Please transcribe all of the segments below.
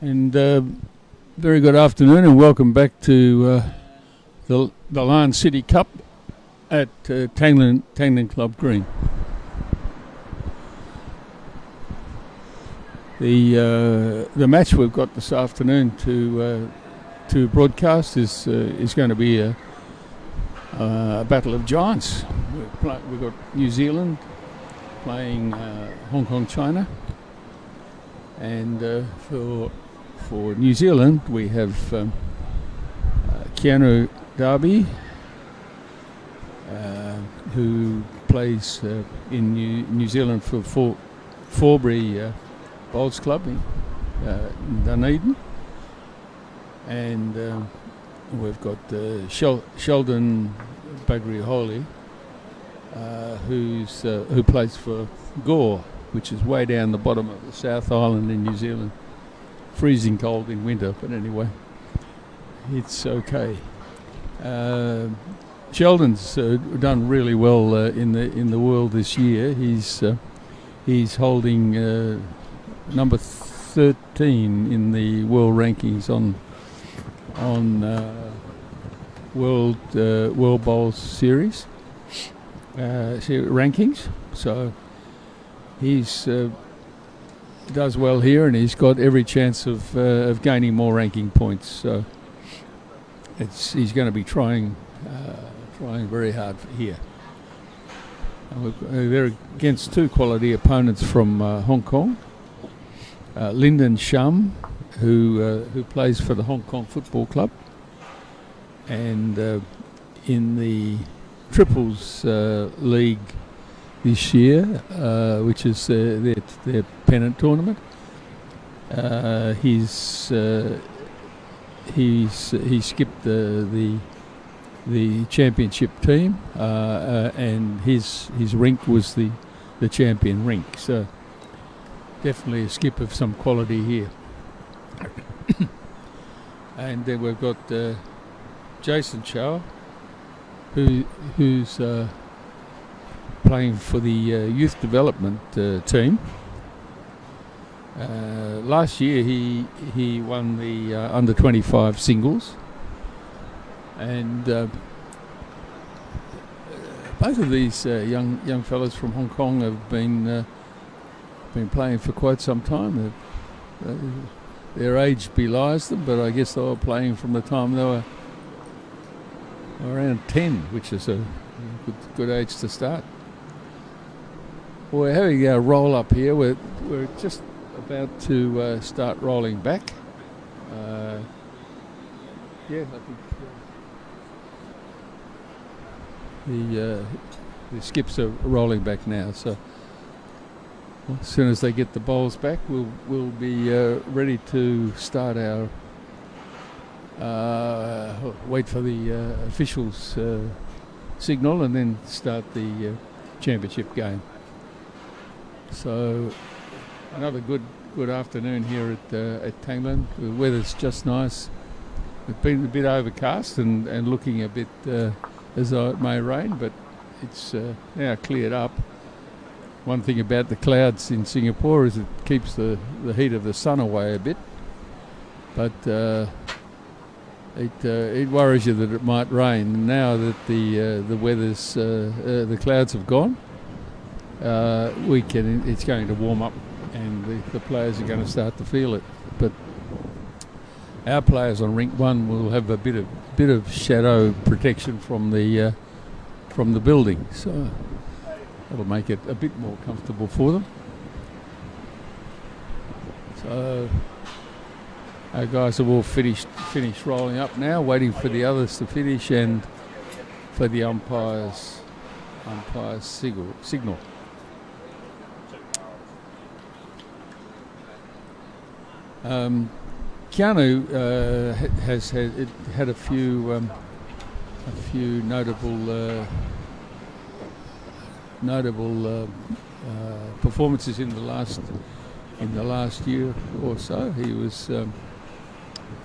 And very good afternoon and welcome back to the Lion City Cup at Tangland Club Green. The match we've got this afternoon to broadcast is going to be a battle of giants. We've got New Zealand playing Hong Kong, China, and for New Zealand we have Keanu Darby, who plays in New Zealand for Forbury Bowls Club in Dunedin, and we've got Sheldon Bagrioli, who plays for Gore, which is way down the bottom of the South Island in New Zealand. Freezing cold in winter, but anyway, it's okay. Sheldon's done really well in the world this year. He's holding number 13 in the world rankings on World Bowls Series rankings. So he's does well here, and he's got every chance of gaining more ranking points. So he's going to be trying very hard here. They're against two quality opponents from Hong Kong. Lyndon Shum, who plays for the Hong Kong Football Club, and in the Triples League this year, which is their pennant tournament. He skipped the championship team, and his rink was the champion rink. So definitely a skip of some quality here. And then we've got Jason Chow, who's playing for the youth development team. Last year he won the under 25 singles, and both of these young fellas from Hong Kong have been playing for quite some time. Their age belies them, but I guess they were playing from the time they were around 10, which is a good age to start. We're having a roll up here. We're just about to start rolling back. I think the skips are rolling back now. So as soon as they get the bowls back, we'll be ready to start our. Wait for the officials' signal and then start the championship game. So another good afternoon here at Tangland. The weather's just nice. It's been a bit overcast and looking a bit as though it may rain, but it's now cleared up. One thing about the clouds in Singapore is it keeps the heat of the sun away a bit, but it worries you that it might rain. Now that the weather's the clouds have gone, it's going to warm up, and the players are going to start to feel it. But our players on rink one will have a bit of shadow protection from the building, so that'll make it a bit more comfortable for them. So our guys have all finished rolling up now, waiting for the others to finish and for the umpire's signal. Keanu has had a few notable performances in the last year or so.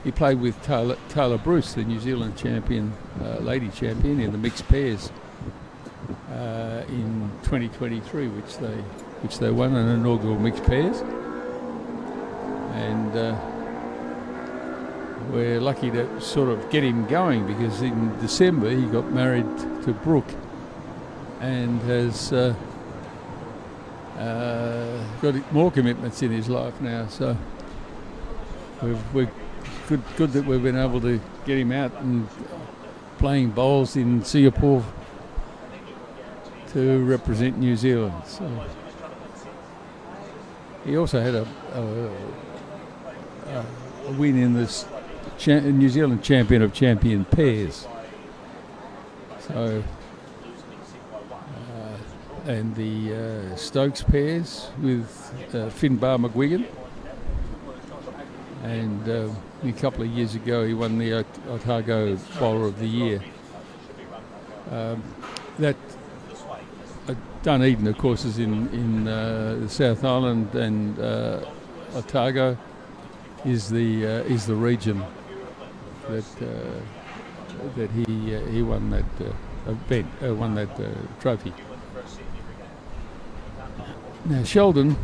He played with Taylor Bruce, the New Zealand champion, lady champion in the mixed pairs in 2023, which they won an inaugural mixed pairs. And we're lucky to sort of get him going, because in December he got married to Brooke and has got more commitments in his life now. So we're good that we've been able to get him out and playing bowls in Singapore to represent New Zealand. So he also had a win in this New Zealand Champion of Champion pairs. So and the Stokes pairs with Finbar McGuigan, and a couple of years ago he won the Otago Bowler of the Year. That Dunedin, of course, is in the South Island, and Otago is the region that he won that event, won that trophy. Now Sheldon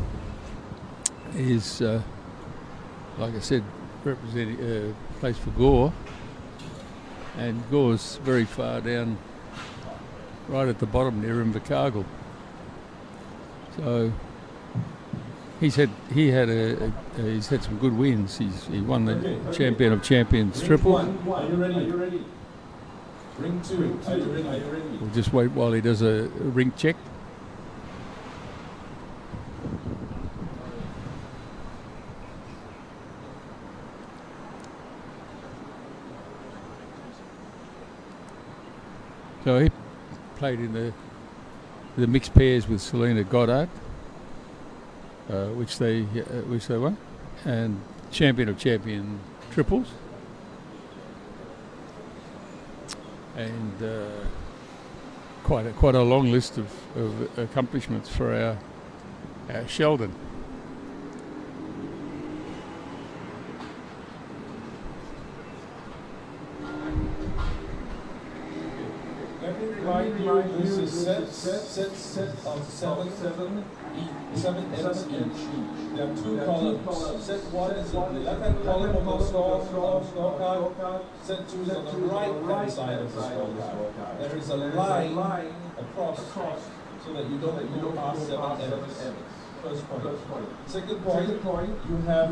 is, like I said, representing plays for Gore, and Gore's very far down, right at the bottom near Invercargill. So he's had some good wins. He won the Champion of Champions triple. Are you ready? Ring 2. Are you ready? We'll just wait while he does a ring check. So he played in the mixed pairs with Selena Goddard, which they won, and Champion of Champion triples, and quite a long list of accomplishments for our Sheldon. This is set of seven ends each. There are two columns. Set 1 is in the left-hand column of the scorecard. Set 2 is on the right-hand side of the scorecard. There is a line across so that you don't go past 7 ends. First point. Second point, you have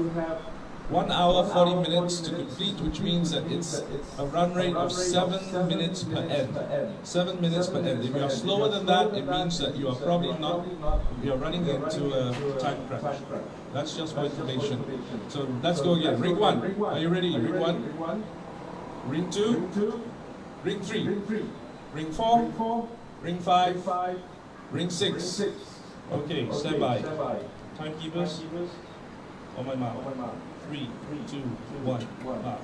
1 hour 40 minutes to complete, which means that it's a run rate of 7 minutes per end. 7 minutes per end. If you are slower than that, it means that you are probably not, you are running into a time crash. That's just for information. So let's go again. Ring 1. Are you ready? Ring 1. Ring 2. Ring 3. Ring 4. Ring 5. Ring 6. Okay, stand by. Timekeepers. On my mark. 3, 2, 1, mark.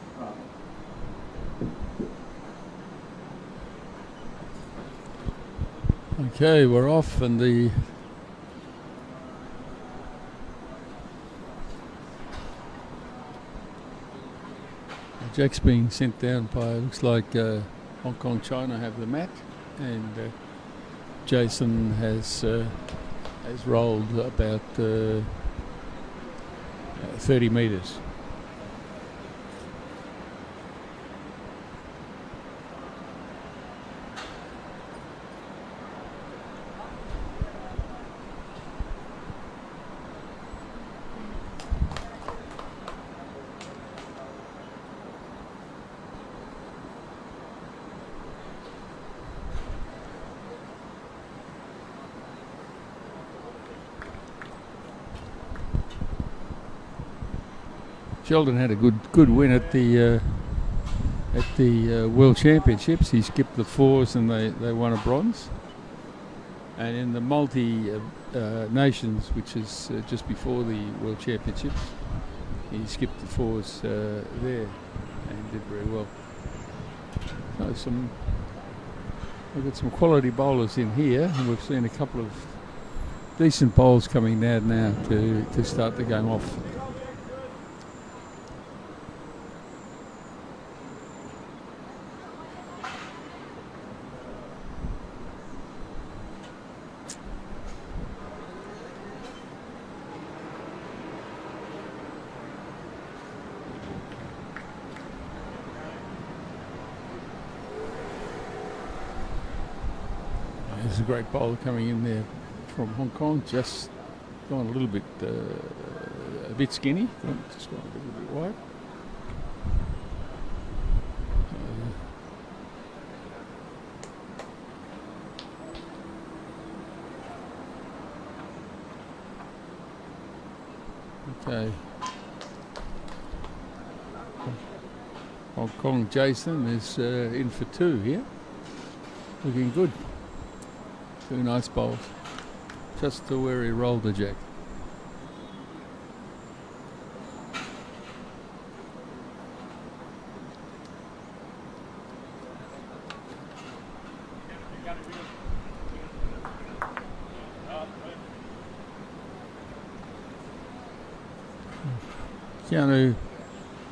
Okay, we're off, and the Jack's being sent down by, looks like Hong Kong China have the mat, and Jason has rolled about 30 metres. Sheldon had a good win at the World Championships. He skipped the fours and they won a bronze. And in the multi nations, which is just before the World Championships, he skipped the fours there and did very well. So we've got some quality bowlers in here, and we've seen a couple of decent bowls coming now to start the game off. There's a great bowler coming in there from Hong Kong, just gone a little bit skinny, just gone a little bit wide. Okay. Hong Kong Jason is in for 2 here. Looking good. 2 nice bowls. Just to where he rolled the jack. Keanu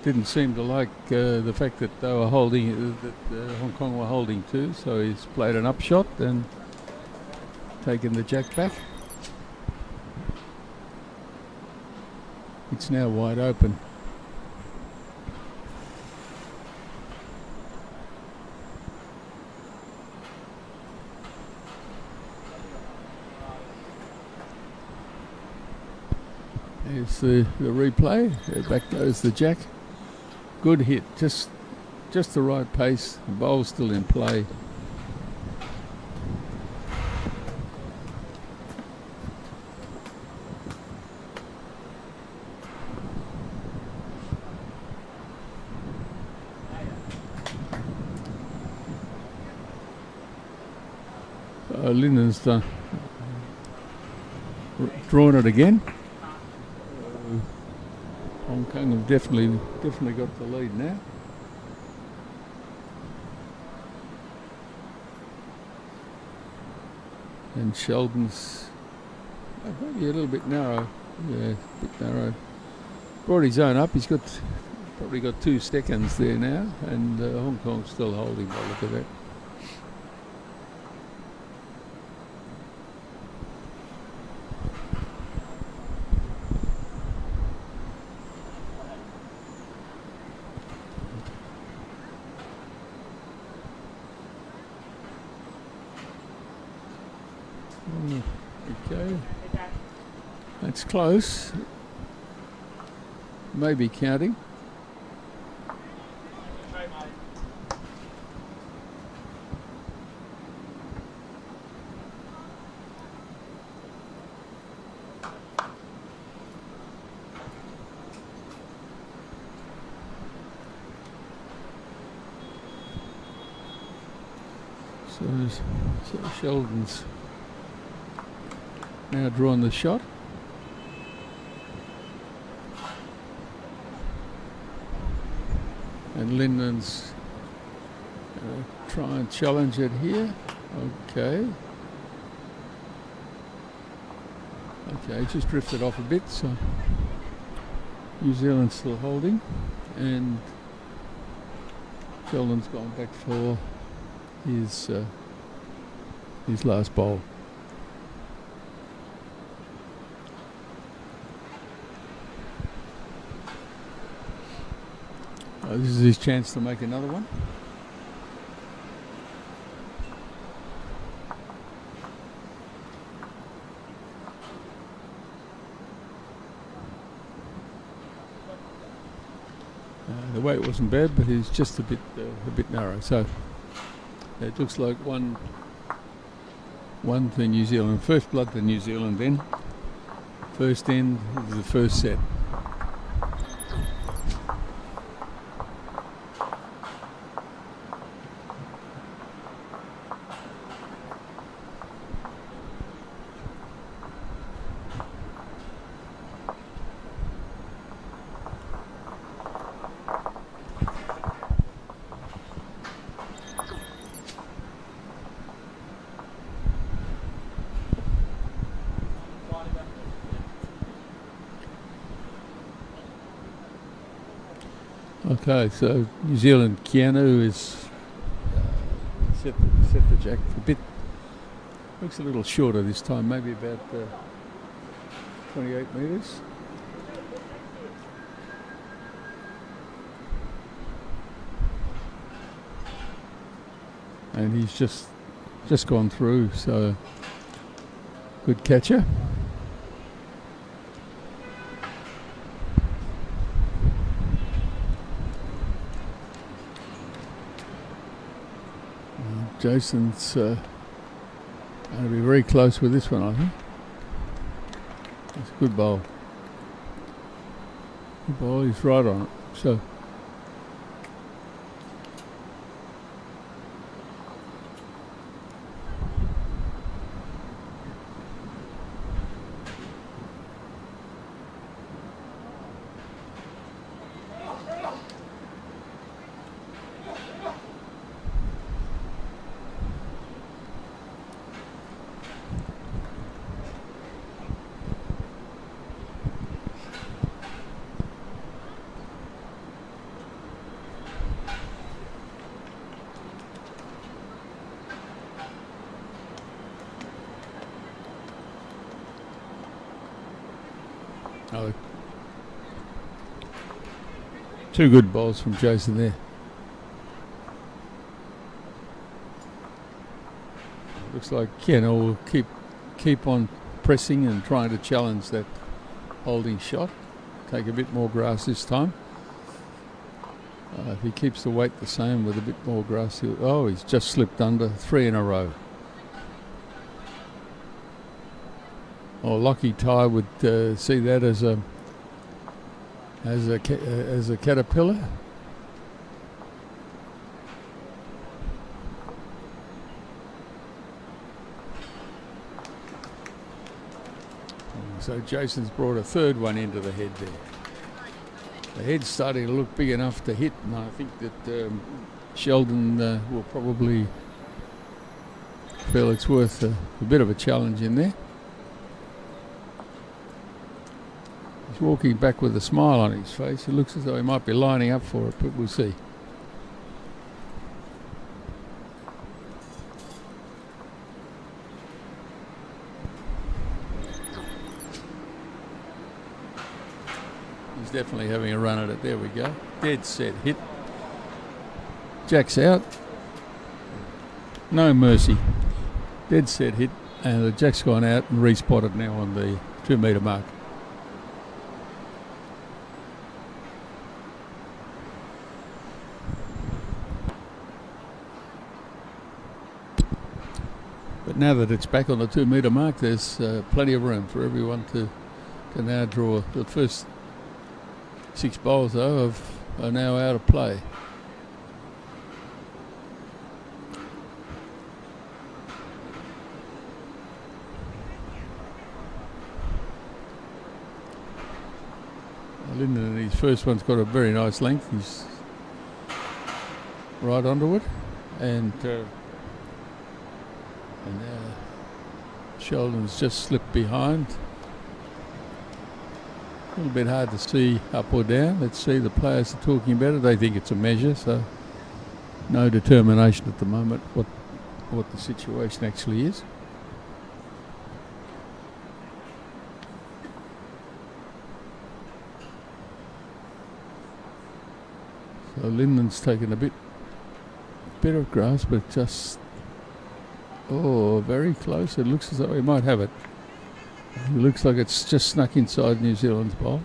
didn't seem to like the fact that they were holding, that Hong Kong were holding 2, so he's played an upshot and taken the jack back. It's now wide open. There's the replay. Back goes the jack. Good hit. Just the right pace. The bowl's still in play. Linden's drawn it again. Hong Kong have definitely got the lead now. And Sheldon's maybe a little bit narrow. Yeah, a bit narrow. Brought his own up. He's probably got 2 seconds there now, and Hong Kong's still holding by the look of that. Okay, that's close. Maybe counting. So Sheldon's now drawing the shot. And Linden's try and challenge it here. Okay. Okay, just drifted off a bit, so New Zealand's still holding, and Sheldon's gone back for his last bowl. This is his chance to make another one. The weight wasn't bad, but he's just a bit narrow. So it looks like one to New Zealand. First blood to New Zealand. Then first end is the first set. Okay, so New Zealand Keanu is set the jack a bit. Looks a little shorter this time, maybe about 28 metres. And he's just just gone through, so good catcher. Jason's going to be very close with this one, I think. It's a good bowl. Good bowl, he's right on it. So two good bowls from Jason there. Looks like Ken will keep on pressing and trying to challenge that holding shot. Take a bit more grass this time. If he keeps the weight the same with a bit more grass, he's just slipped under 3 in a row. Lockie Ty would see that as a caterpillar. So Jason's brought a third one into the head there. The head's starting to look big enough to hit, and I think that Sheldon will probably feel it's worth a bit of a challenge in there. He's walking back with a smile on his face. It looks as though he might be lining up for it, but we'll see. He's definitely having a run at it. There we go. Dead set hit. Jack's out. No mercy. Dead set hit. And the Jack's gone out and respotted now on the 2 metre mark. But now that it's back on the 2 metre mark, there's plenty of room for everyone to now draw. The first 6 bowls, though, are now out of play. Lyndon, his first one's got a very nice length. He's right onto it. And Sheldon's just slipped behind. A little bit hard to see up or down. Let's see, the players are talking about it. They think it's a measure, so no determination at the moment what the situation actually is. So Lyndon's taken a bit of grass, but just very close. It looks as though he might have it. It looks like it's just snuck inside New Zealand's bowl.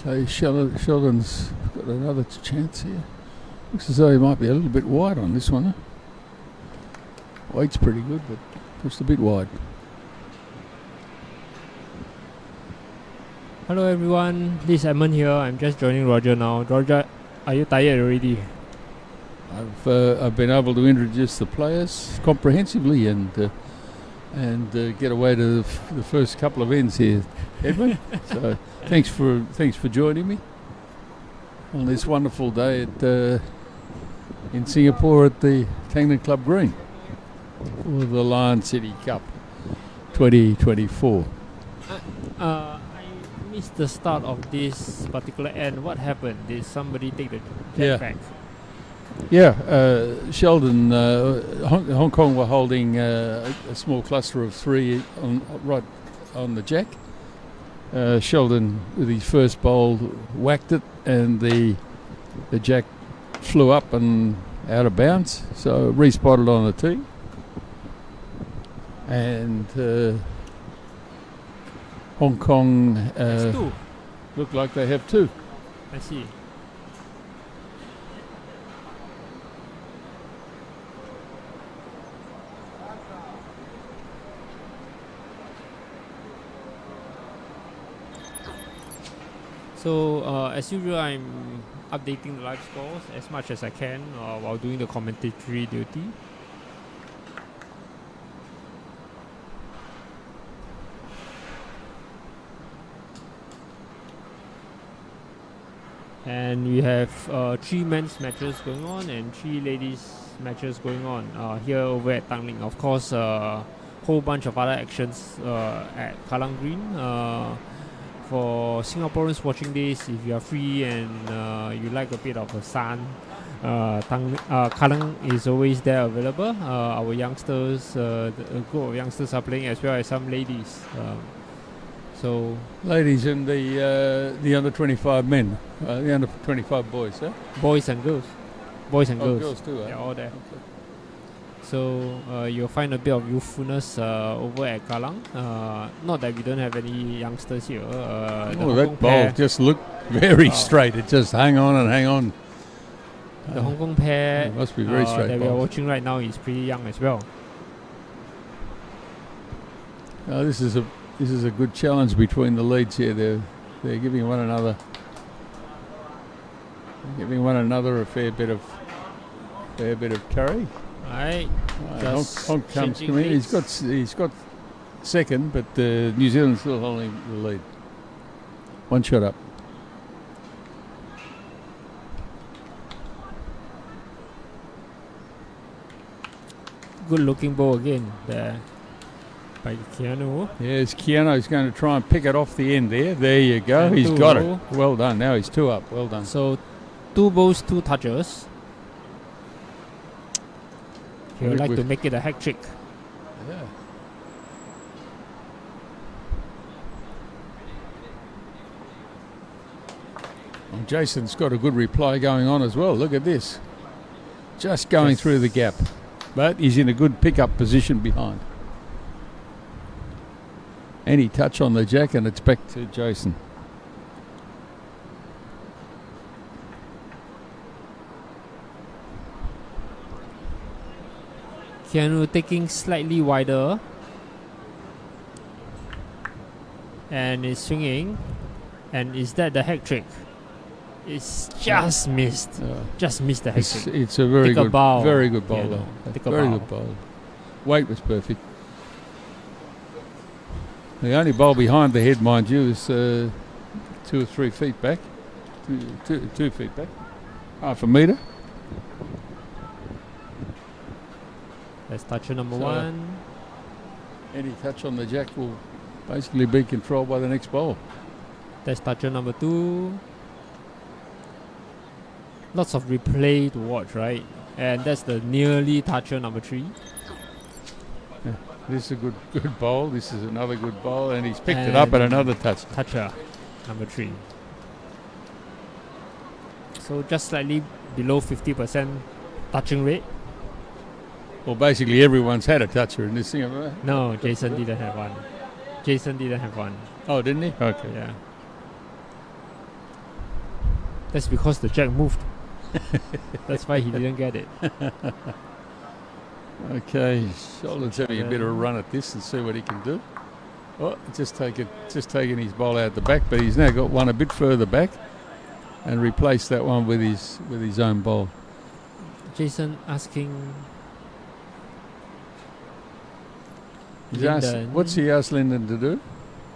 Okay, Sheldon's got another chance here. Looks as though he might be a little bit wide on this one. Huh? Weight's pretty good, but just a bit wide. Hello everyone, this is Edmund here. I'm just joining Roger now. Roger, are you tired already? I've been able to introduce the players comprehensively and get away to the first couple of ends here, Edmund. So thanks for joining me on this wonderful day at in Singapore at the Tangland Club Green for the Lion City Cup 2024. I missed the start of this particular end. What happened? Did somebody take the Yeah. jack back? Yeah, Sheldon, Hong Kong were holding a small cluster of three right on the jack. Sheldon, with his first bowl, whacked it, and the jack flew up and out of bounds. So respotted on the tee, and Hong Kong That's two. look like they have two. I see. So as usual, I'm updating the live scores as much as I can while doing the commentatory duty. And we have 3 men's matches going on and 3 ladies matches going on here over at Tanglin. Of course, whole bunch of other actions at Kallang Green. For Singaporeans watching this, if you are free and you like a bit of the sun, Kallang is always there available. Our youngsters, a group of youngsters are playing as well as some ladies. So Ladies and the under 25 men, the under 25 boys, huh? boys and girls, boys and girls, girls too. they're all there. So you'll find a bit of youthfulness over at Kallang. Not that we don't have any youngsters here. The Hong Kong That ball pair, just looked very straight. It just hang on and hang on. the Hong Kong pair It must be very straight that we are balls. watching right now is pretty young as well. This is a good challenge between the leads here. They're giving one another a fair bit of curry. Right, just Hong Kong's changing coming in. leads. He's got second, but New Zealand's still holding the lead. One shot up. Good looking ball again there by Keanu. Yes, Keanu's going to try and pick it off the end there. There you go. And He's two. got it. Well done. Now he's 2 up. Well done. So 2 balls, 2 touches. He would like to make it a hat trick. Yeah. Well, Jason's got a good reply going on as well. Look at this. Just going Yes. through the gap. But he's in a good pickup position behind. Any touch on the jack and it's back to Jason. Keanu taking slightly wider. And is swinging. And is that the hack trick? It's just missed. Just missed the hack trick. It's a very Take a good, bow. very good ball. Yeah, though. take a Very bow. good ball. Weight was perfect. The only ball behind the head, mind you, is 2 or 3 feet back. 2 feet back. Half a metre. That's toucher number So- 1. Any touch on the jack will basically be controlled by the next ball. That's toucher number 2. Lots of replay to watch, right? And that's the nearly toucher number 3. This is a good bowl. This is another good bowl, and he's picked it And- up at another touch. Toucher number 3. So just slightly below 50% touching rate. Well, basically everyone's had a toucher in this thing. No, Jason didn't have one. Jason didn't have one. Oh, didn't he? Okay. Yeah. That's because the jack moved. That's why he didn't get it. Okay, Sheldon's having a bit of a run at this and see what he can do. Oh, just taking his ball out the back, but he's now got one a bit further back, and replaced that one with his own ball. Jason asking. He's asked, Lyndon. what's he asked Lyndon to do?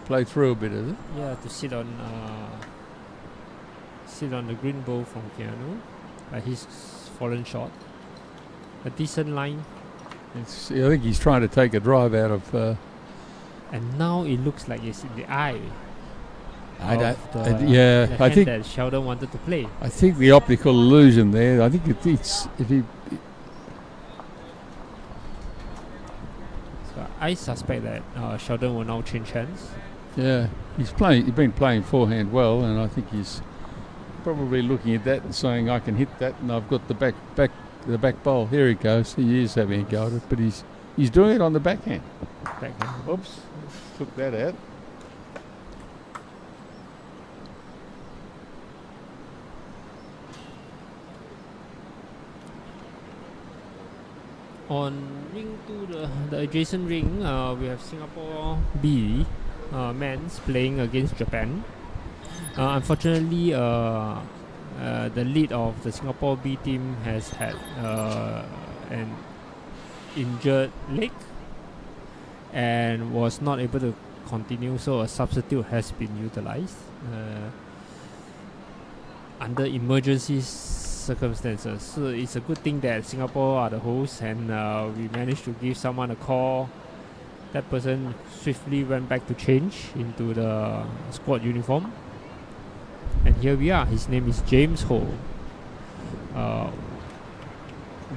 Play through a bit, is it? Yeah, to sit on the green ball from Keanu. He's fallen short. A decent line, I think he's trying to take a drive out of. and now it looks like it's in the eye. I don't. of the I hand think. that Sheldon wanted to play. I think the optical illusion there. I think it's if he. So I suspect that Sheldon will now change hands. Yeah, he's been playing forehand well, and I think he's probably looking at that and saying, "I can hit that, and I've got the back bowl." Here he goes. He is having a go at it, but he's doing it on the backhand. Backhand. Oops, took that out. On ring 2, the adjacent ring, we have Singapore B men's playing against Japan. Unfortunately, the lead of the Singapore B team has had an injured leg and was not able to continue, so a substitute has been utilized under emergency circumstances. So it's a good thing that Singapore are the hosts, and we managed to give someone a call. That person swiftly went back to change into the squad uniform, and here we are. His name is James Ho,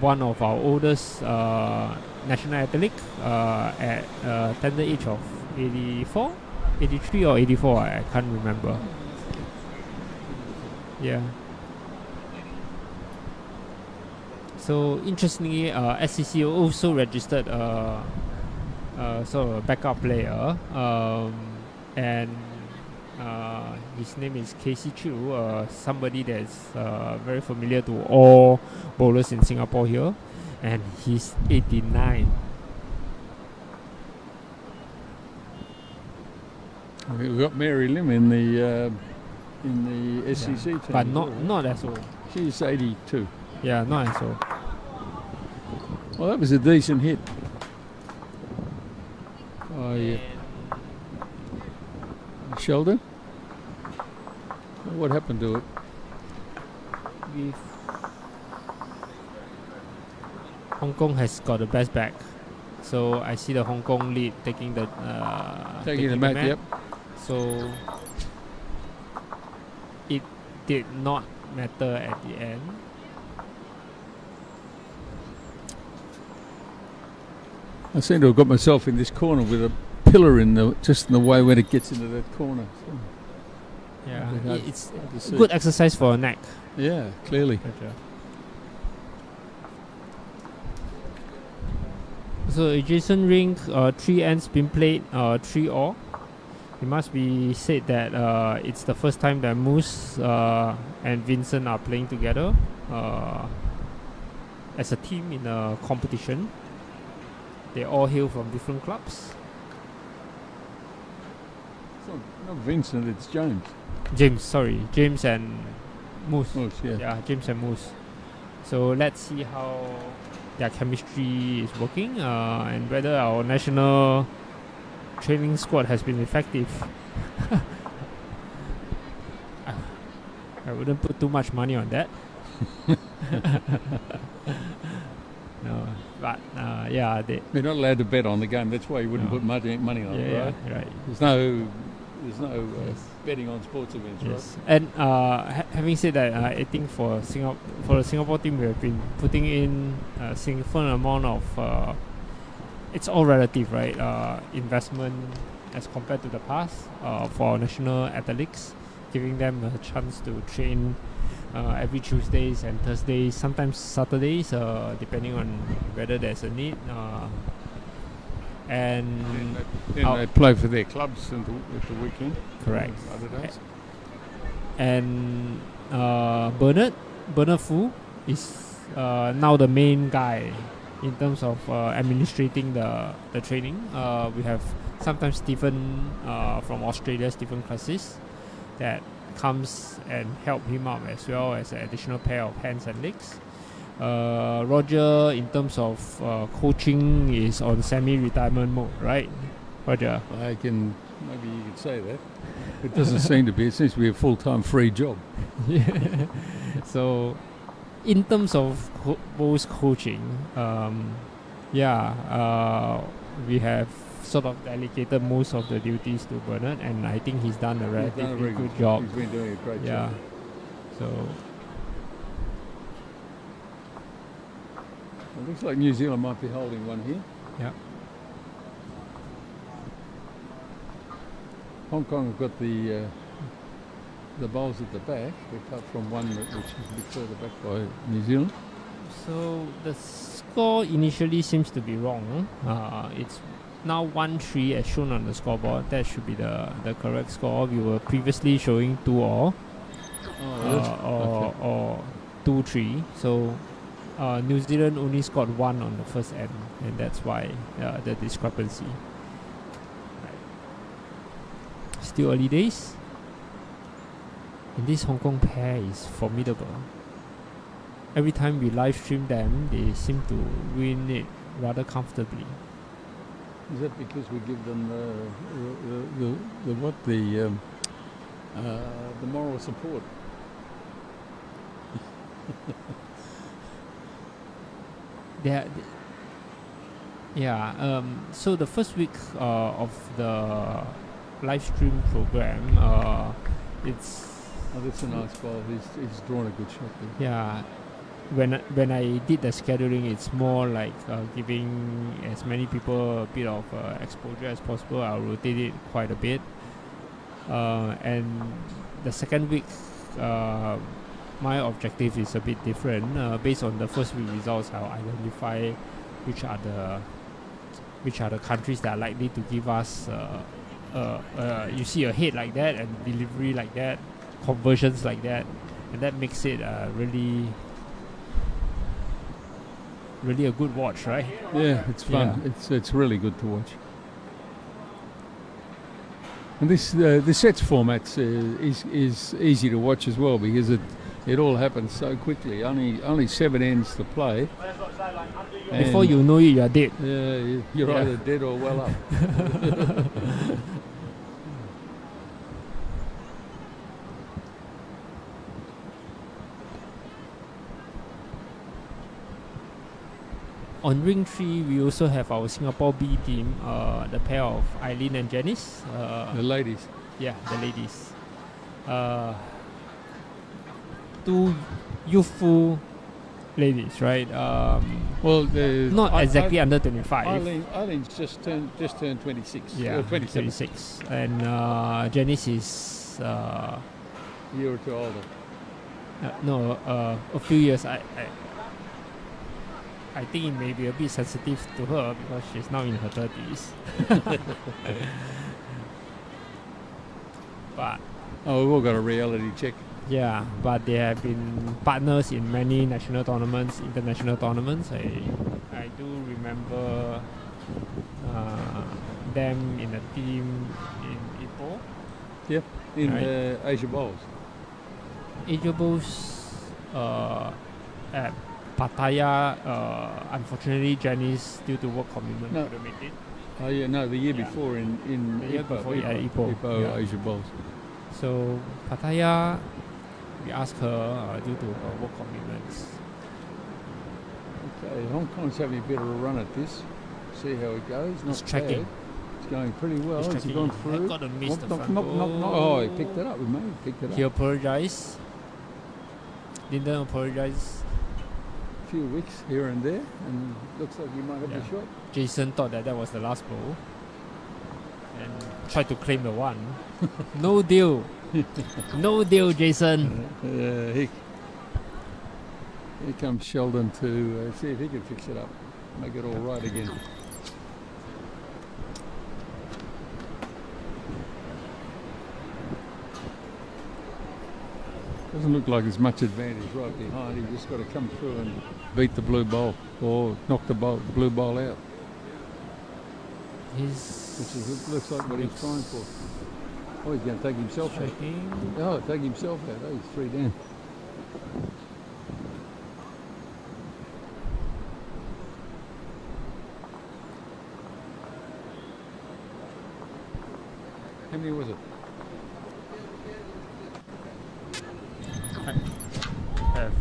one of our oldest national athlete at tender age of 84, 83 or 84, I can't remember. Yeah. So interestingly, SCC also registered sort of a backup player, and his name is Casey Chew, somebody that's very familiar to all bowlers in Singapore here, and he's 89. We've got Mary Lim in the SCC team, but not as old. She's 82. Yeah, not as old. Well, that was a decent hit. Oh yeah, Sheldon. What happened to it? Hong Kong has got the best back, so I see the Hong Kong lead taking the Mat. Yep. So it did not matter at the end. I seem to have got myself in this corner with a pillar in the way when it gets into that corner. So, Yeah, it's hard to see. good exercise for a neck. Yeah, clearly. So adjacent ring, 3 ends been played, 3 all. It must be said that it's the first time that Moose and Vincent are playing together as a team in a competition. They all hail from different clubs. It's not Vincent, it's James. James and Moose. Moose, yeah. Yeah, James and Moose. So let's see how their chemistry is working and whether our national training squad has been effective. I wouldn't put too much money on that. No, but yeah, You're not allowed to bet on the game. That's why you wouldn't No. put money on it, right? right. There's no Yes. betting on sports events, Yes. And having said that, I think for the Singapore team, we have been putting in a significant amount of it's all relative, right? Investment as compared to the past for our national athletes, giving them a chance to train every Tuesdays and Thursdays, sometimes Saturdays, depending on whether there's a need. And Then they play for their clubs at the weekend. correct. Other days. And Bernard Fu is now the main guy in terms of administrating the training. We have sometimes Stephen from Australia, Stephen Classis, that comes and help him out as well as an additional pair of hands and legs. Roger, in terms of coaching, is on semi-retirement mode, right, Roger? Maybe you could say that. It doesn't seem to be. It seems to be a full-time free job. Yeah. So in terms of Bo's coaching, we have sort of delegated most of the duties to Bernard, and I think he's done a He's done a relatively very good job. He's been doing a great Yeah. job. So It looks like New Zealand might be holding one here. yeah. Hong Kong have got the bowls at the back, apart from one which is a bit further back by New Zealand. So the score initially seems to be wrong. It's now 1-3 as shown on the scoreboard. That should be the correct score. We were previously showing 2-all or 2-3. So New Zealand only scored 1 on the first end, and that's why the discrepancy. Right. Still early days. And this Hong Kong pair is formidable. Every time we live stream them, they seem to win it rather comfortably. Is that because we give them the moral support? So the first week of the live stream program, it's Oh, that's a nice ball. He's drawn a good shot there. yeah. When I did the scheduling, it's more like giving as many people a bit of exposure as possible. I'll rotate it quite a bit, and the second week, my objective is a bit different. Based on the first week results, I'll identify which are the countries that are likely to give us you see a hit like that and delivery like that, conversions like that, and that makes it really a good watch, right? Yeah, it's fun. Yeah. It's really good to watch. And this the sets format is easy to watch as well because it all happens so quickly. Only 7 ends to play. Before you know it, you're dead. Yeah, you're Yeah. either dead or well up. On ring 3, we also have our Singapore B team, the pair of Eileen and Janice. The ladies. Yeah, the ladies. Two youthful ladies, right? Well, Not exactly under 25. Eileen's just turned 26. Yeah, or 27. 26. And Janice is A year or two older. a few years. I think it may be a bit sensitive to her because she's now in her 30s. But Oh, we've all got a reality check. yeah, but they have been partners in many national tournaments, international tournaments. I do remember them in a team in Ipoh. In Right. Asia Bowls. Asia Bowls at Pattaya, unfortunately Janice, due to work commitment, No. couldn't make it. Oh yeah, no, the year Yeah. before in The year Ipoh, before, yeah, Ipoh. Ipoh Yeah. Asia Bowls. So Pattaya, we asked her due to her work commitments. Okay, Hong Kong's having a bit of a run at this. See how it goes. It's Not tracking. bad. It's going pretty well. He's Has he tracking. gone through? Got to miss the Knock, front knock, knock, knock. goal. Oh, he picked it up. We may have picked it up. He apologized. Didn't apologize. A few wicks here and there, and looks like he might have Yeah. the shot. Jason thought that was the last ball and tried to claim the one. No deal. No deal, Jason. Here comes Sheldon to see if he can fix it up, make it all right again. Doesn't look like there's much advantage right behind. He's just got to come through and beat the blue bowl or knock the blue bowl out, which is, looks like what he's trying for. Oh, he's going to take himself out. Checking. Oh, take himself out. Oh, he's 3 down. How many was it? Have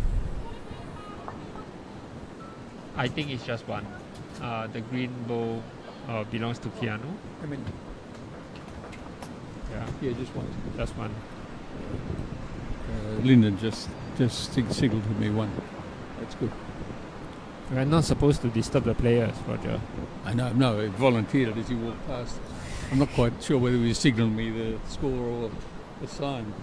I think it's just one. The green bowl belongs to Keanu. I mean, Yeah, yeah, just one. just one. Lyndon just signaled to me one. That's good. We're not supposed to disturb the players, Roger. I know, no, he volunteered it as he walked past. I'm not quite sure whether he was signaling me the score or the sign.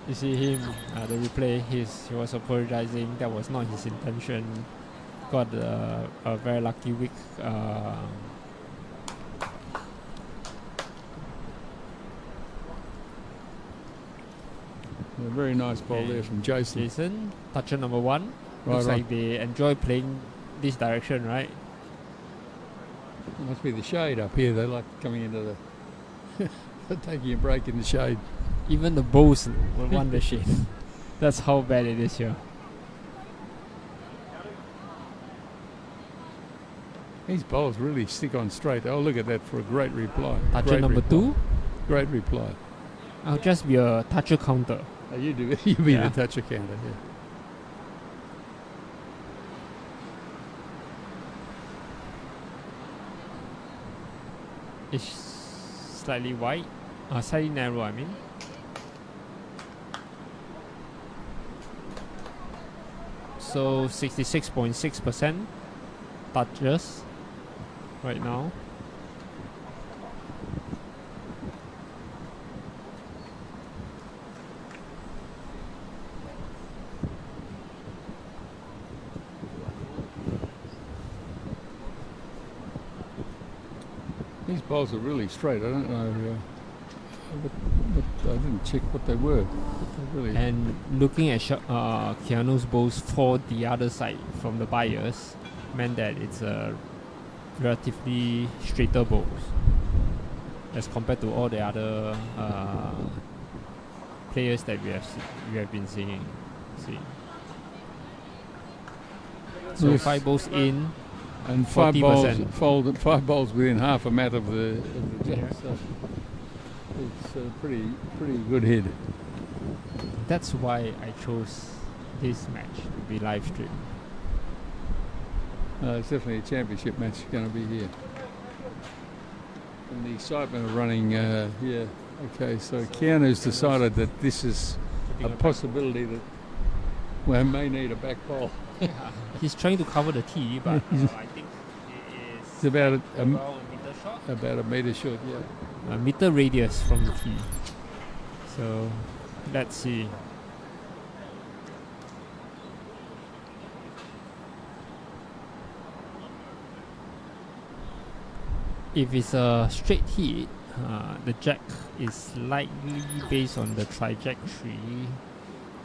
You see him, the replay, he was apologizing. That was not his intention. Got a very lucky wick. A very nice ball there from Jason. Jason, toucher number 1. Right Looks on. like they enjoy playing this direction, right? It must be the shade up here. They like coming into the... They're taking a break in the shade. Even the bowls will want the shade. That's how bad it is here. These bowls really stick on straight. Oh, look at that for a great reply. Toucher Great number reply. 2. Great reply. I'll just be a toucher counter. Oh, you do. You be Yeah. the toucher counter. Yeah. It's slightly wide, slightly narrow, I mean. So 66.6% touches right now. These bowls are really straight. I don't know. But I didn't check what they were. They're really. And looking at Keanu's bowls for the other side from the buyers meant that it's a relatively straighter bowls as compared to all the other players that we have been seeing. So Yes. 5 bowls in, And 5 40%. five bowls within half a mat of the jack. Yeah. So it's a pretty good hit. That's why I chose this match to be live streamed. It's definitely a championship match going to be here. And the excitement of running, yeah. Okay, so Keanu's decided that this is a possibility that we may need a back pole. He's trying to cover the tee, but I think It's about a meter short. about a metre short, yeah. A meter radius from the tee. So let's see. If it's a straight hit, the jack is likely based on the trajectory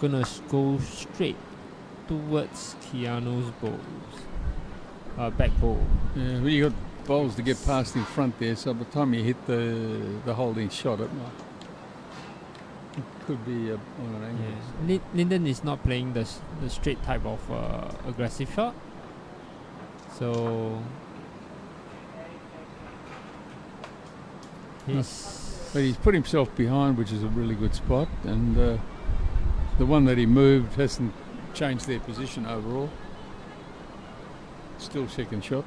gonna go straight towards Keanu's bowls, back bowl. Yeah, well, you got bowls to get past in front there, so by the time you hit the holding shot, it could be on an angle. Yeah. Lyndon is not playing the straight type of aggressive shot, so But he's put himself behind, which is a really good spot, and the one that he moved hasn't changed their position overall. Still second shot.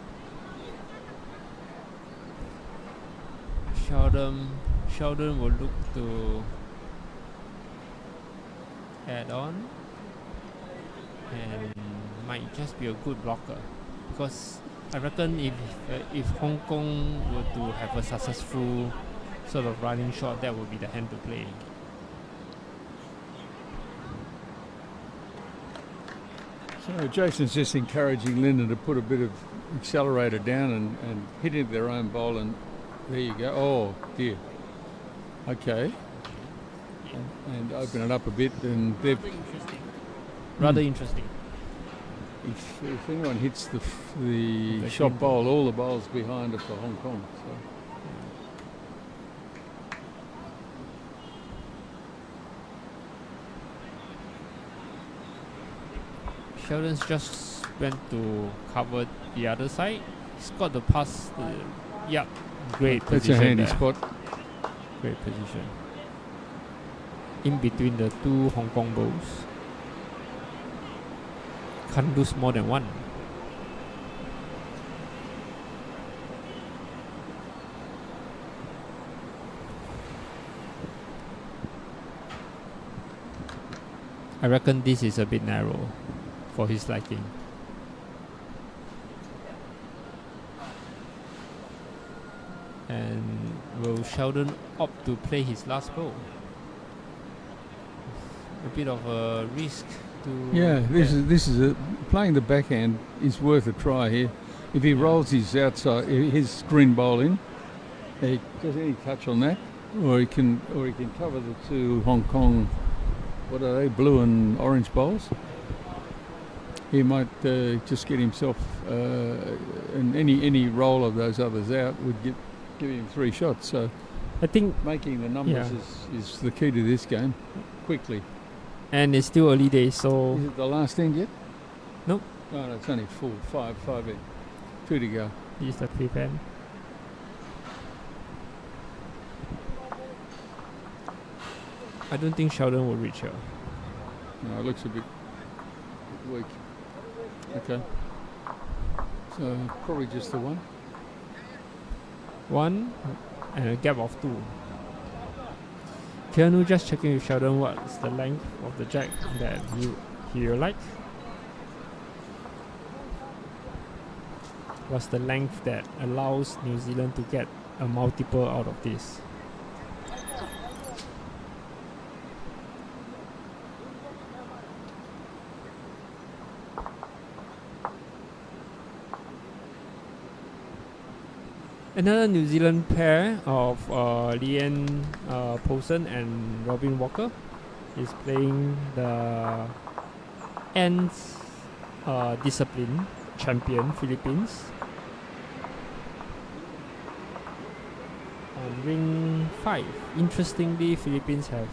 Sheldon will look to add on and might just be a good blocker, because I reckon if Hong Kong were to have a successful sort of running shot, that would be the hand to play. So Jason's just encouraging Lyndon to put a bit of accelerator down and hit into their own bowl, and there you go. Oh dear. Okay. And open it up a bit, and they've. Rather interesting. If anyone hits the The shot green bowl, all the bowls behind are for Hong Kong. So. Sheldon's just went to cover the other side. He's got the pass. Yeah, great That's position a handy there. spot. Great position. In between the two Hong Kong bowls. can't lose more than one. I reckon this is a bit narrow for his liking. And will Sheldon opt to play his last ball? A bit of a risk to. Yeah, this is playing the backhand is worth a try here. If he rolls his outside, his screen bowl in, he does any touch on that, or he can cover the two Hong Kong, what are they, blue and orange bowls. He might just get himself, and any roll of those others out would give him 3 shots. So I think, making the numbers is the key to this game, quickly. and it's still early days, so Is it the last end yet? Nope. Oh, no, it's only full, five in. 2 to go. use the prevent. I don't think Sheldon will reach here. No, it looks a bit weak. Okay. So probably just the one. One and a gap of 2. Keanu just checking with Sheldon what's the length of the jack that he like. What's the length that allows New Zealand to get a multiple out of this? Another New Zealand pair of Leanne Poulsen and Robin Walker is playing the ends discipline champion Philippines. On ring 5. Interestingly, Philippines have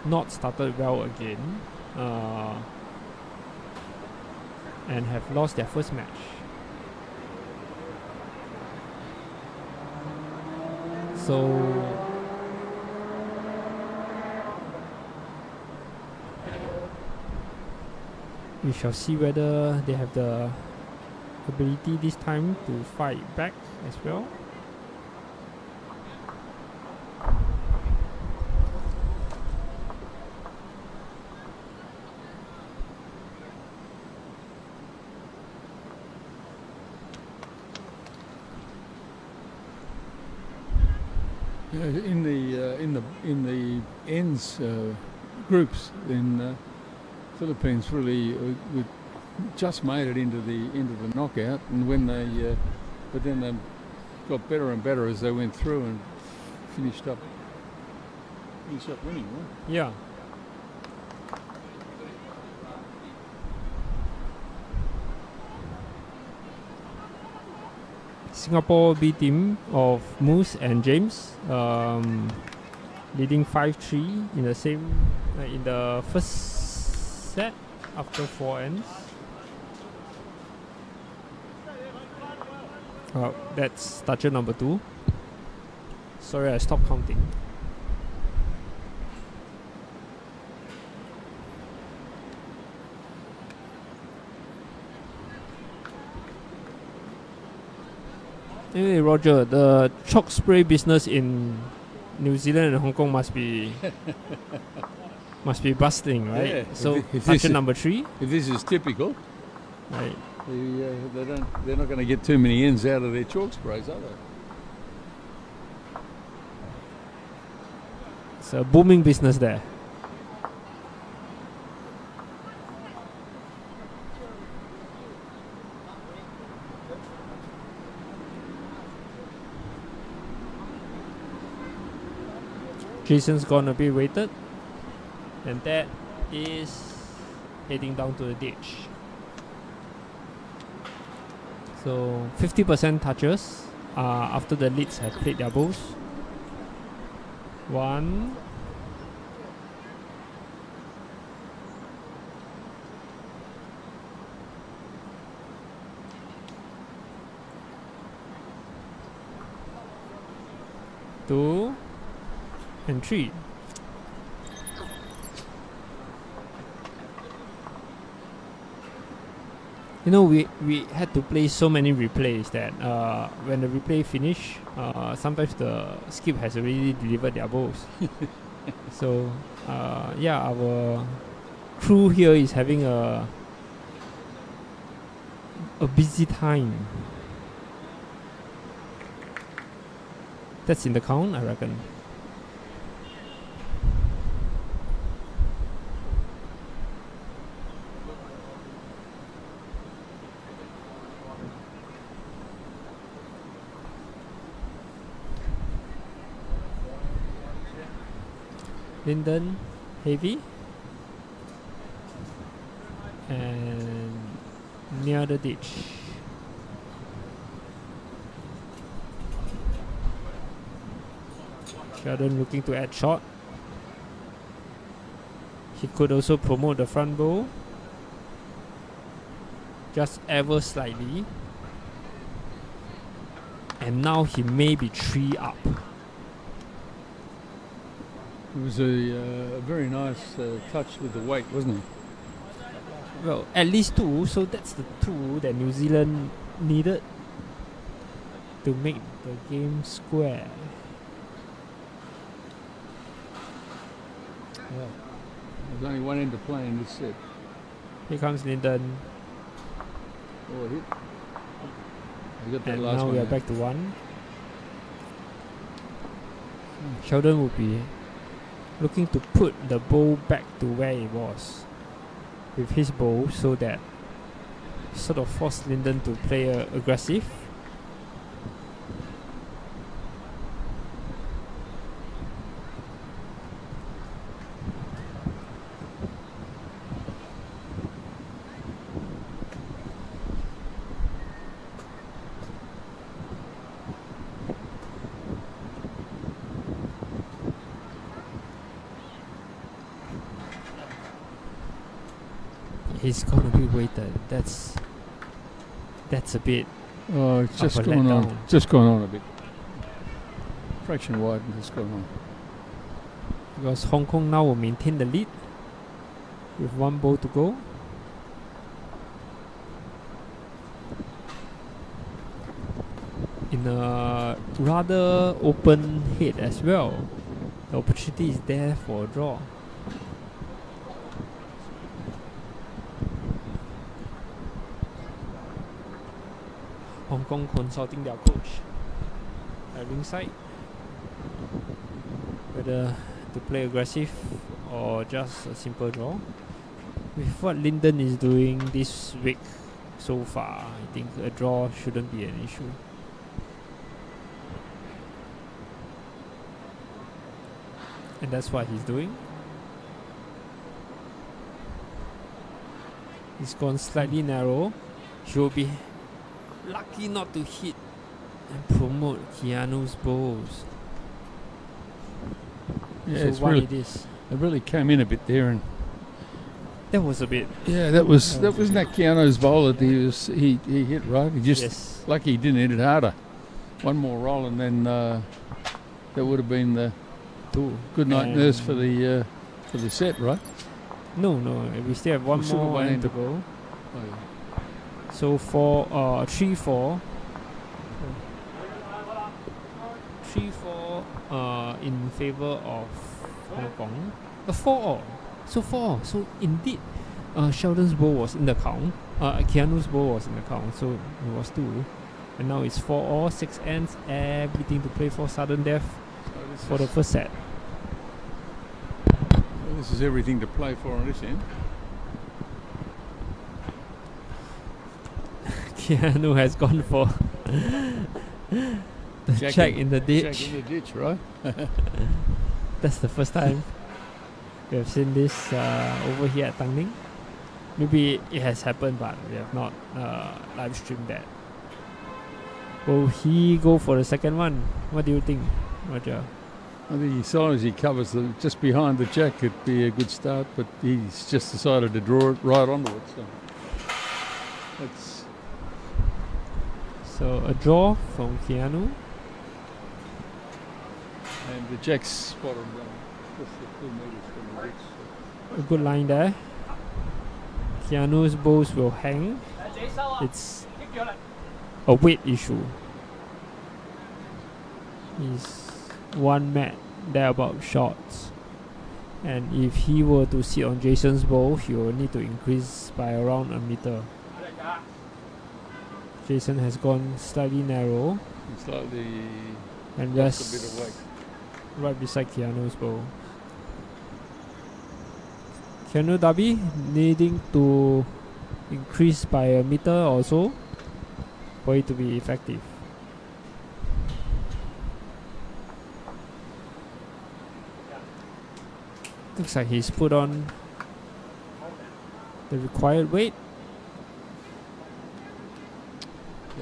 not started well again and have lost their first match. So we shall see whether they have the ability this time to fight back as well. In the ends groups, then Philippines really just made it into the knockout, and when they but then they got better and better as they went through and finished up winning, right? Yeah. Singapore B team of Moose and James leading 5-3 in the same in the first set after 4 ends. That's toucher number 2. Sorry, I stopped counting. Anyway, Roger, the chalk spray business in New Zealand and Hong Kong must be bustling, right? Yeah. So If this toucher is- number 3, If this is typical, right? they're not going to get too many ends out of their chalk sprays, are they? It's a booming business there. Jason's gonna be weighted, and that is heading down to the ditch. So 50% touches after the leads have played their bowls. 1, 2 and 3. You know, we had to play so many replays that when the replay finish, sometimes the skip has already delivered their balls. So yeah, our crew here is having a busy time. That's in the count, I reckon. Linden, heavy, and near the ditch. Sheldon looking to add shot. He could also promote the front bow, just ever slightly, and now he may be 3 up. It was a very nice touch with the weight, wasn't it? Well, at least 2, so that's the 2 that New Zealand needed to make the game square. Yeah. There's only one end to play in this set. Here comes Linden, Oh, hit. You got that and last now one. we are there. back to 1. Sheldon will be looking to put the bowl back to where it was with his bowl, so that sort of force Linden to play aggressive. He's gonna be weighted. That's a bit. Oh, it's just Of a gone on. letdown. Just gone on a bit. Fraction wide and just gone on. Because Hong Kong now will maintain the lead with 1 ball to go. In a rather open head as well. The opportunity is there for a draw. Hong Kong consulting their coach at ringside whether to play aggressive or just a simple draw. With what Linden is doing this week so far, I think a draw shouldn't be an issue. And that's what he's doing. He's gone slightly narrow. He will be lucky not to hit and promote Keanu's balls. Yeah, So it's one really, it is. it really came in a bit there, and That was a bit. yeah, that wasn't that Keanu's bowl that he hit right. He just Yes. lucky he didn't hit it harder. One more roll, and then that would have been the 2. good night nurse for the set, right? No, we still have one We still got more one end end to to- go. Oh, yeah. So 3-4. 3-4 in favor of Hong Kong. 4-all. So 4-all. So indeed, Sheldon's ball was in the count. Keanu's ball was in the count. So it was 2. And now it's 4-all, 6 ends, everything to play for sudden death for the first set. This is everything to play for on this end. Keanu has gone for the check in the ditch. Check in the ditch, right? That's the first time we have seen this over here at Tanglin. Maybe it has happened, but we have not live streamed that. Will he go for the second one? What do you think, Roger? I think as long as he covers just behind the jack, it'd be a good start. But he's just decided to draw it right onto it. So that's So a draw from Keanu. and the jack's spot on just a 2 meters from the ditch. A good line there. Keanu's balls will hang. It's a weight issue. He's one mat thereabout shots. And if he were to sit on Jason's bowl, he will need to increase by around a meter. Jason has gone slightly narrow Slightly and lost a bit rests of weight. right beside Keanu's bowl. Keanu Darby needing to increase by a meter or so for it to be effective. Looks like he's put on the required weight.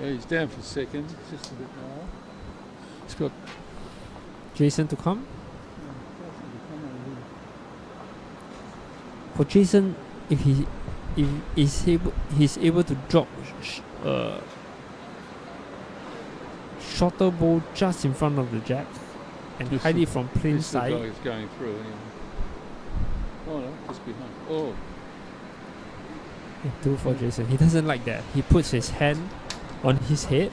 Yeah, he's down for second, just a bit more. He's got Jason to come. For Jason, if he's able to drop shorter bowl just in front of the jack and This hide look- it from plain This looks sight. like it's going through anyway. Oh no, just behind. Oh, Yeah, two for Jason. He doesn't like that. He puts his hand on his head.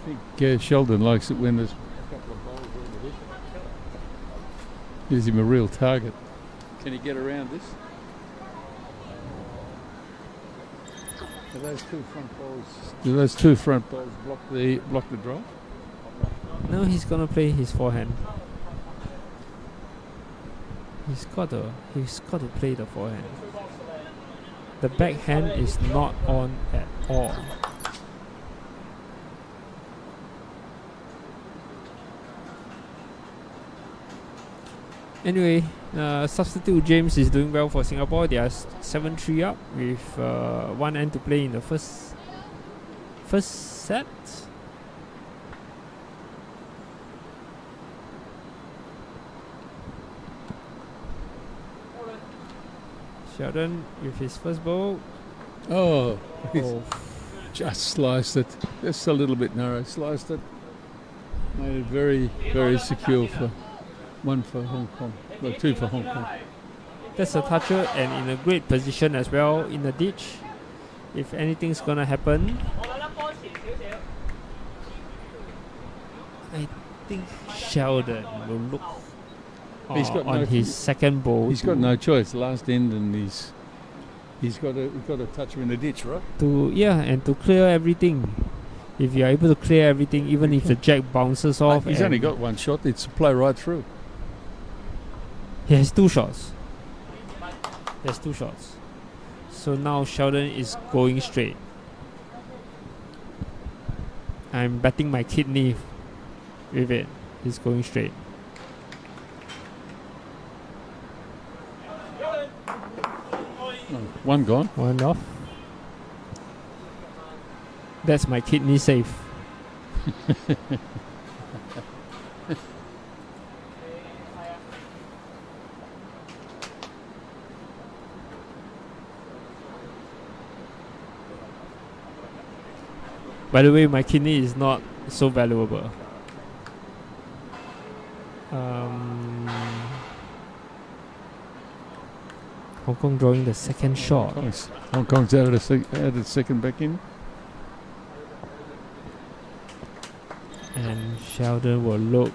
I think Sheldon likes it when there's a couple of bowls on the hit. Gives him a real target. Can he get around this? Do those two front bowls block the drive? No, he's gonna play his forehand. He's got to play the forehand. The backhand is not on at all. Anyway, substitute James is doing well for Singapore. They are 7-3 up with one end to play in the first set. Sheldon with his first ball. Oh, he's Oh, just sliced it. Just a little bit narrow. Sliced it. Made it very, very secure for one for Hong Kong. Well, two for Hong Kong. that's a toucher and in a great position as well in the ditch. If anything's gonna happen, I think Sheldon will look He's got on no- his second ball. He's got no choice. Last end, and he's got to touch him in the ditch, right? and to clear everything. If you're able to clear everything, even if the jack bounces off, He's and only got one shot. It's a play right through. he has two shots. He has two shots. So now Sheldon is going straight. I'm betting my kidney with it. He's going straight. Oh, one gone. One off. That's my kidney safe. By the way, my kidney is not so valuable. Hong Kong drawing the second shot. Hong Kong's added second back in. And Sheldon will look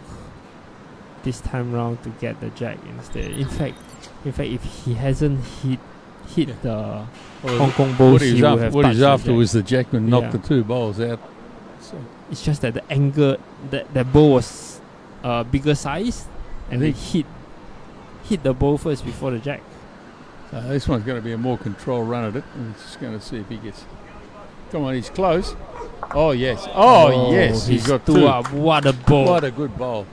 this time round to get the jack instead. In fact, if he hasn't hit Yeah. the Well, Hong Kong balls, he would have what he's touched after the was the Jackman knocked Yeah. the two bowls out. So It's just that the angle, that ball was bigger size, and I he think- hit the ball first before the jack. this one's going to be a more controlled run at it. And he's just going to see if he gets. Come on, he's close. Oh yes. Oh yes. He's got two. up. What a ball! What a good bowl.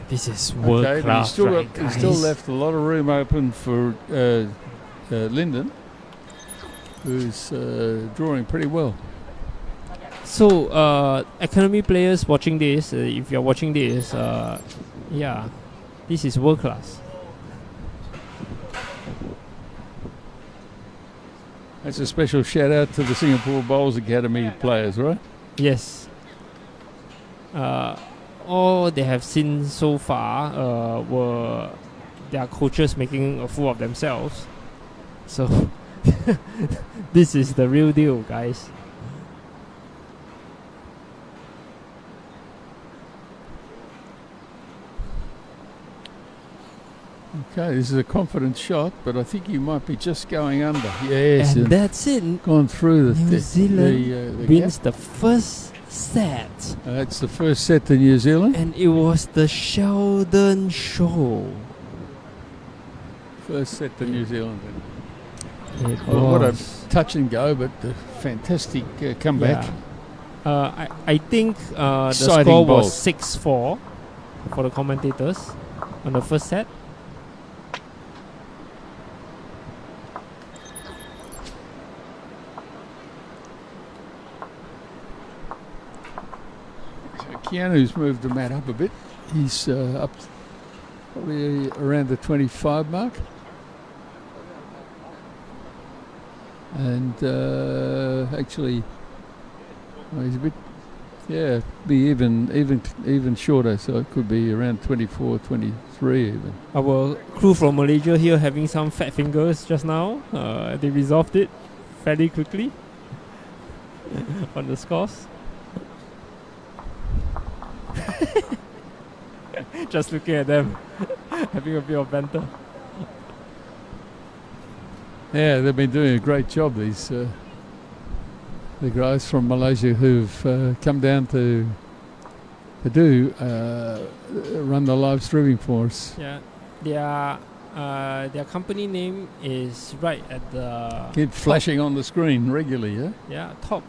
This is world Okay, but class, right, he's still guys? left a lot of room open for Lyndon, who's drawing pretty well. So, academy players watching this, if you're watching this, yeah, this is world class. That's a special shout out to the Singapore Bowls Academy players, right? Yes. All they have seen so far were their coaches making a fool of themselves. So This is the real deal, guys. Okay, this is a confident shot, but I think he might be just going under. Yes, And that's it. gone through the New Zealand the wins gap. the first set. That's the first set to New Zealand. And it was the Sheldon show. First set to New Zealand. It Oh, what a was. touch and go, but a fantastic comeback. Yeah. I think the Exciting score ball. was 6-4 for the commentators on the first set. So Keanu's moved the mat up a bit. He's up probably around the 25 mark. And actually, well, he's a bit, be even shorter. So it could be around 24, 23 even. Our crew from Malaysia here having some fat fingers just now. They resolved it fairly quickly on the scores. Just looking at them, having a bit of banter. Yeah, they've been doing a great job. These the guys from Malaysia who've come down to run the live streaming for us. Yeah, their company name is right at the Keep flashing on the screen regularly, yeah? top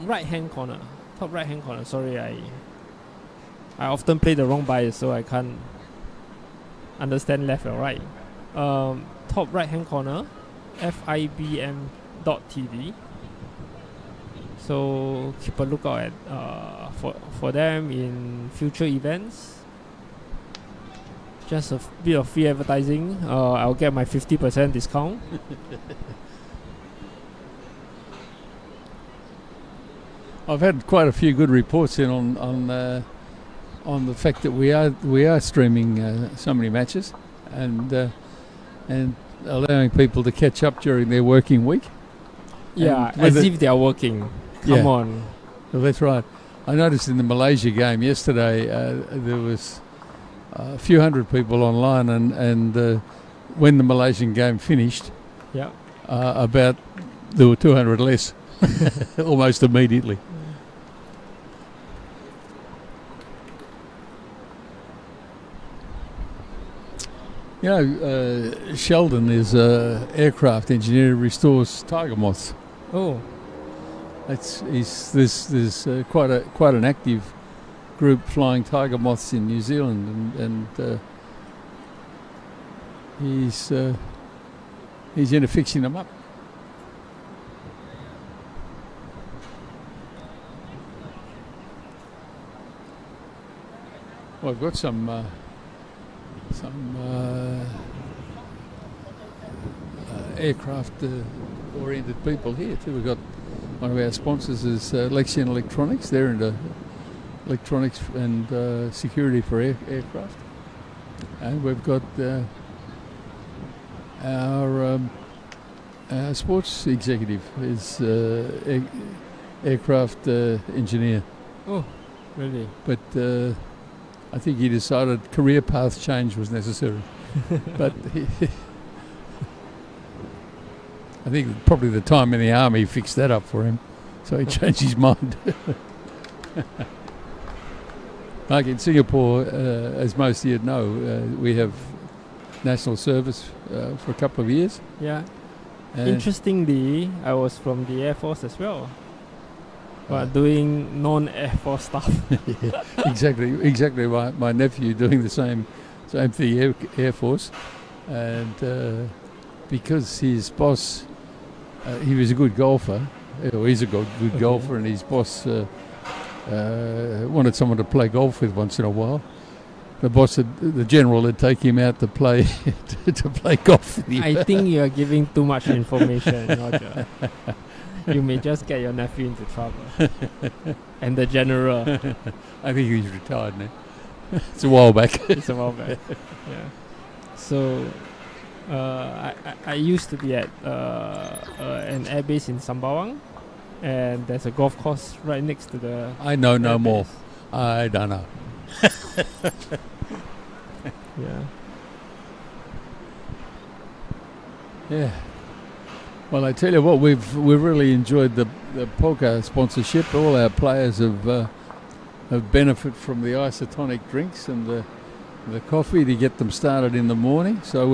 right hand corner. Top right hand corner. Sorry, I often play the wrong bias, so I can't understand left or right. Top right hand corner, FIBM.tv. So keep a lookout at for them in future events. Just a bit of free advertising. I'll get my 50% discount. I've had quite a few good reports in on the fact that we are streaming so many matches and allowing people to catch up during their working week. Yeah, And as with if they are working. Come Yeah. on. Well, that's right. I noticed in the Malaysia game yesterday there was a few hundred people online, and when the Malaysian game finished, Yeah. there were 200 less, almost immediately. You know, Sheldon is an aircraft engineer who restores tiger moths. Oh, There's quite an active group flying tiger moths in New Zealand, and he's into fixing them up. Well, I've got some aircraft-oriented people here too. We've got one of our sponsors is Lexion Electronics. They're into electronics and security for aircraft. And we've got our sports executive is aircraft engineer. oh, really? But I think he decided career path change was necessary. But I think probably the time in the army fixed that up for him, so he changed his mind. Like in Singapore, as most of you know, we have national service for a couple of years. Yeah. And Interestingly, I was from the Air Force as well, but doing non-Air Force stuff. exactly. My nephew doing the same thing, Air Force, and because his boss, he was a good golfer. He's a good golfer, and his boss wanted someone to play golf with once in a while. The general would take him out to play to play golf with him. I think you are giving too much information, Roger. You may just get your nephew into trouble. And the general. I think he's retired now. It's a while back. It's a while back. Yeah. So I used to be at an airbase in Sembawang, and there's a golf course right next to the. I know no airbase. more. I don't know. Yeah. Yeah. Well, I tell you what, we've really enjoyed the polka sponsorship. All our players have benefit from the isotonic drinks and the coffee to get them started in the morning. So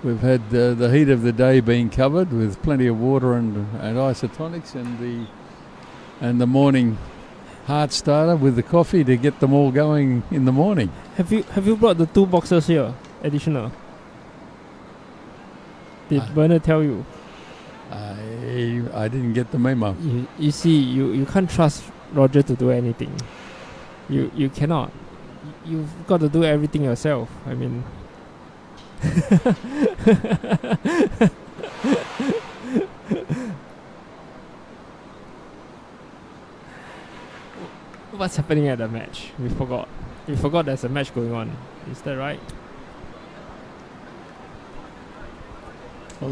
we've had the heat of the day being covered with plenty of water and isotonics, and the morning heart starter with the coffee to get them all going in the morning. Have you brought the 2 boxes here? Additional. Did Bernard tell you? I didn't get the memo. You see, you can't trust Roger to do anything. You cannot. You've got to do everything yourself. I mean. What's happening at the match? We forgot. We forgot there's a match going on. Is that right? Well,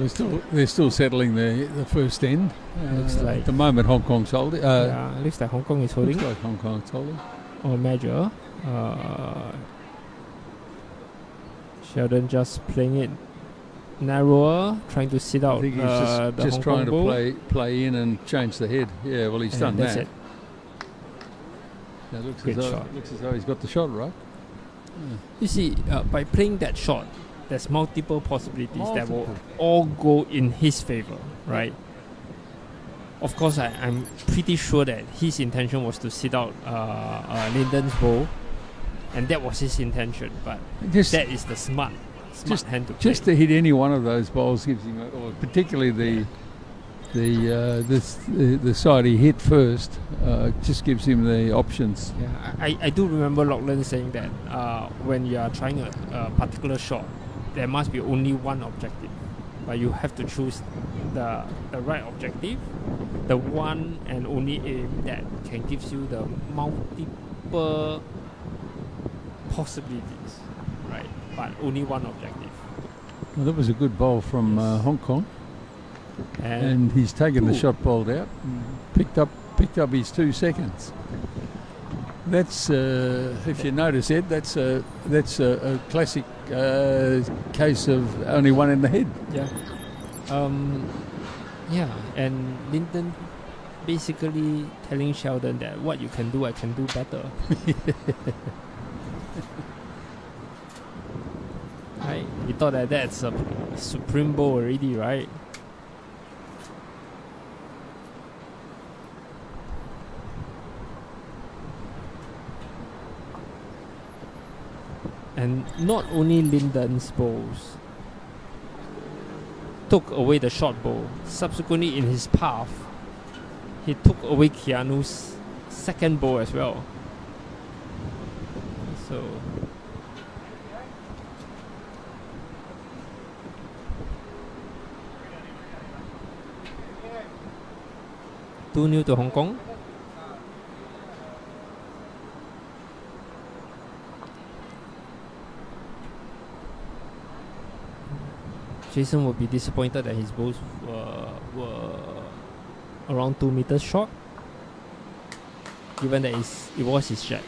they're still settling the first end. Looks like at the moment Hong Kong's holding. yeah, looks like Hong Kong is holding. Looks like Hong Kong's holding. Or Major. Sheldon just playing it narrower, trying to sit out I think he's the just Hong trying Kong to ball. play in and change the head. Yeah, well, he's done And that's that. it. Now, looks Good as though, shot. looks as though he's got the shot right. You see, by playing that shot, there's multiple possibilities that will Multiple. all go in his favor, right? Of course, I'm pretty sure that his intention was to sit out Lyndon's ball, and that was his intention. But Just that is the smart hand to play. just to hit any one of those bowls gives him, or particularly the side he hit first, just gives him the options. Yeah, I do remember Lachlan saying that when you are trying a particular shot, there must be only one objective, but you have to choose the right objective, the one and only aim that can gives you the multiple possibilities, right? But only one objective. Well, that was a good bowl from Hong Kong, And and he's taken the Ooh. shot bowled out, and picked up his 2 seconds. That's if you notice, Ed, that's a classic case of only one in the head. yeah, and Lyndon basically telling Sheldon that what you can do, I can do better. Right? He thought that that's a supreme bowl already, right? And not only Lyndon's bowls took away the short bowl, subsequently in his path, he took away Keanu's second bowl as well. So 2-0 to Hong Kong. Jason will be disappointed that his balls were around 2 meters short, given that it was his shot.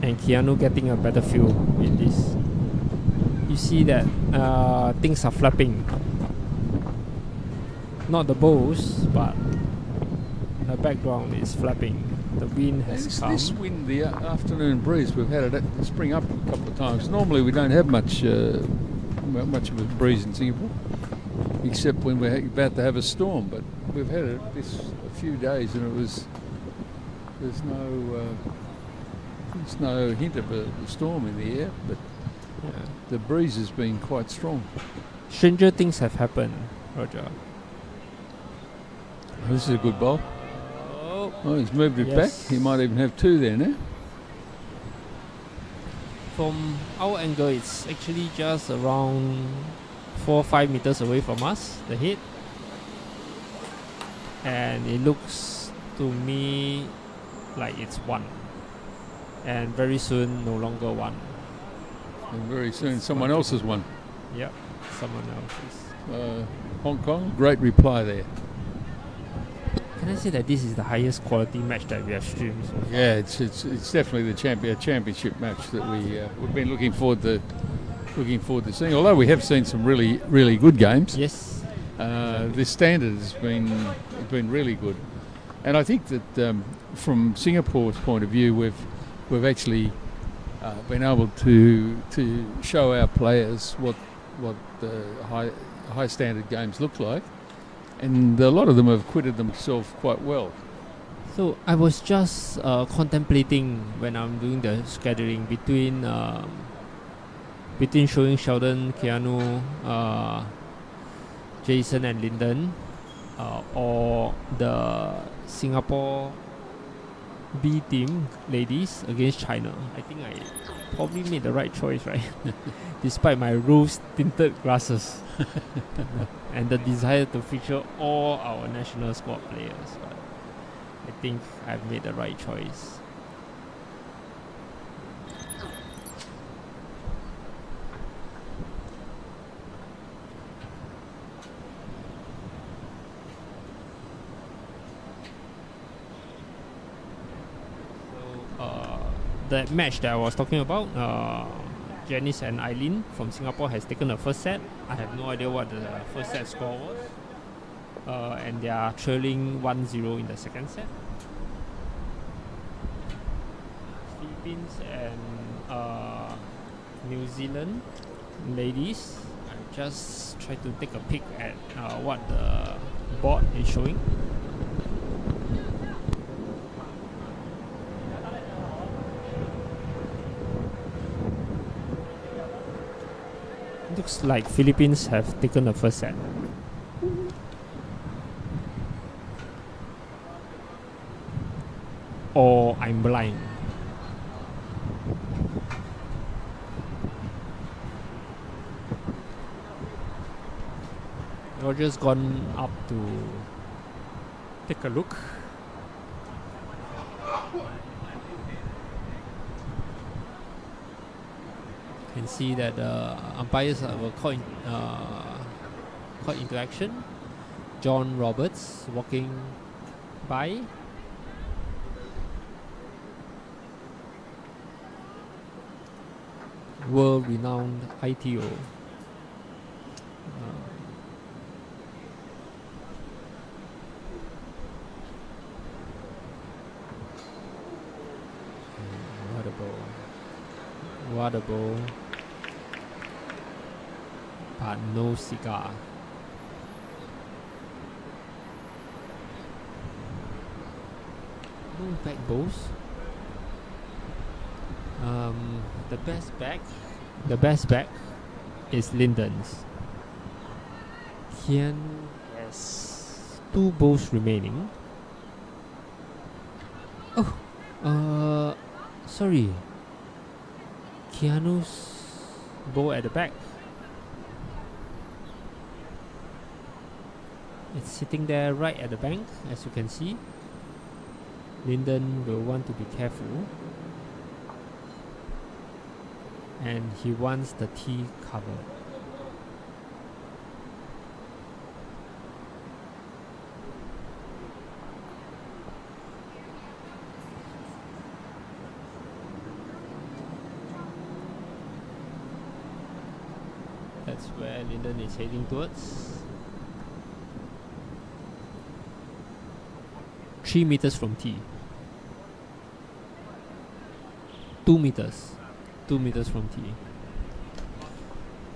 And Keanu getting a better feel in this. You see that things are flapping. Not the balls, but the background is flapping. The wind has come. This wind, the afternoon breeze, we've had it spring up a couple of times. Normally we don't have much of a breeze in Singapore, except when we're about to have a storm. But we've had it a few days, and there's no hint of a storm in the air, but Yeah. the breeze has been quite strong. Stranger things have happened, Roger. This is a good bowl. Oh, he's moved it Yes. back. He might even have 2 there now. From our angle, it's actually just around 4 or 5 meters away from us, the hit. And it looks to me like it's 1. and very soon no longer one. And very soon someone else has won. Yep, someone else's. Hong Kong, great reply there. Can I say that this is the highest quality match that we have streamed? So far? Yeah, it's definitely the championship match that we've been looking forward to seeing. Although we have seen some really good games. Yes. The standard has been really good, and I think that from Singapore's point of view, we've actually been able to show our players what the high standard games look like, and a lot of them have acquitted themselves quite well. So I was just contemplating when I'm doing the scheduling between showing Sheldon, Keanu, Jason and Lyndon, or the Singapore B team ladies against China. I think I probably made the right choice, right? Despite my rose-tinted glasses and the desire to feature all our national squad players. But I think I've made the right choice. That match that I was talking about, Janice and Eileen from Singapore has taken the first set. I have no idea what the first set score was. And they are trailing 1-0 in the second set. Philippines and New Zealand ladies. I just try to take a peek at what the board is showing. Looks like Philippines have taken the first set. Or I'm blind. Roger's gone up to take a look. Can see that the umpires were caught into action. John Roberts walking by. World-renowned ITO. What a bowl. But no cigar. No back bowls. The best back is Lyndon's. Kian has 2 bowls remaining. Oh, sorry. Keanu's bowl at the back. It's sitting there right at the bank, as you can see. Lyndon will want to be careful. And he wants the tee covered. That's where Lyndon is heading towards. 3 meters from tee. 2 meters. 2 meters from tee.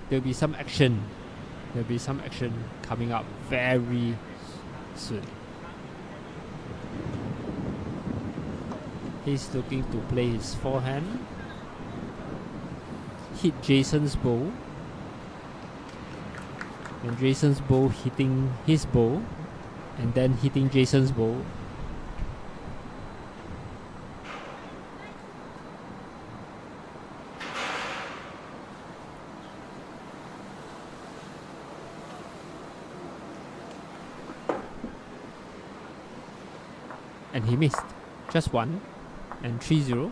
There'll be some action. There'll be some action coming up very soon. He's looking to play his forehand. Hit Jason's bowl. And Jason's bowl hitting his bowl. And then hitting Jason's bowl. And he missed. Just one. And 3-0.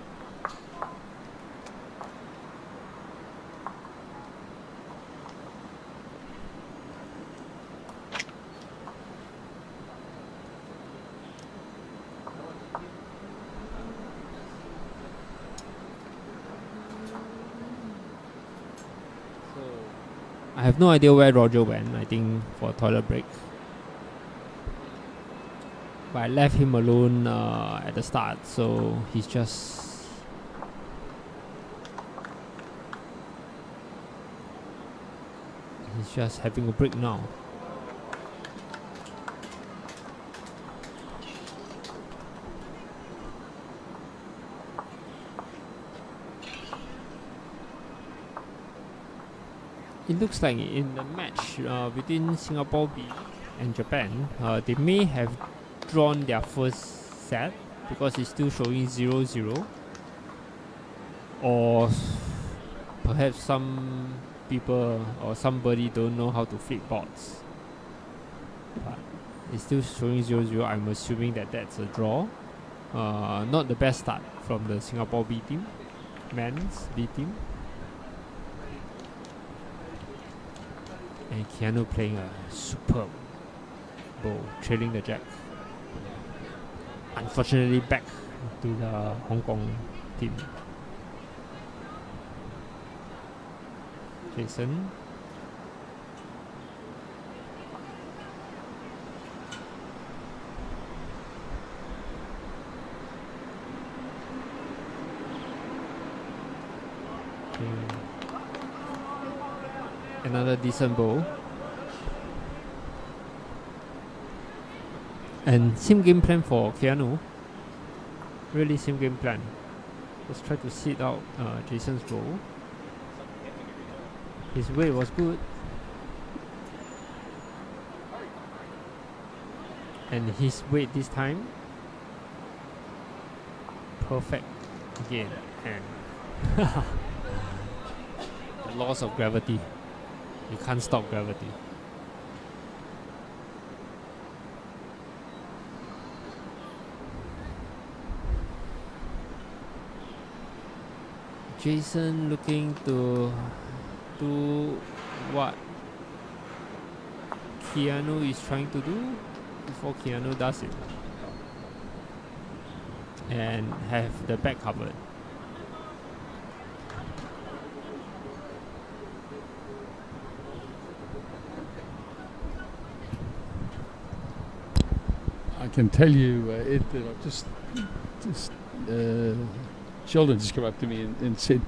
I have no idea where Roger went, I think for a toilet break. But I left him alone at the start, so he's just having a break now. It looks like in the match between Singapore B and Japan, they may have drawn their first set because it's still showing 0-0. Or perhaps some people or somebody don't know how to flip boards. But it's still showing 0-0. I'm assuming that that's a draw. Not the best start from the Singapore B team, men's B team. And Keanu playing a superb bowl, trailing the jack. Unfortunately, back to the Hong Kong team. Jason. Another decent bowl. And same game plan for Keanu. Really same game plan. Let's try to sit out Jason's bowl. His weight was good. And his weight this time, perfect again. And the loss of gravity. You can't stop gravity. Jason looking to do what Keanu is trying to do before Keanu does it. And have the back covered. I can tell you, Ed, that I've just Sheldon just came up to me and said,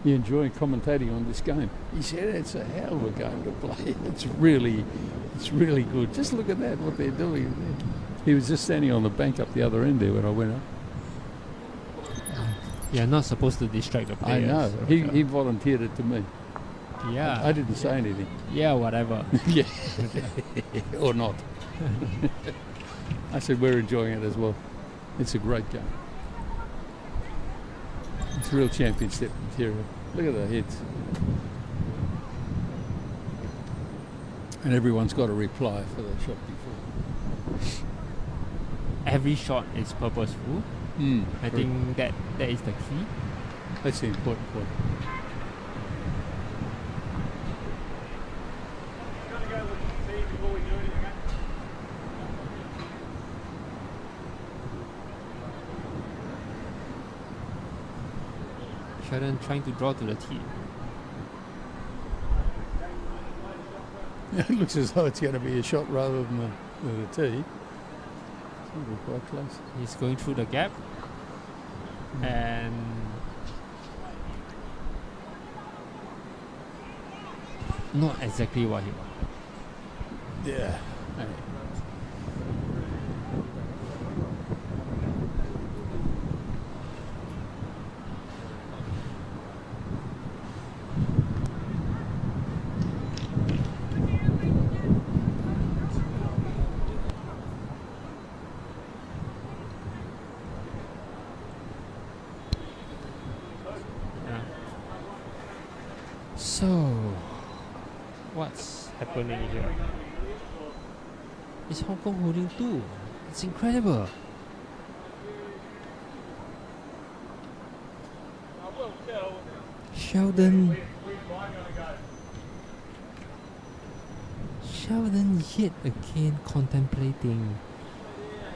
"You enjoying commentating on this game?" He said, "It's a hell of a game to play. It's really good. Just look at that, what they're doing." He was just standing on the bank up the other end there when I went up. You're not supposed to distract the I players. know. so- He volunteered it to me. Yeah. I didn't say anything. Yeah, whatever. Yeah. Or not. I said we're enjoying it as well. It's a great game. It's real championship material. Look at the hits. And everyone's got a reply for the shot before. Every shot is purposeful. I think that is the key. That's the important point. Sheldon trying to draw to the tee. It looks as though it's going to be a shot rather than the tee. It's going to be quite close. He's going through the gap. And not exactly what he wanted. Yeah. Hey. So, what's happening here? Is Hong Kong holding 2? It's incredible. Sheldon yet again contemplating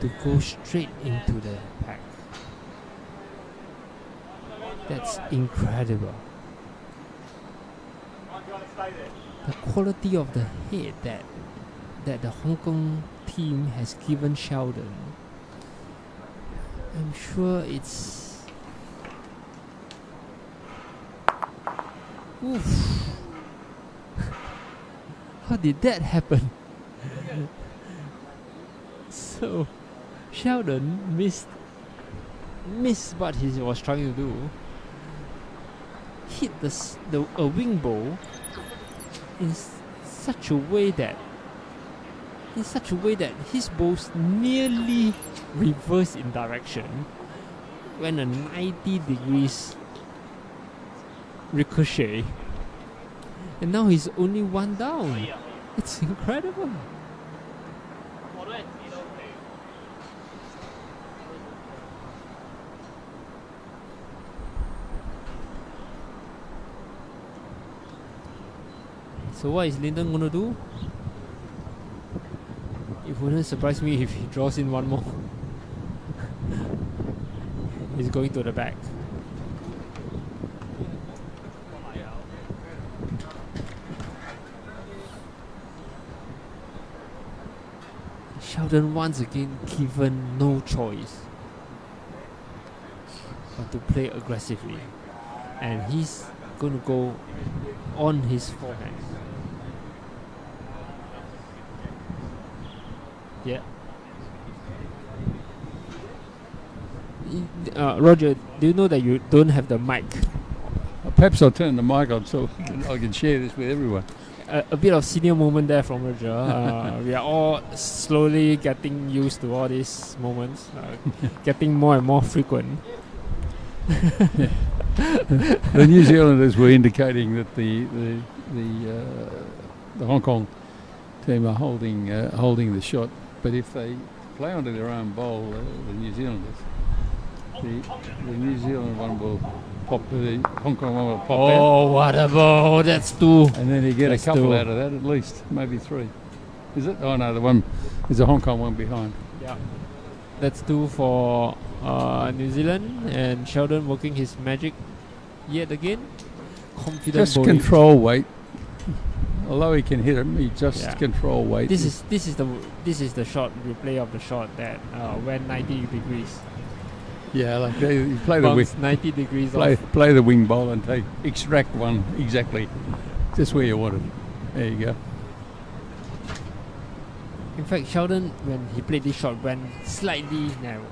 to go straight into the pack. That's incredible. the quality of the hit that the Hong Kong team has given Sheldon. I'm sure it's... Oof. How did that happen? So Sheldon missed what he was trying to do. Hit a wing bowl in such a way that his bowls nearly reverse in direction when a 90 degrees ricochet, and now he's only one down. It's incredible. So what is Lyndon gonna do? It wouldn't surprise me if he draws in one more. He's going to the back. Sheldon once again given no choice but to play aggressively, and he's gonna go on his forehand. Yeah. Roger, do you know that you don't have the mic? Perhaps I'll turn the mic on so I can share this with everyone. A bit of senior moment there from Roger. We are all slowly getting used to all these moments, getting more and more frequent. The New Zealanders were indicating that the Hong Kong team are holding the shot, but if they play onto their own bowl, the New Zealanders, the New Zealand one will pop, the Hong Kong one will pop out. Oh, what a ball! That's two. And then you get That's a couple two. out of that at least, maybe three. Is it? Oh no, the one is the Hong Kong one behind. Yeah. That's two for New Zealand, and Sheldon working his magic yet again. Confident Just bowling. control weight. Although he can hit him, he just Yeah. control weight. This is the shot replay of the shot that went 90 degrees. Yeah, like you play the wing, Bounce 90 degrees off. play the wing bowl and extract one exactly, just where you want it. There you go. In fact, Sheldon, when he played this shot, went slightly narrow.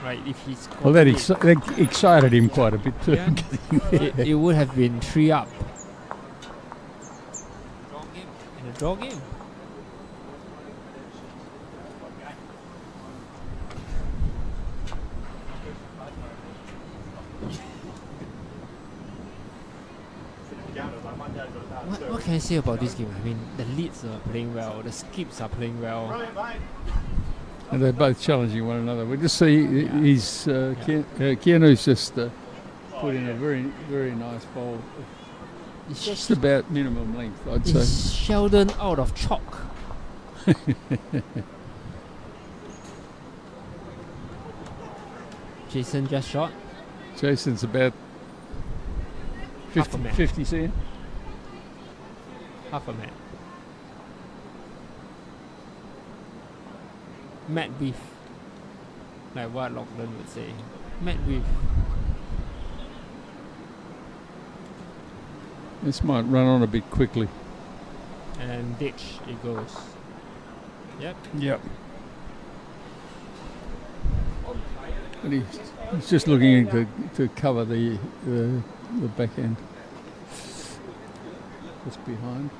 Right, if he's Well, that confident, excited him quite a bit too. Yeah. it would have been 3 up. In a draw game. What can I say about this game? I mean, the leads are playing well, the skips are playing well. And they're both challenging one another. We just see he's Keanu's just put in a very, very nice bowl. It's Just about minimum length, I'd say. Is Sheldon out of chalk? Jason just shot. Jason's about Half a man. 50 cent. Half a man. Matt beef. Like what Lachlan would say. Matt beef. This might run on a bit quickly. And ditch it goes. Yep. Yep. But he's just looking to cover the backhand. Just behind.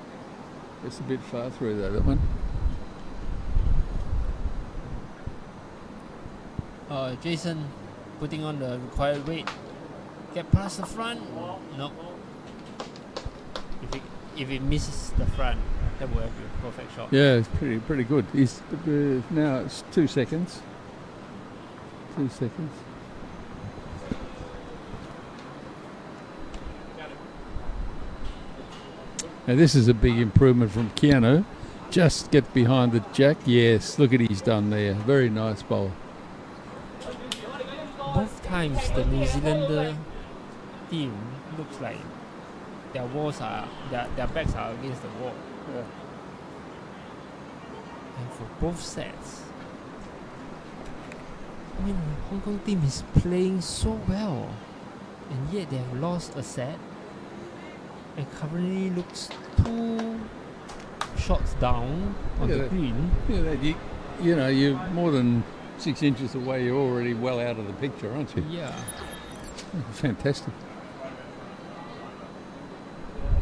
It's a bit far through though, that one. Jason putting on the required weight. Get past the front. Nope. If it misses the front, that would have been a perfect shot. Yeah, it's pretty good. He's now it's 2 seconds. 2 seconds. Now this is a big improvement from Keanu. Just get behind the jack. Yes, look at he's done there. Very nice bowl. Both times the New Zealander team looks like their walls are their backs are against the wall. Yeah. And for both sets, I mean, Hong Kong team is playing so well, and yet they have lost a set, and currently looks 2 shots down on Yeah, the that- green. Yeah, you're more than 6 inches away. You're already well out of the picture, aren't you? Yeah. Fantastic.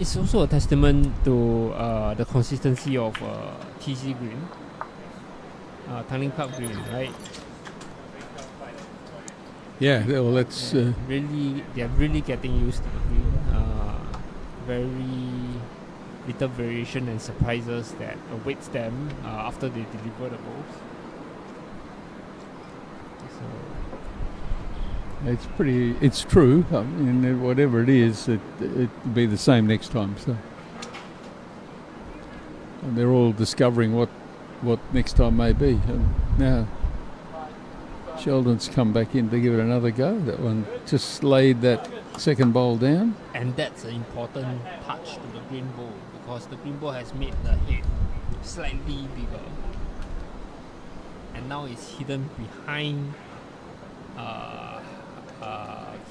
It's also a testament to the consistency of TC Green, Tanglin Club Green, right? Yeah, well, that's They're really getting used to the green. Very little variation and surprises that awaits them after they deliver the balls. So it's true. I mean, whatever it is, it'll be the same next time. So, and they're all discovering what next time may be. And now Sheldon's come back in to give it another go. That one just laid that second bowl down. and that's an important touch to the green ball, because the green ball has made the head slightly bigger, and now it's hidden behind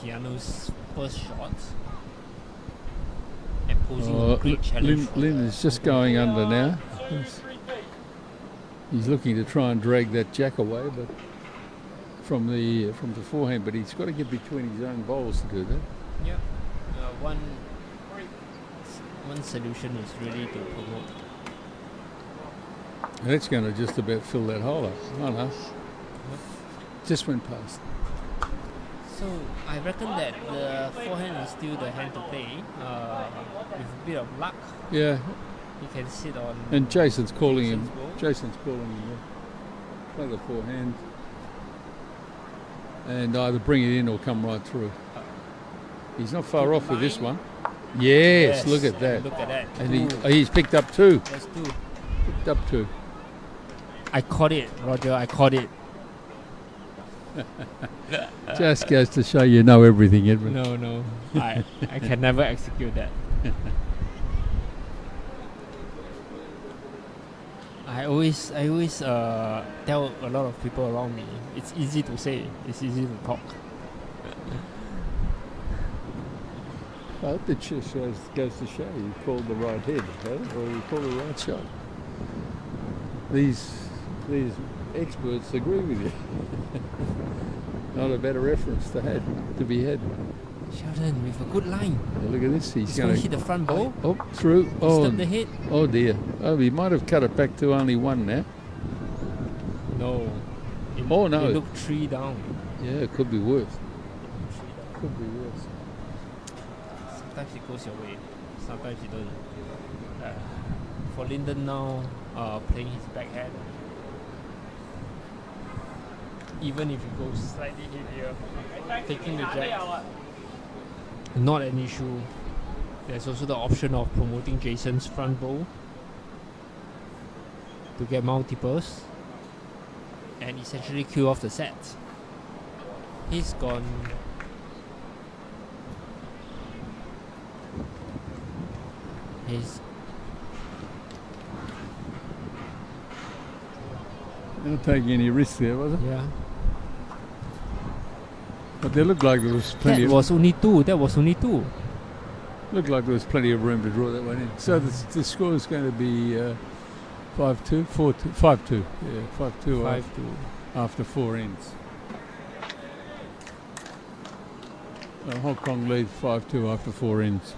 Keanu's first shot and posing a great challenge. Lin is just going under now. He's looking to try and drag that jack away, but from the forehand. But he's got to get between his own bowls to do that. Yeah. One solution is really to promote. And that's going to just about fill that hole up. Oh no, just went past. So I reckon that the forehand is still the hand to play. With a bit of luck, Yeah, he can sit on. and Jason's calling him. Jason's ball. Jason's calling him. Play the forehand, and either bring it in or come right through. He's not far off with this one. Yes, look at that. Look at that. And Two. he's picked up 2. That's 2. Picked up 2. I caught it, Roger. I caught it. Just goes to show you know everything, Edwin. No. I can never execute that. I always tell a lot of people around me, it's easy to say, it's easy to talk. Well, it just goes to show you called the right head, or you called the right shot. These experts agree with you. Not a better reference to be had. Sheldon with a good line. Yeah, look at this. He's He's going going to to hit the front ball. Oh, through. Oh, Disturb the head. oh dear. Oh, he might have cut it back to only 1 now. No. Oh, no. It looked 3 down. Yeah, it could be worse. Could be worse. Sometimes it goes your way, sometimes it doesn't. For Lyndon now, playing his backhand, even if he goes slightly heavier, taking the jack, not an issue. There's also the option of promoting Jason's front bow to get multiples and essentially kill off the set. He's gone. He's Not taking any risks there, was it? yeah. But there looked like there was plenty. That was only 2. That was only 2. Looked like there was plenty of room to draw that one in. So the score is going to be 5-2, 4-2, 5-2. Yeah, 5-2 5-2. after 4 ends. Hong Kong leads 5-2 after 4 ends.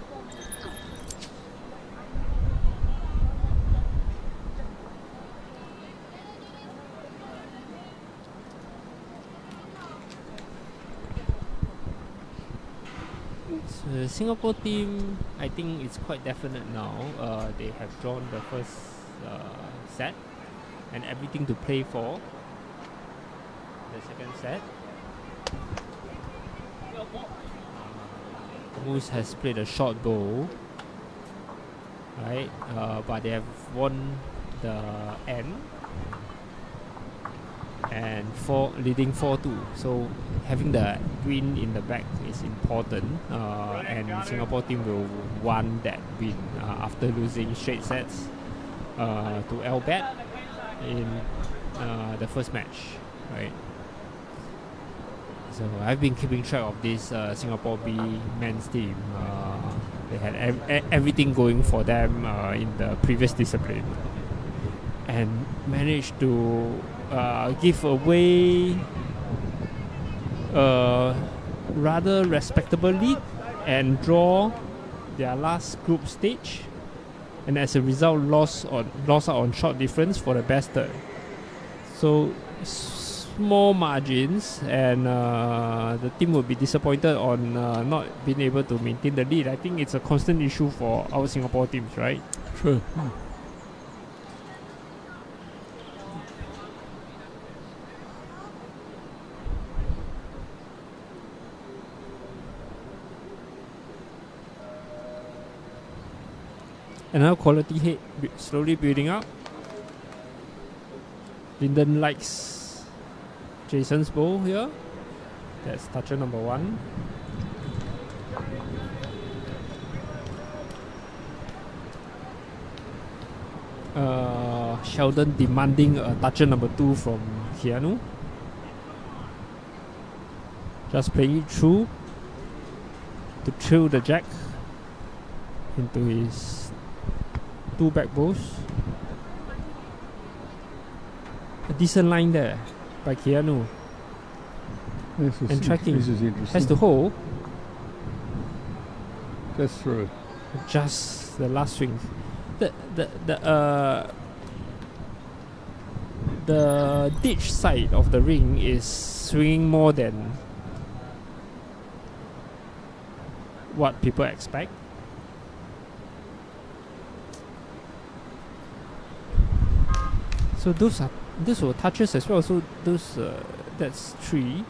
The Singapore team, I think it's quite definite now. They have drawn the first set and everything to play for the second set. Moose has played a short bowl, right? But they have won the end. and leading 4-2. So having the win in the back is important, and Singapore team will want that win after losing straight sets to LBAT in the first match, right? So I've been keeping track of this Singapore B men's team. They had everything going for them in the previous discipline, and managed to give away a rather respectable lead and draw their last group stage, and as a result lost out on short difference for the best third. So small margins, and the team will be disappointed on not being able to maintain the lead. I think it's a constant issue for our Singapore teams, right? True. Another quality hit slowly building up. Linden likes Jason's bowl here. That's toucher number 1. Sheldon demanding a toucher number 2 from Keanu. Just playing it through to chill the jack into his 2 back bowls. A decent line there by Keanu. And tracking This is interesting. has to hold Just through. just the last swing. The ditch side of the ring is swinging more than what people expect. So those were touches as well. So those that's 3.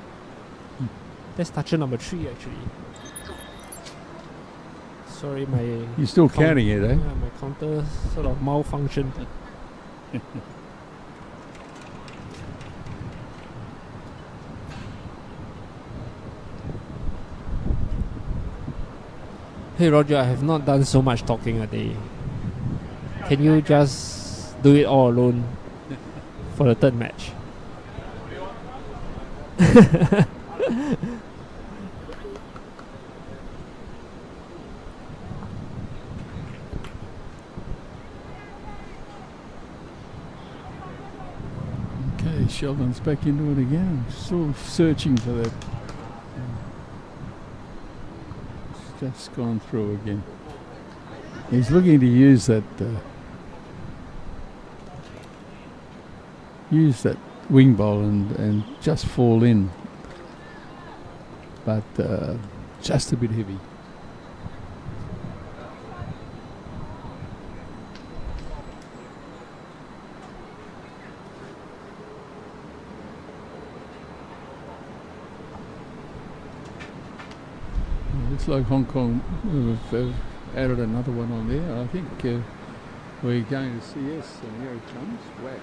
That's toucher number 3 actually. Sorry, my You're still counting it, eh? yeah, my counter sort of malfunctioned. Hey Roger, I have not done so much talking a day. Can you just do it all alone for the third match? Okay, Sheldon's back into it again. Still searching for that. It's just gone through again. He's looking to use that wing bowl and just fall in, but just a bit heavy. Looks like Hong Kong have added another one on there. I think we're going to see, yes, and here it comes. Whack.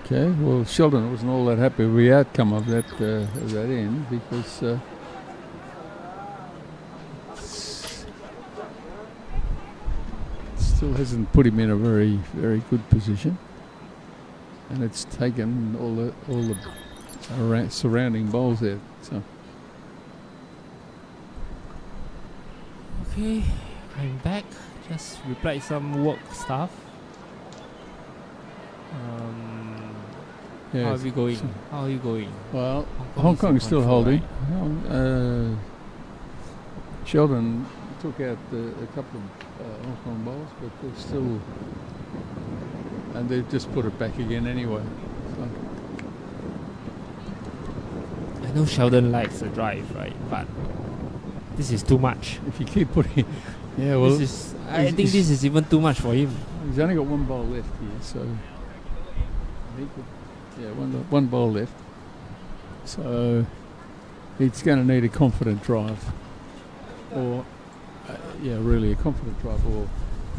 Okay, well, Sheldon wasn't all that happy with the outcome of that end because still hasn't put him in a very, very good position. And it's taken all the surrounding bowls there. So Okay, I'm back. Just replied some work stuff. yeah, How are we going? How are you going? well, Hong Kong is still holding. Sheldon took out a couple of Hong Kong bowls, but they're still, and they've just put it back again anyway. So. I know Sheldon likes the drive, right? But this is too much. If you keep putting, yeah, well, I think this is even too much for him. he's only got one bowl left here, so he could, yeah, one bowl left. So it's going to need a confident drive, or really a confident drive, or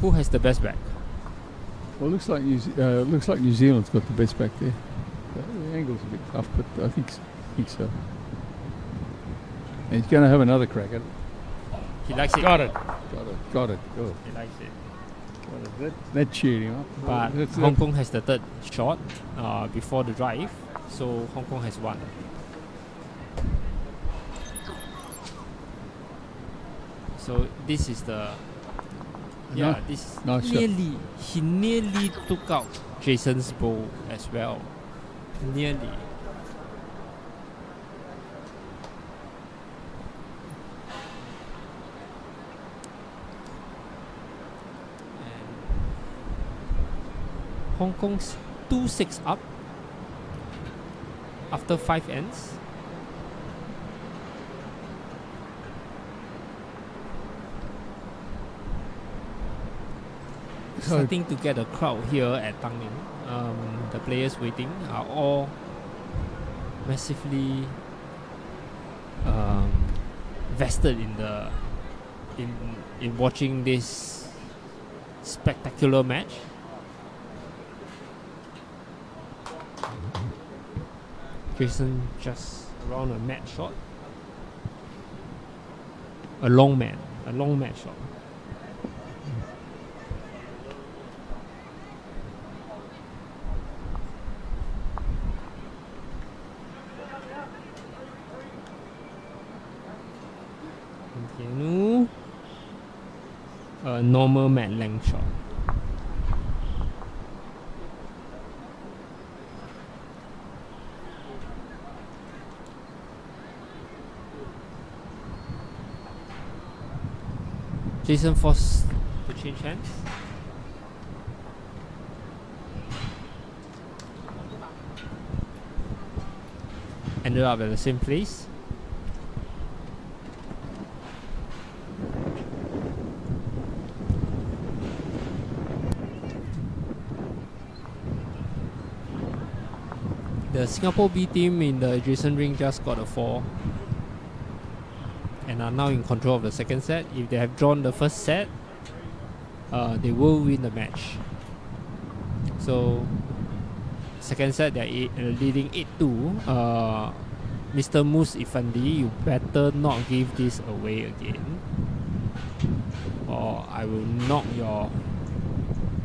Who has the best back? Well, looks like New Zealand's got the best back there. The angle's a bit tough, but I think so. And he's going to have another crack at it. He likes it. Got it. Good. He likes it. Got it. That cheered him up. But That's- Hong Kong has the third shot before the drive, so Hong Kong has won. So this is the this nice shot. he nearly took out Jason's bowl as well. Nearly. Hong Kong's 2-6 up after 5 ends. Starting to get a crowd here at Tanglin. The players waiting are all massively vested in watching this spectacular match. Jason just around a mat shot. A long mat shot. Keanu, a normal mat length shot. Jason forced to change hands. Ended up at the same place. The Singapore B team in the adjacent ring just got a 4 and are now in control of the second set. If they have drawn the first set, they will win the match. So, second set they're leading 8-2. Mr. Mus Ifandi, you better not give this away again, or I will knock your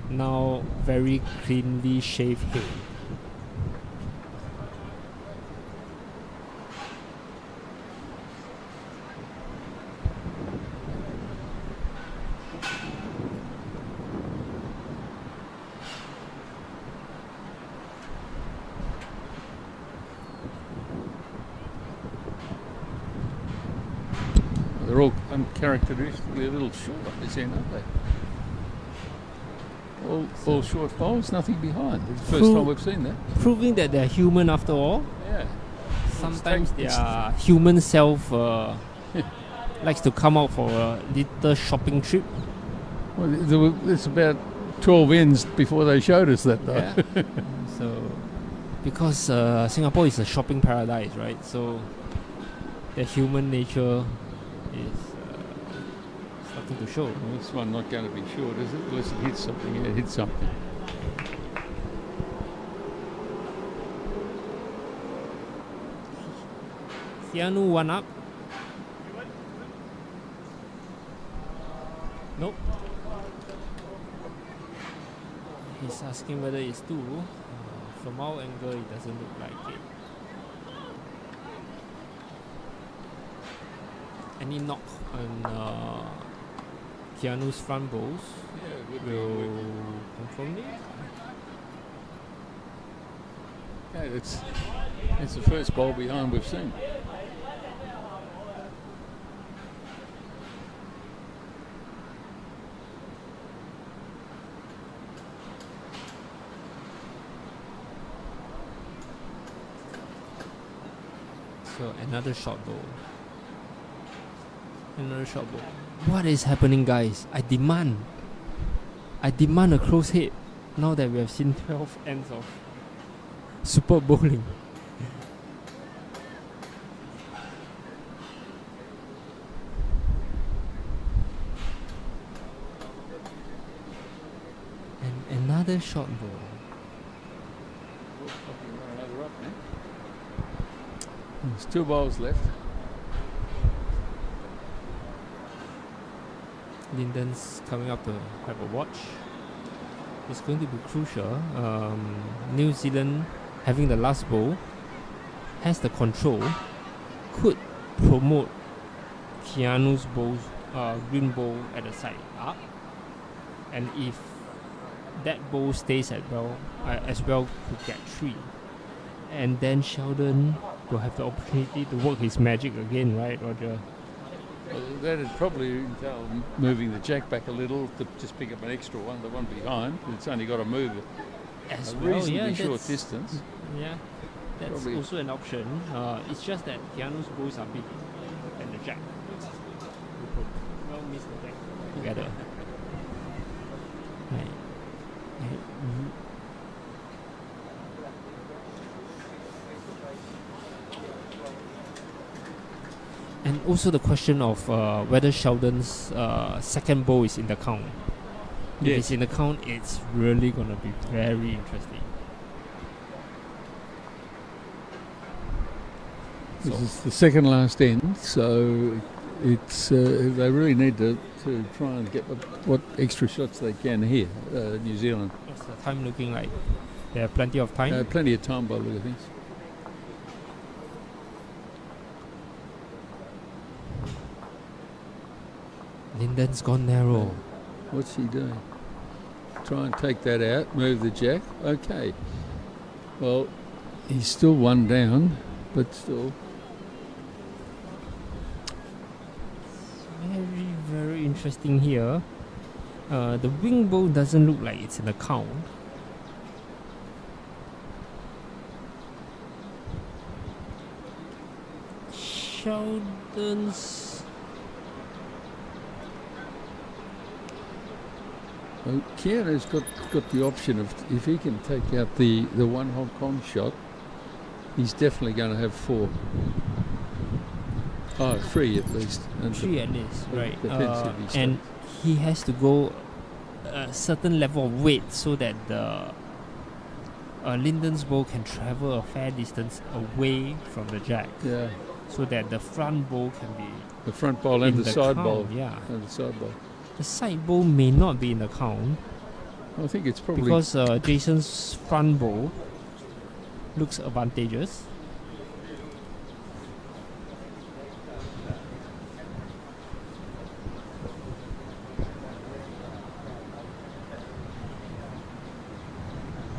now very cleanly shaved head. They're all uncharacteristically a little short at this end, aren't they? All short bowls, nothing behind. It's the first time we've seen that. Proving that they're human after all. Yeah. Sometimes their human self likes to come out for a little shopping trip. Well, it's about 12 ends before they showed us that, though. Yeah. So, because Singapore is a shopping paradise, right? So, their human nature is starting to show. Well, this one not going to be short, is it? Unless it hits something. Yeah, it hits something. Keanu 1 up. Nope. He's asking whether it's 2. From our angle, it doesn't look like it. Any knock on Keanu's front bowls will confirm it. Yeah, it's the first bowl behind we've seen. So another short bowl. Another short bowl. What is happening, guys? I demand a close hit now that we have seen 12 ends of super bowling. another short ball. There's 2 balls left. Linden's coming up to have a watch. It's going to be crucial. New Zealand having the last ball has the control, could promote Keanu's bowls, green bowl at the side up, and if that bowl stays as well could get 3, and then Sheldon will have the opportunity to work his magic again, right, Roger? Well, that'd probably entail moving the jack back a little to just pick up an extra one, the one behind. It's only got to move it As a well, reasonably yeah, short distance. Yeah, that's Probably. also an option. It's just that Keanu's bowls are big and the jack. Well, miss the jack together. Right. And also the question of whether Sheldon's second bowl is in the count. If Yes. it's in the count, it's really gonna be very interesting. This is the second last end, so it's they really need to try and get what extra shots they can here, New Zealand. What's the time looking like? They have plenty of time. Plenty of time by the look of things. Linden's gone narrow. What's he doing? Try and take that out, move the jack. Okay. Well, he's still 1 down, but still. Very, very interesting here. The wing bowl doesn't look like it's in the count. Sheldon's. Well, Keanu's got the option of, if he can take out the one Hong Kong shot, he's definitely going to have 4. Oh, 3 at least. And 3 at least, right? defensively And he has to go a certain level of weight so that the Linden's bowl can travel a fair distance away from the jack, yeah, so that the front bowl can be the front bowl and in the side count, bowl. Yeah, And the side bowl. the side bowl may not be in the count I think it's probably because Jason's front bowl looks advantageous.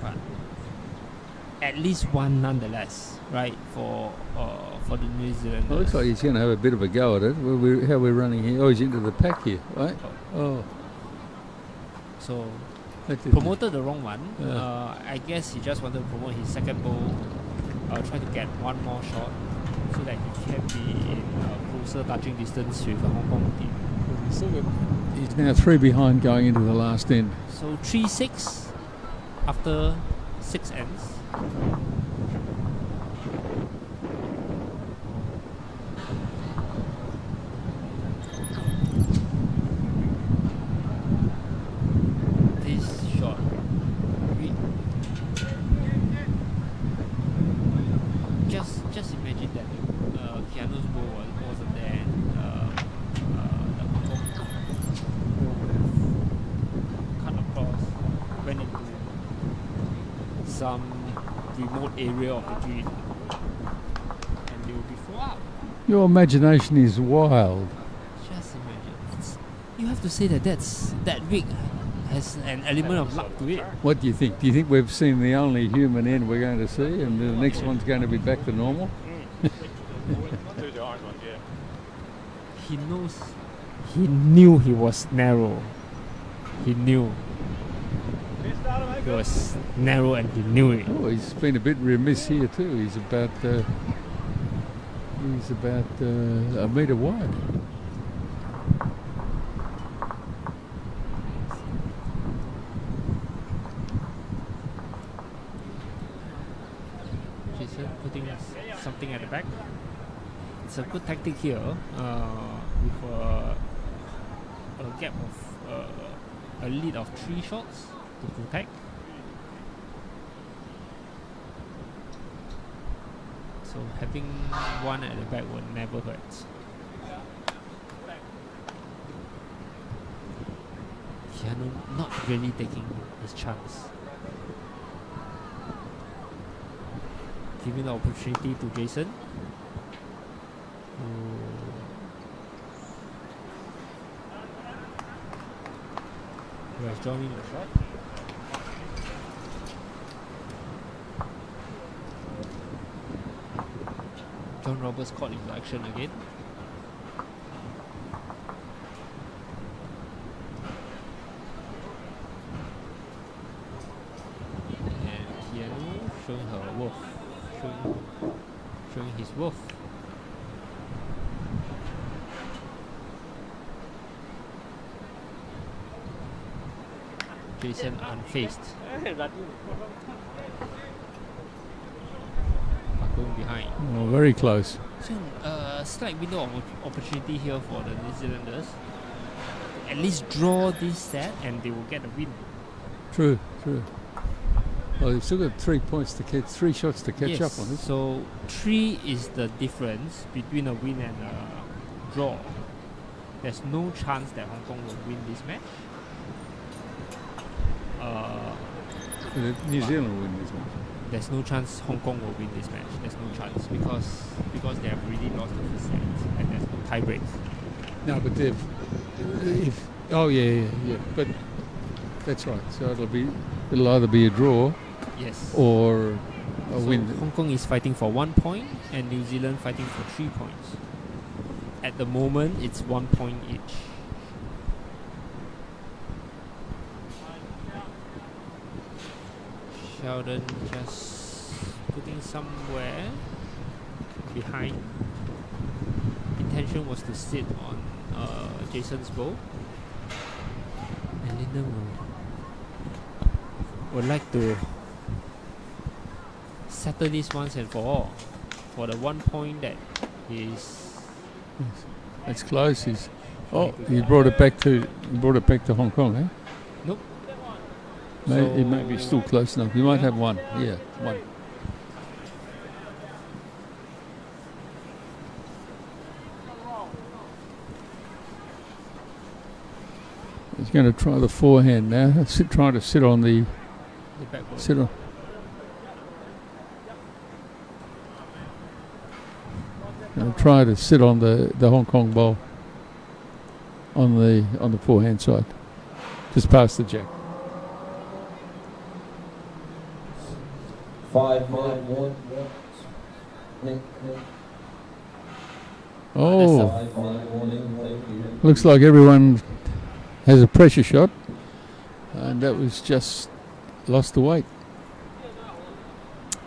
But at least one nonetheless, right? For the New Zealanders. Well, looks like he's going to have a bit of a go at it. How we're running here? Oh, he's into the pack here, right? Oh, So that didn't- promoted the wrong one. Yeah. I guess he just wanted to promote his second bowl. Try to get one more shot so that he can be in closer touching distance with the Hong Kong team. He's now 3 behind going into the last end. So 3-6 after 6 ends. This shot, just imagine that Keanu's ball wasn't there. The Hong Kong ball would have cut across, went into some remote area of the green, and they will be 4 up. Your imagination is wild. Just imagine. You have to say that rig has an element of luck to it. What do you think? Do you think we've seen the only human end we're going to see, and the next one's going to be back to normal? He knew he was narrow. He knew he was narrow, and he knew it. Oh, he's been a bit remiss here too. He's about a metre wide. Jason putting something at the back. It's a good tactic here with a gap of a lead of 3 shots to protect. So having one at the back will never hurt. Keanu not really taking his chance. Giving the opportunity to Jason. Who has joined in the shot. John Roberts caught into action again. And Keanu showing her worth. Showing his worth. Jason unfazed. Going behind. Oh, very close. So, slight window of opportunity here for the New Zealanders. At least draw this set and they will get a win. True. Well, they've still got 3 points to catch, 3 shots to catch up on it. So 3 is the difference between a win and a draw. There's no chance that Hong Kong will win this match. New Zealand will win this match. There's no chance Hong Kong will win this match. There's no chance because they have already lost the first set and there's no tie break. No, but yeah. But that's right. So it'll either be a draw, yes, or a win. Hong Kong is fighting for 1 point and New Zealand fighting for 3 points. At the moment, it's 1 point each. Sheldon just putting somewhere behind. Intention was to sit on Jason's bow. And Lyndon would like to settle this once and for all. For the 1 point that is... That's close. He brought it back to Hong Kong, eh? Nope. It may be still close enough. You might have one. Yeah, one. He's going to try the forehand now. Trying to sit on the backboard. sit on. Going to try to sit on the Hong Kong ball on the forehand side, just past the jack. 5 minute warning. Oh, 5 minute warning. Thank you. looks like everyone has a pressure shot, and that was just lost the weight.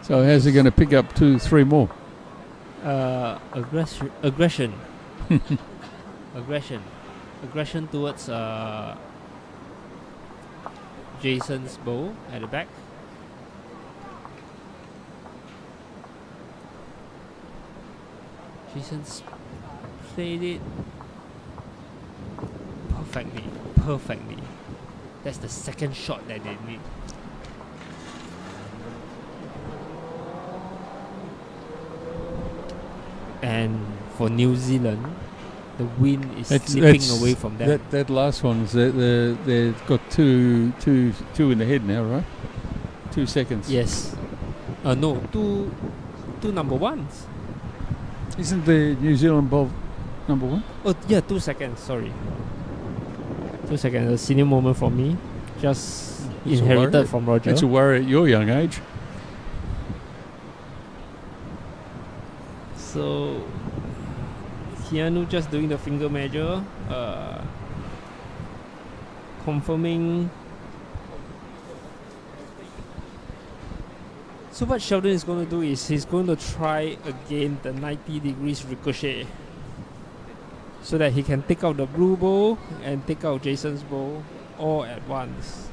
So how's he going to pick up 2, 3 more? Aggression towards Jason's bow at the back. Jason's played it perfectly. That's the second shot that they need. And for New Zealand, the win is slipping away from them. That last one, they've got two in the head now, right? 2 seconds. Yes. No, two number ones. Isn't the New Zealand ball number 1? Oh yeah, 2 seconds. Sorry. 2 seconds. A senior moment for me. Just inherited from Roger. It's a worry at your young age. So Keanu just doing the finger measure, confirming. So what Sheldon is going to do is he's going to try again the 90 degrees ricochet, so that he can take out the blue bow and take out Jason's bow all at once.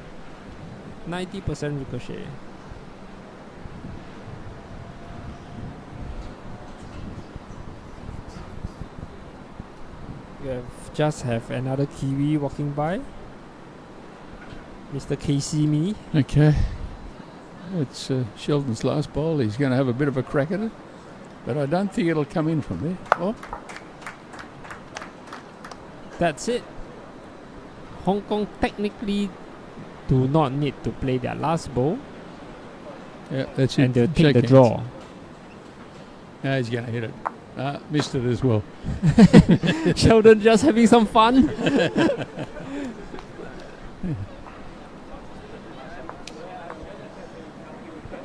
90% ricochet. We just have another Kiwi walking by. Mr. Casey Me. Okay. It's Sheldon's last ball. He's going to have a bit of a crack at it. but I don't think it'll come in from there. Oh, That's it. Hong Kong technically do not need to play their last bowl, yeah, that's it. and they'll take Shake the hands. draw. No, he's going to hit it. Missed it as well. Sheldon just having some fun.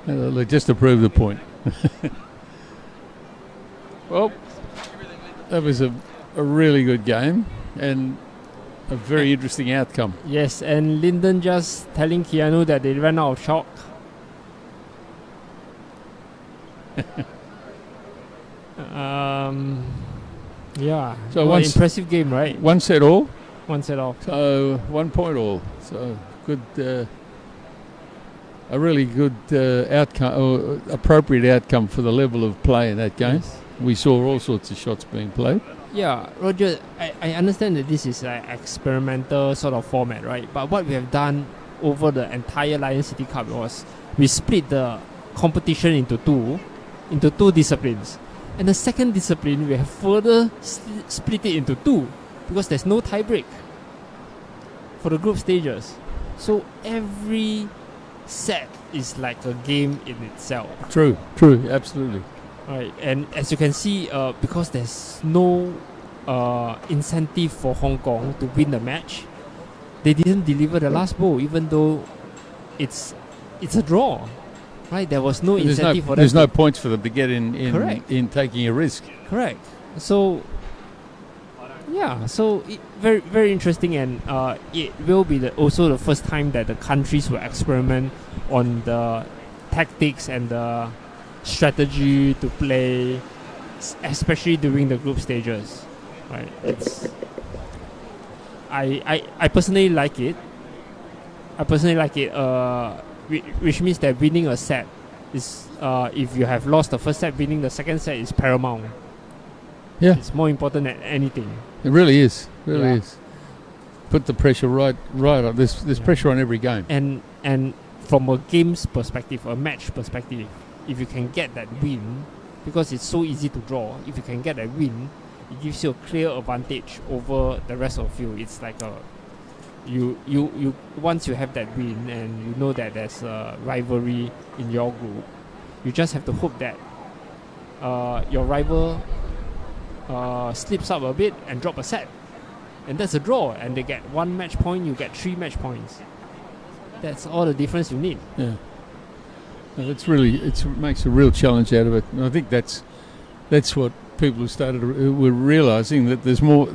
Look, just to prove the point. Well, that was a really good game and a very interesting outcome. Yes, and Lyndon just telling Keanu that they ran out of chalk. Yeah. So Well, once- impressive game, right? One set all, One set off. so 1 point all. So good, a really good outcome, or appropriate outcome for the level of play in that game. Yes. We saw all sorts of shots being played. Yeah, Roger, I understand that this is an experimental sort of format, right? But what we have done over the entire Lion City Cup was we split the competition into two disciplines. And the second discipline, we have further split it into two because there's no tie break for the group stages. So every set is like a game in itself. True, absolutely. Right, and as you can see, because there's no incentive for Hong Kong to win the match, they didn't deliver the last bowl, even though it's a draw. Right, there was no incentive for them. There's no points for them to get Correct. in taking a risk. Correct. So, yeah, so very very interesting, and it will be also the first time that the countries will experiment on the tactics and the strategy to play, especially during the group stages. Right. I personally like it. Which means that winning a set is, if you have lost the first set, winning the second set is paramount. Yeah, It's more important than anything. it really is. Yeah. Is. Put the pressure right on. There's pressure on every game. And from a game's perspective, a match perspective, if you can get that win, because it's so easy to draw, if you can get that win, it gives you a clear advantage over the rest of you. It's like you once you have that win and you know that there's a rivalry in your group, you just have to hope that your rival slips up a bit and drop a set, and that's a draw, and they get 1 match point, you get 3 match points. That's all the difference you need. Yeah, no, it makes a real challenge out of it. And I think that's what people have started were realising, that there's more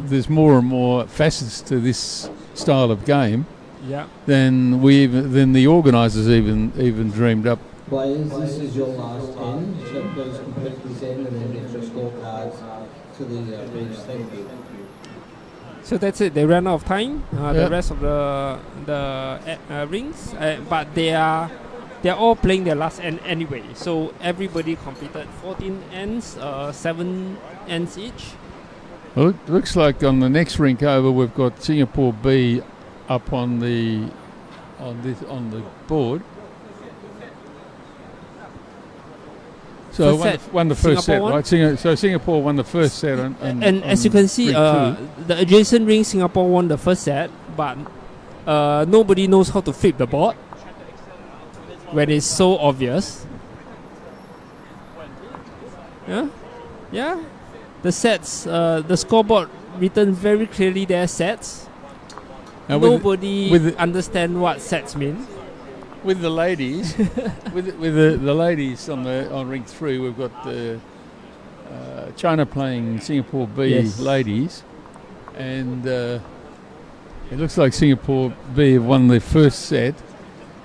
and more facets to this style of game Yeah. than the organisers even dreamed up. Players, this is your last 10. Check those competitors in and then get your scorecards to the bench. Thank you. So that's it. They ran out of time. Yeah. The rest of the rings, but they are all playing their last end anyway. So everybody completed 14 ends, 7 ends each. Well, it looks like on the next rink over, we've got Singapore B up on the board. So won the first set, Singapore right? So Singapore won the first set, And as you can see, rink the adjacent ring, Singapore won the first set, but nobody knows how to flip the board when it's so obvious. Yeah. The sets, the scoreboard written very clearly there, sets. Now Nobody understand what sets mean. with the ladies, with the ladies on ring 3, we've got China playing Singapore B Yes. ladies, and it looks like Singapore B have won their first set,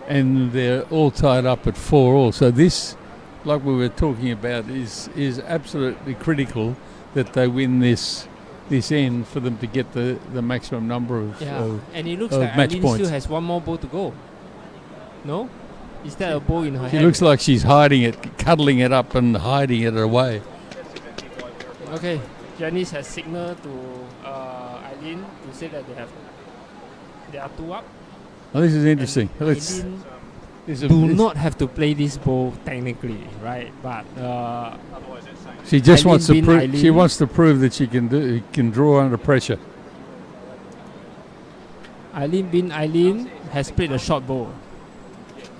and they're all tied up at 4-all. So this, like we were talking about, is absolutely critical that they win this end for them to get the maximum number of And it looks of like match Eileen points. still has one more bowl to go. No? Is that a bowl in her She hand? looks like she's hiding it, cuddling it up and hiding it away. Okay, Janice has signaled to Eileen to say that they are 2 up. Oh, this is interesting. And Let's Eileen do not have to play this bowl technically, right? But She just Eileen wants to bin prove. Eileen. She wants to prove that she can draw under pressure. Eileen bin Eileen has played a short bowl.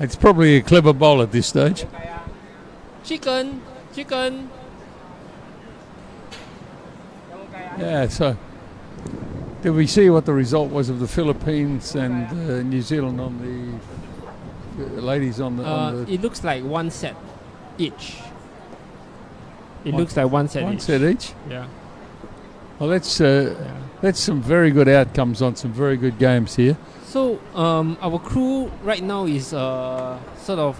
It's probably a clever bowl at this stage. Chicken. Yeah. So, did we see what the result was of the Philippines and New Zealand on the ladies on the It looks like one set each. It One- looks like one set one each. set each? Yeah. Well, that's Yeah. some very good outcomes on some very good games here. So our crew right now is sort of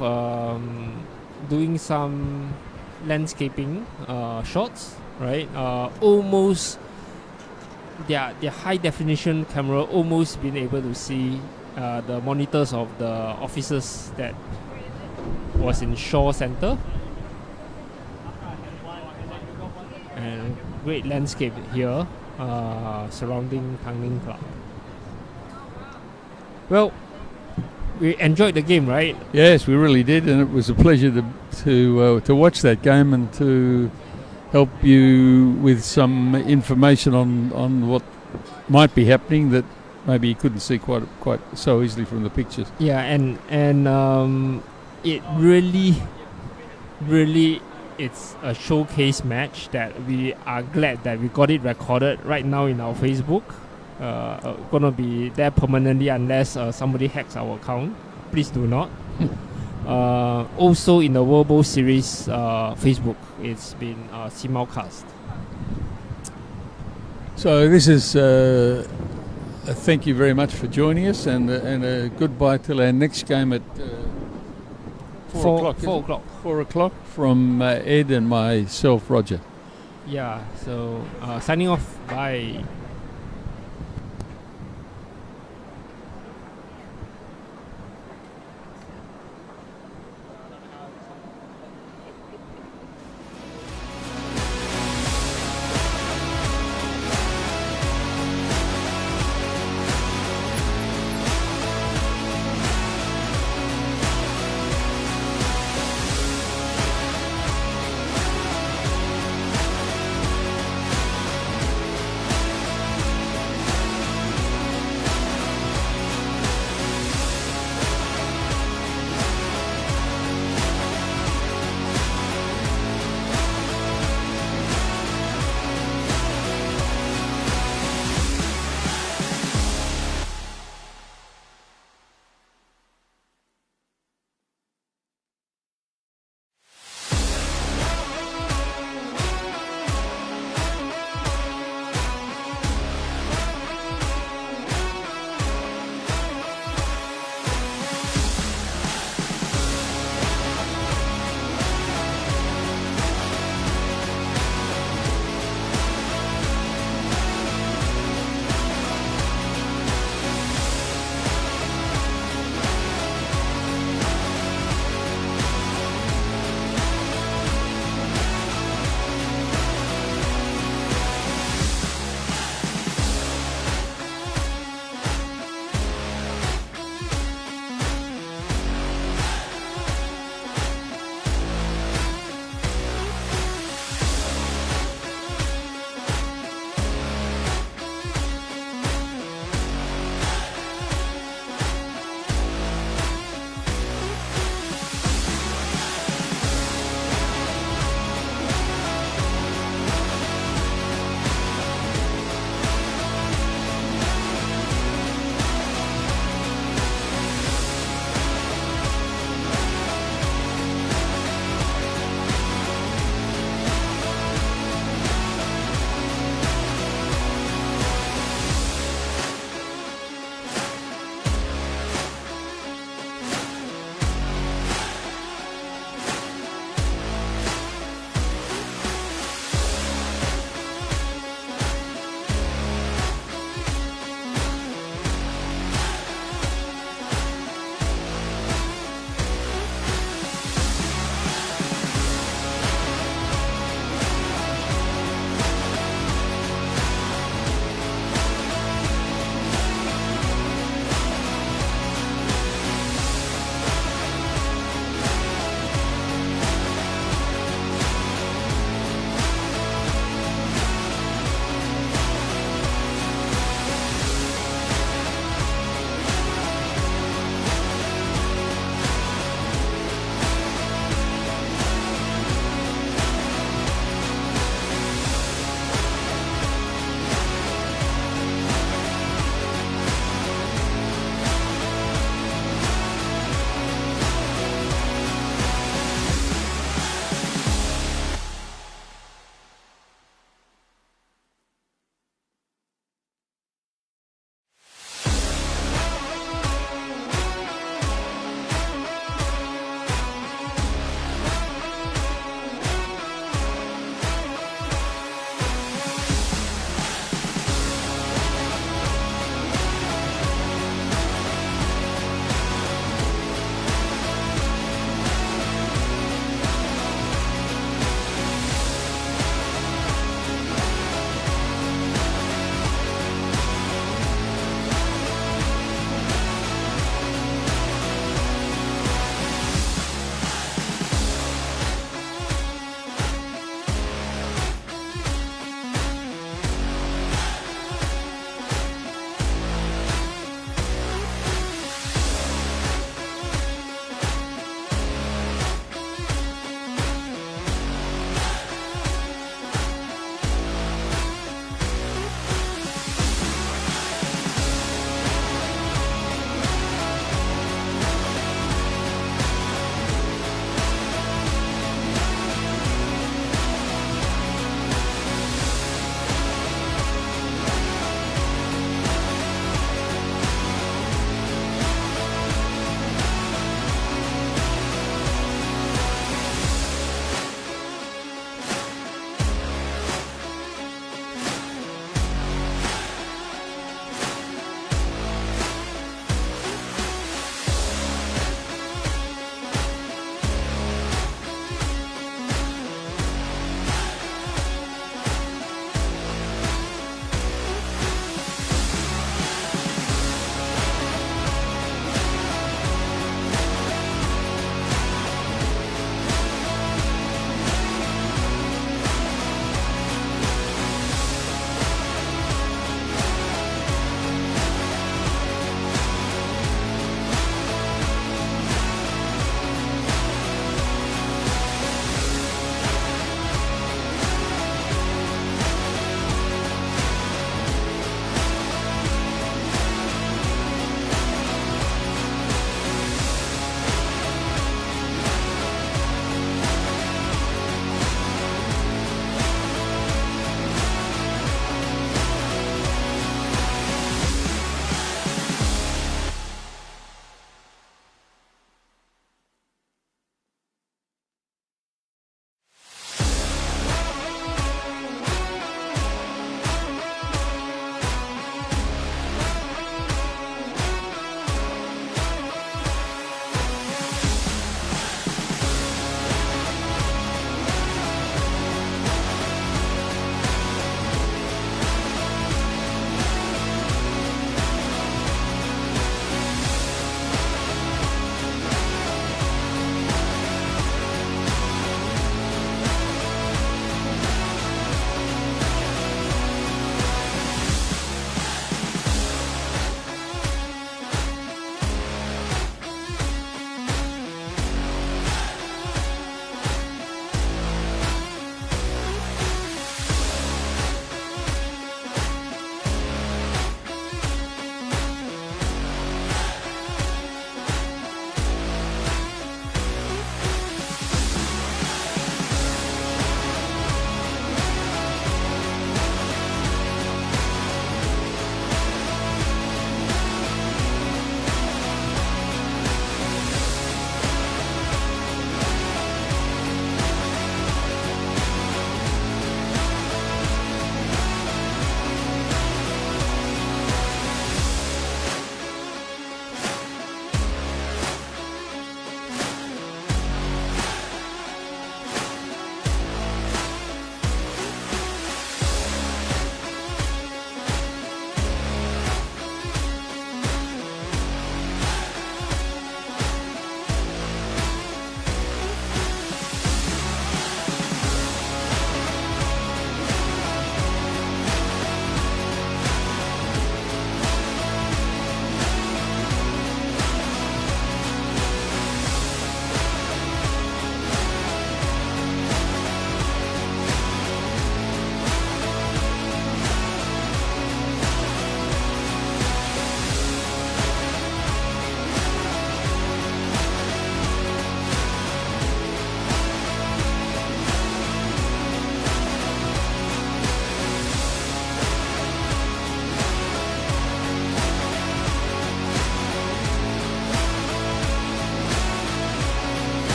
doing some landscaping shots, right? Almost their high definition camera almost been able to see the monitors of the officers that was in Shaw Center. And great landscape here surrounding Tanglin Club. Well, we enjoyed the game, right? Yes, we really did, and it was a pleasure to watch that game and to help you with some information on what might be happening that maybe you couldn't see quite so easily from the pictures. Yeah, and it really it's a showcase match that we are glad that we got it recorded right now in our Facebook. Gonna be there permanently unless somebody hacks our account. Please do not. Also in the World Bowl Series Facebook, it's been simulcast. So this is a thank you very much for joining us, and a goodbye till our next game at 4 o'clock. 4 o'clock. 4 o'clock from Ed and myself, Roger. Yeah. So signing off. Bye.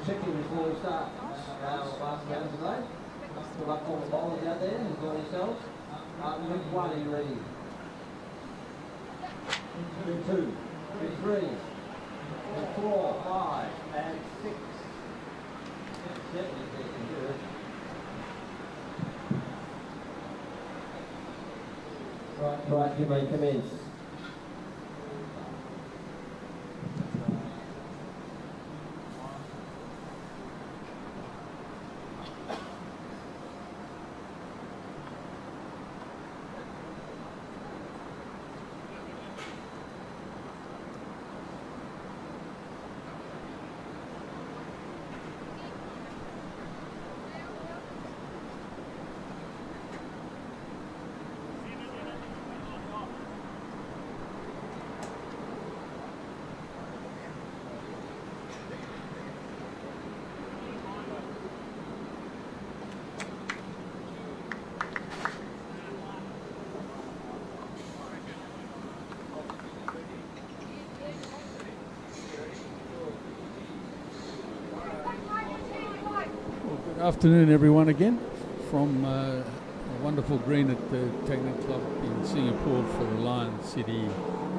tricky before we start our last round today. Good luck all the bowlers out there, enjoy yourselves. Week 1, are you ready? Week 2, week 3, week 4, 5, and 6. 7 if they can do it. Right, you may commence. Afternoon, everyone, again from a wonderful green at the Technic Club in Singapore for the Lion City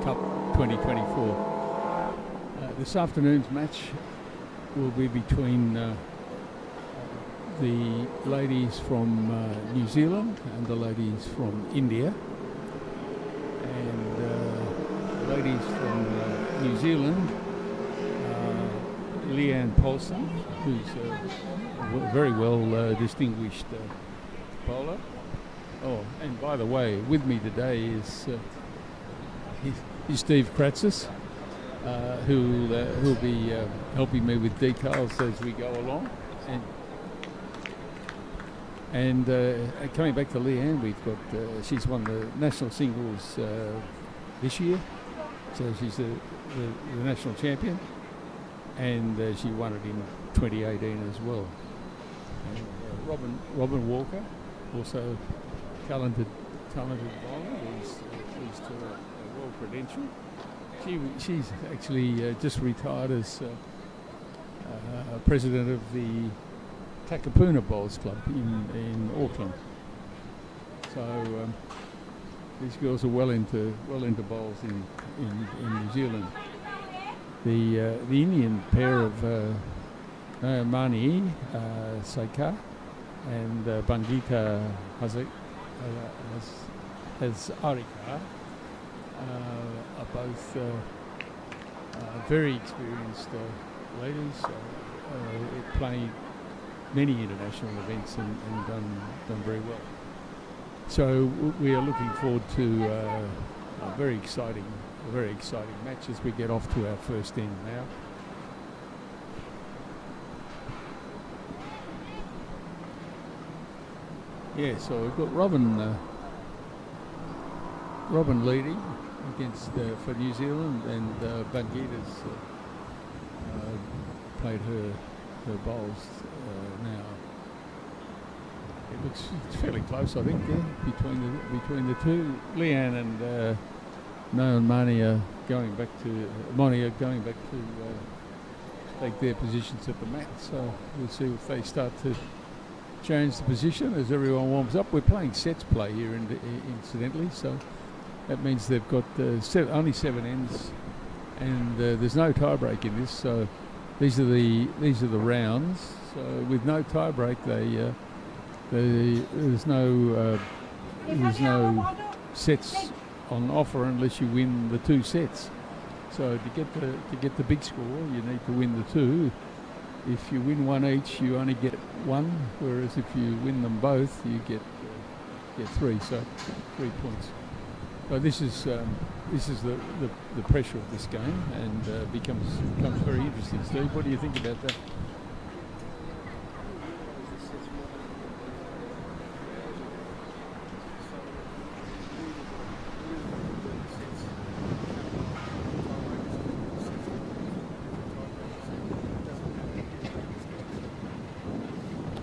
Cup 2024. This afternoon's match will be between the ladies from New Zealand and the ladies from India. And the ladies from New Zealand, Leanne Paulson, who's very well distinguished bowler. Oh, and by the way, with me today is Steve Kratzis, who'll be helping me with details as we go along. And coming back to Leanne, we've got she's won the national singles this year, so she's the national champion, and she won it in 2018 as well. And Robin Walker, also talented bowler. These two are well credentialed. She's actually just retired as president of the Takapuna Bowls Club in Auckland. So these girls are well into bowls in New Zealand. The Indian pair of Mani Saika and Bangita Harika are both very experienced ladies, played many international events and done very well. So we are looking forward to a very exciting match as we get off to our first end now. Yeah, so we've got Robin leading against for New Zealand, and Bangita's played her bowls now. It's fairly close, I think, between the two. Leanne and Mani are going back to take their positions at the mat. So we'll see if they start to change the position as everyone warms up. We're playing sets play here, incidentally, so that means they've got only 7 ends, and there's no tie break in this. So these are the rounds. So with no tie break, there's no sets on offer unless you win the 2 sets. So to get the big score, you need to win the 2. If you win 1 each, you only get 1, whereas if you win them both, you get 3. So 3 points. So this is the pressure of this game, and becomes very interesting. Steve, what do you think about that?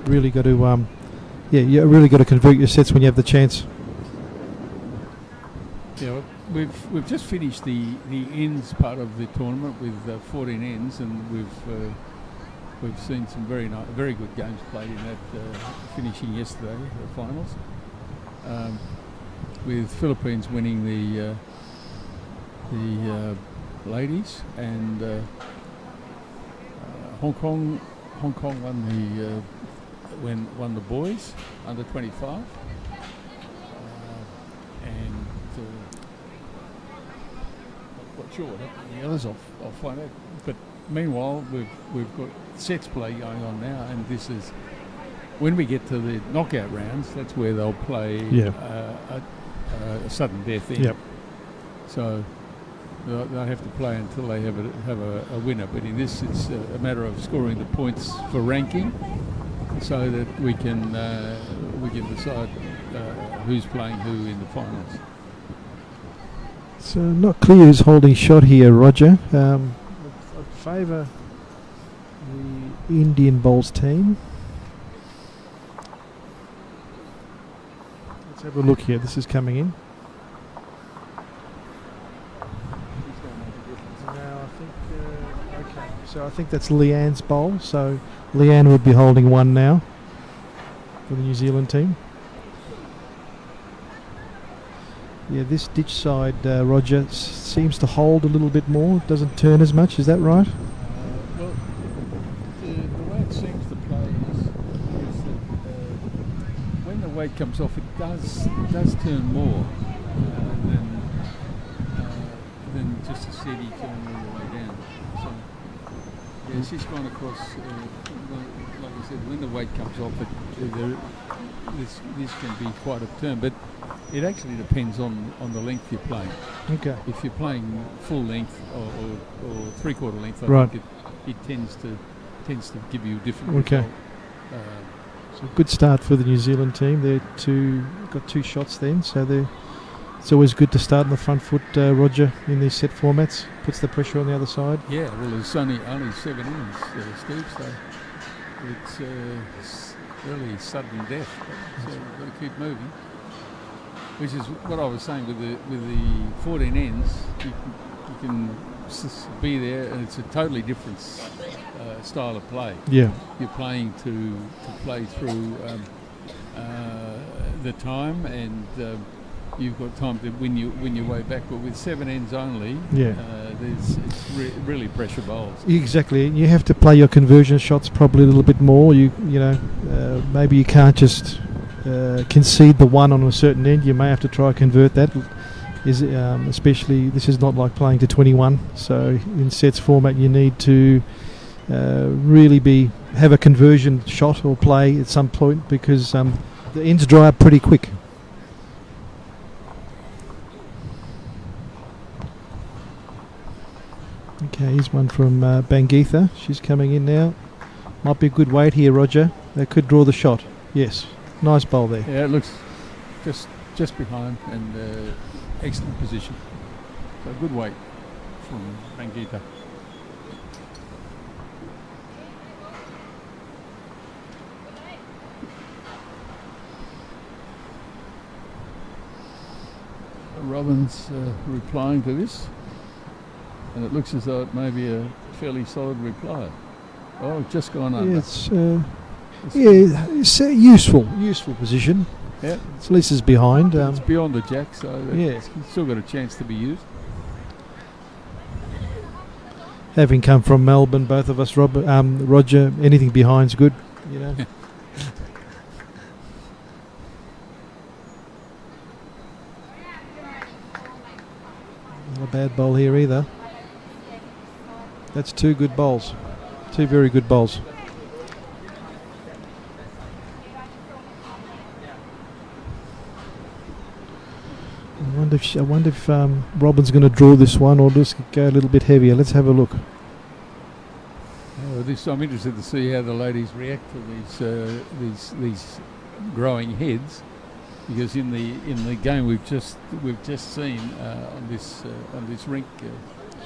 Really got to, you really got to convert your sets when you have the chance. Yeah, we've just finished the ends part of the tournament with 14 ends, and we've seen some very good games played in that, finishing yesterday, the finals, with Philippines winning the ladies, and Hong Kong won the boys under 25, and not quite sure what happened to the others. I'll find out. But meanwhile, we've got sets play going on now, and this is when we get to the knockout rounds. That's where they'll play a sudden death in. Yep. So they'll have to play until they have a winner. But in this, it's a matter of scoring the points for ranking, so that we can decide who's playing who in the finals. So not clear who's holding shot here, Roger. I'd favour the Indian bowls team. Let's have a look here. This is coming in. No, I think okay. So I think that's Leanne's bowl. So Leanne would be holding one now for the New Zealand team. Yeah, this ditch side, Roger, seems to hold a little bit more. Doesn't turn as much. Is that right? Well, the way it seems to play is that when the weight comes off, it does turn more than just a steady turn all the way down. So yeah, she's gone across. Like I said, when the weight comes off, this can be quite a turn, but it actually depends on the length you're playing. Okay. If you're playing full length or three-quarter length, I Right. think it tends to give you a different Okay. result. So good start for the New Zealand team. They're got two shots then, so it's always good to start on the front foot, Roger, in these set formats. Puts the pressure on the other side. Yeah, well, there's only 7 innings, Steve, so it's really sudden death. So we've got to keep moving. Which is what I was saying with the 14 ends. You can be there, and it's a totally different style of play. Yeah. You're playing to play through the time, and you've got time to win your way back. But with 7 ends only, it's really pressure bowls. Exactly. You have to play your conversion shots probably a little bit more. Maybe you can't just concede the one on a certain end. You may have to try and convert that. Especially, this is not like playing to 21. So in sets format, you need to really have a conversion shot or play at some point, because the ends dry up pretty quick. Okay, here's one from Bangeetha. She's coming in now. Might be a good weight here, Roger. They could draw the shot. Yes, nice bowl there. Yeah, it looks just behind, and excellent position. So good weight from Bangeetha. Robin's replying to this, and it looks as though it may be a fairly solid reply. Oh, just gone under. It's a useful position. Yeah. At least it's behind. It's beyond the jack, so yeah. It's still got a chance to be used. Having come from Melbourne, both of us, Roger, anything behind's good, you know. Not a bad bowl here either. That's two good bowls. Two very good bowls. I wonder if Robin's going to draw this one or just go a little bit heavier. Let's have a look. I'm interested to see how the ladies react to these growing heads, because in the game we've just seen on this rink.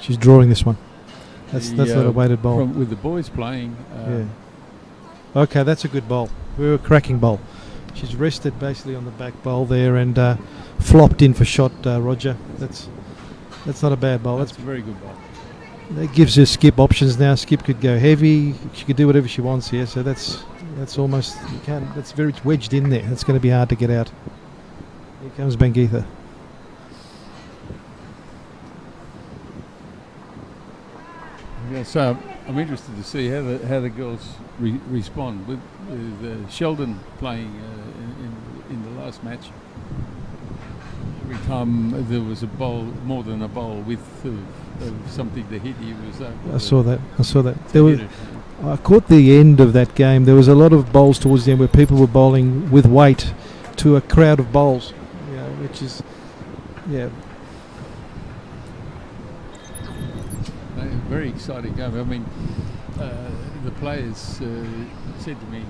She's drawing this one. That's not a weighted bowl. With the boys playing. Yeah. Okay, that's a good bowl. We were a cracking bowl. She's rested basically on the back bowl there and flopped in for shot, Roger. That's not a bad bowl. That's a very good bowl. that gives her Skip options now. Skip could go heavy. She could do whatever she wants here. So that's almost, you can't. That's very wedged in there. It's going to be hard to get out. Here comes Bangeetha. Yeah, so I'm interested to see how the girls respond with Sheldon playing in the last match. Every time there was a bowl, more than a bowl width of something to hit, he was able I saw that. to There was. hit it. I caught the end of that game. There was a lot of bowls towards the end where people were bowling with weight to a crowd of bowls, which is, yeah. Very exciting game. I mean, the players said to me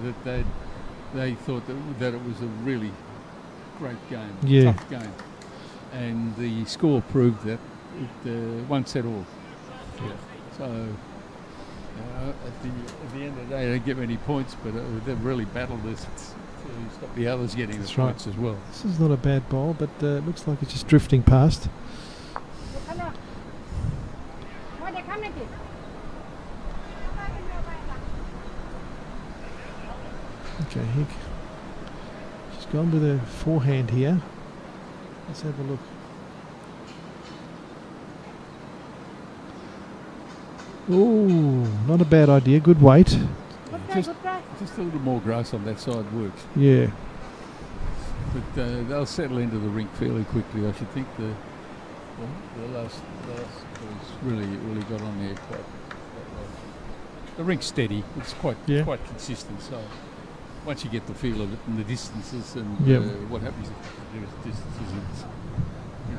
that they thought that it was a really great game, Yeah. tough game, and the score proved that it one set all. Yeah. So at the end of the day, they don't get many points, but they've really battled this to stop the others getting That's the right. points as well. This is not a bad bowl, but it looks like it's just drifting past. Okay, she's gone with a forehand here. Let's have a look. Ooh, not a bad idea. Good weight. Just a little more grass on that side works. Yeah. But they'll settle into the rink fairly quickly. I should think the last was really got on there quite well. The rink's steady. It's quite consistent. So once you get the feel of it and the distances and Yep. what happens if the distances,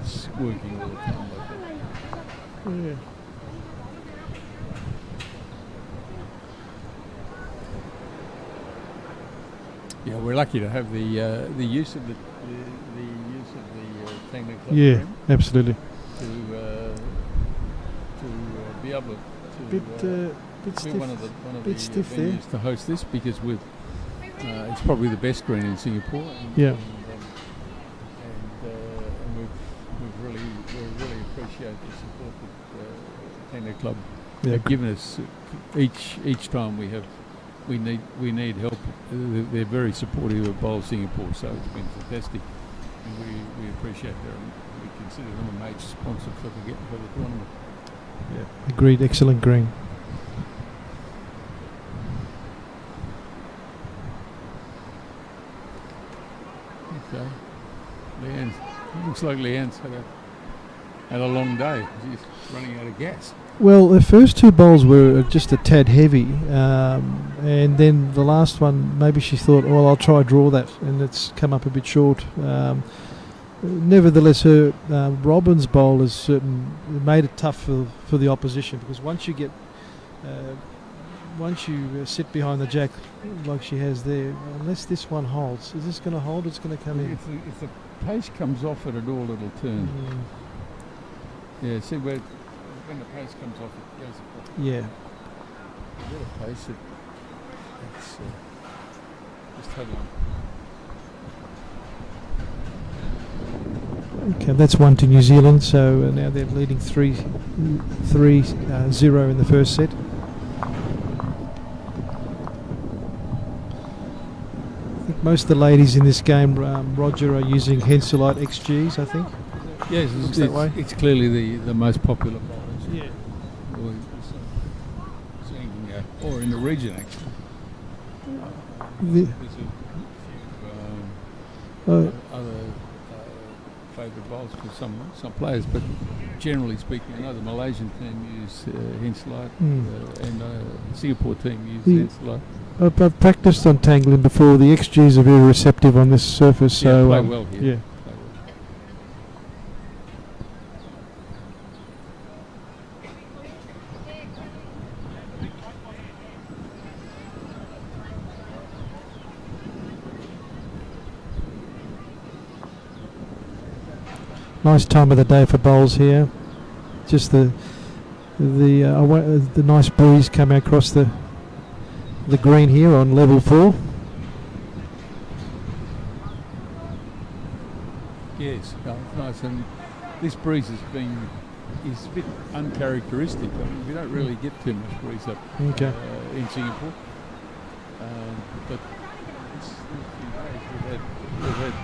it's working all the time like that. Yeah. Yeah, we're lucky to have the use of the Tangley Club Yeah, ground absolutely. to be able to Bit be stiff. one of bit the stiff there. venues to host this because it's probably the best green in Singapore. And, Yeah. and we really appreciate the support that Tangley Club Yeah. have given us each time we need help. They're very supportive of Bowl Singapore, so it's been fantastic, and we appreciate them. We consider them a major sponsor for the tournament. Yeah. Agreed. Excellent green. Okay, Leanne's. Looks like Leanne's had a long day. She's running out of gas. Well, the first two bowls were just a tad heavy, and then the last one, maybe she thought, well, I'll try draw that, and it's come up a bit short. Nevertheless, her Robin's bowl has made it tough for the opposition, because once you sit behind the jack like she has there, unless this one holds, is this going to hold? It's going to come in. If the pace comes off it at all, it'll turn. Yeah, see when the pace comes off, it goes off. Yeah. A little pace, it's just hold on. Okay, that's one to New Zealand. So now they're leading 3-0 in the first set. I think most of the ladies in this game, Roger, are using Henselite XGs, I think. Yes, Looks that way. it's clearly the most popular bowlers. Yeah. Or in the region, actually. There's a few other favourite bowls for some players, but generally speaking, I know the Malaysian team use Henselite and the Singapore team use Henselite. I've practiced on tangling before. The XGs are very receptive on this surface. Yeah, So play well here. yeah. Play well. Nice time of the day for bowls here. Just the nice breeze coming across the green here on level 4. Yes, nice. And this breeze has been is a bit uncharacteristic. I mean, we don't really get too much breeze up Okay. in Singapore. But this few days we've had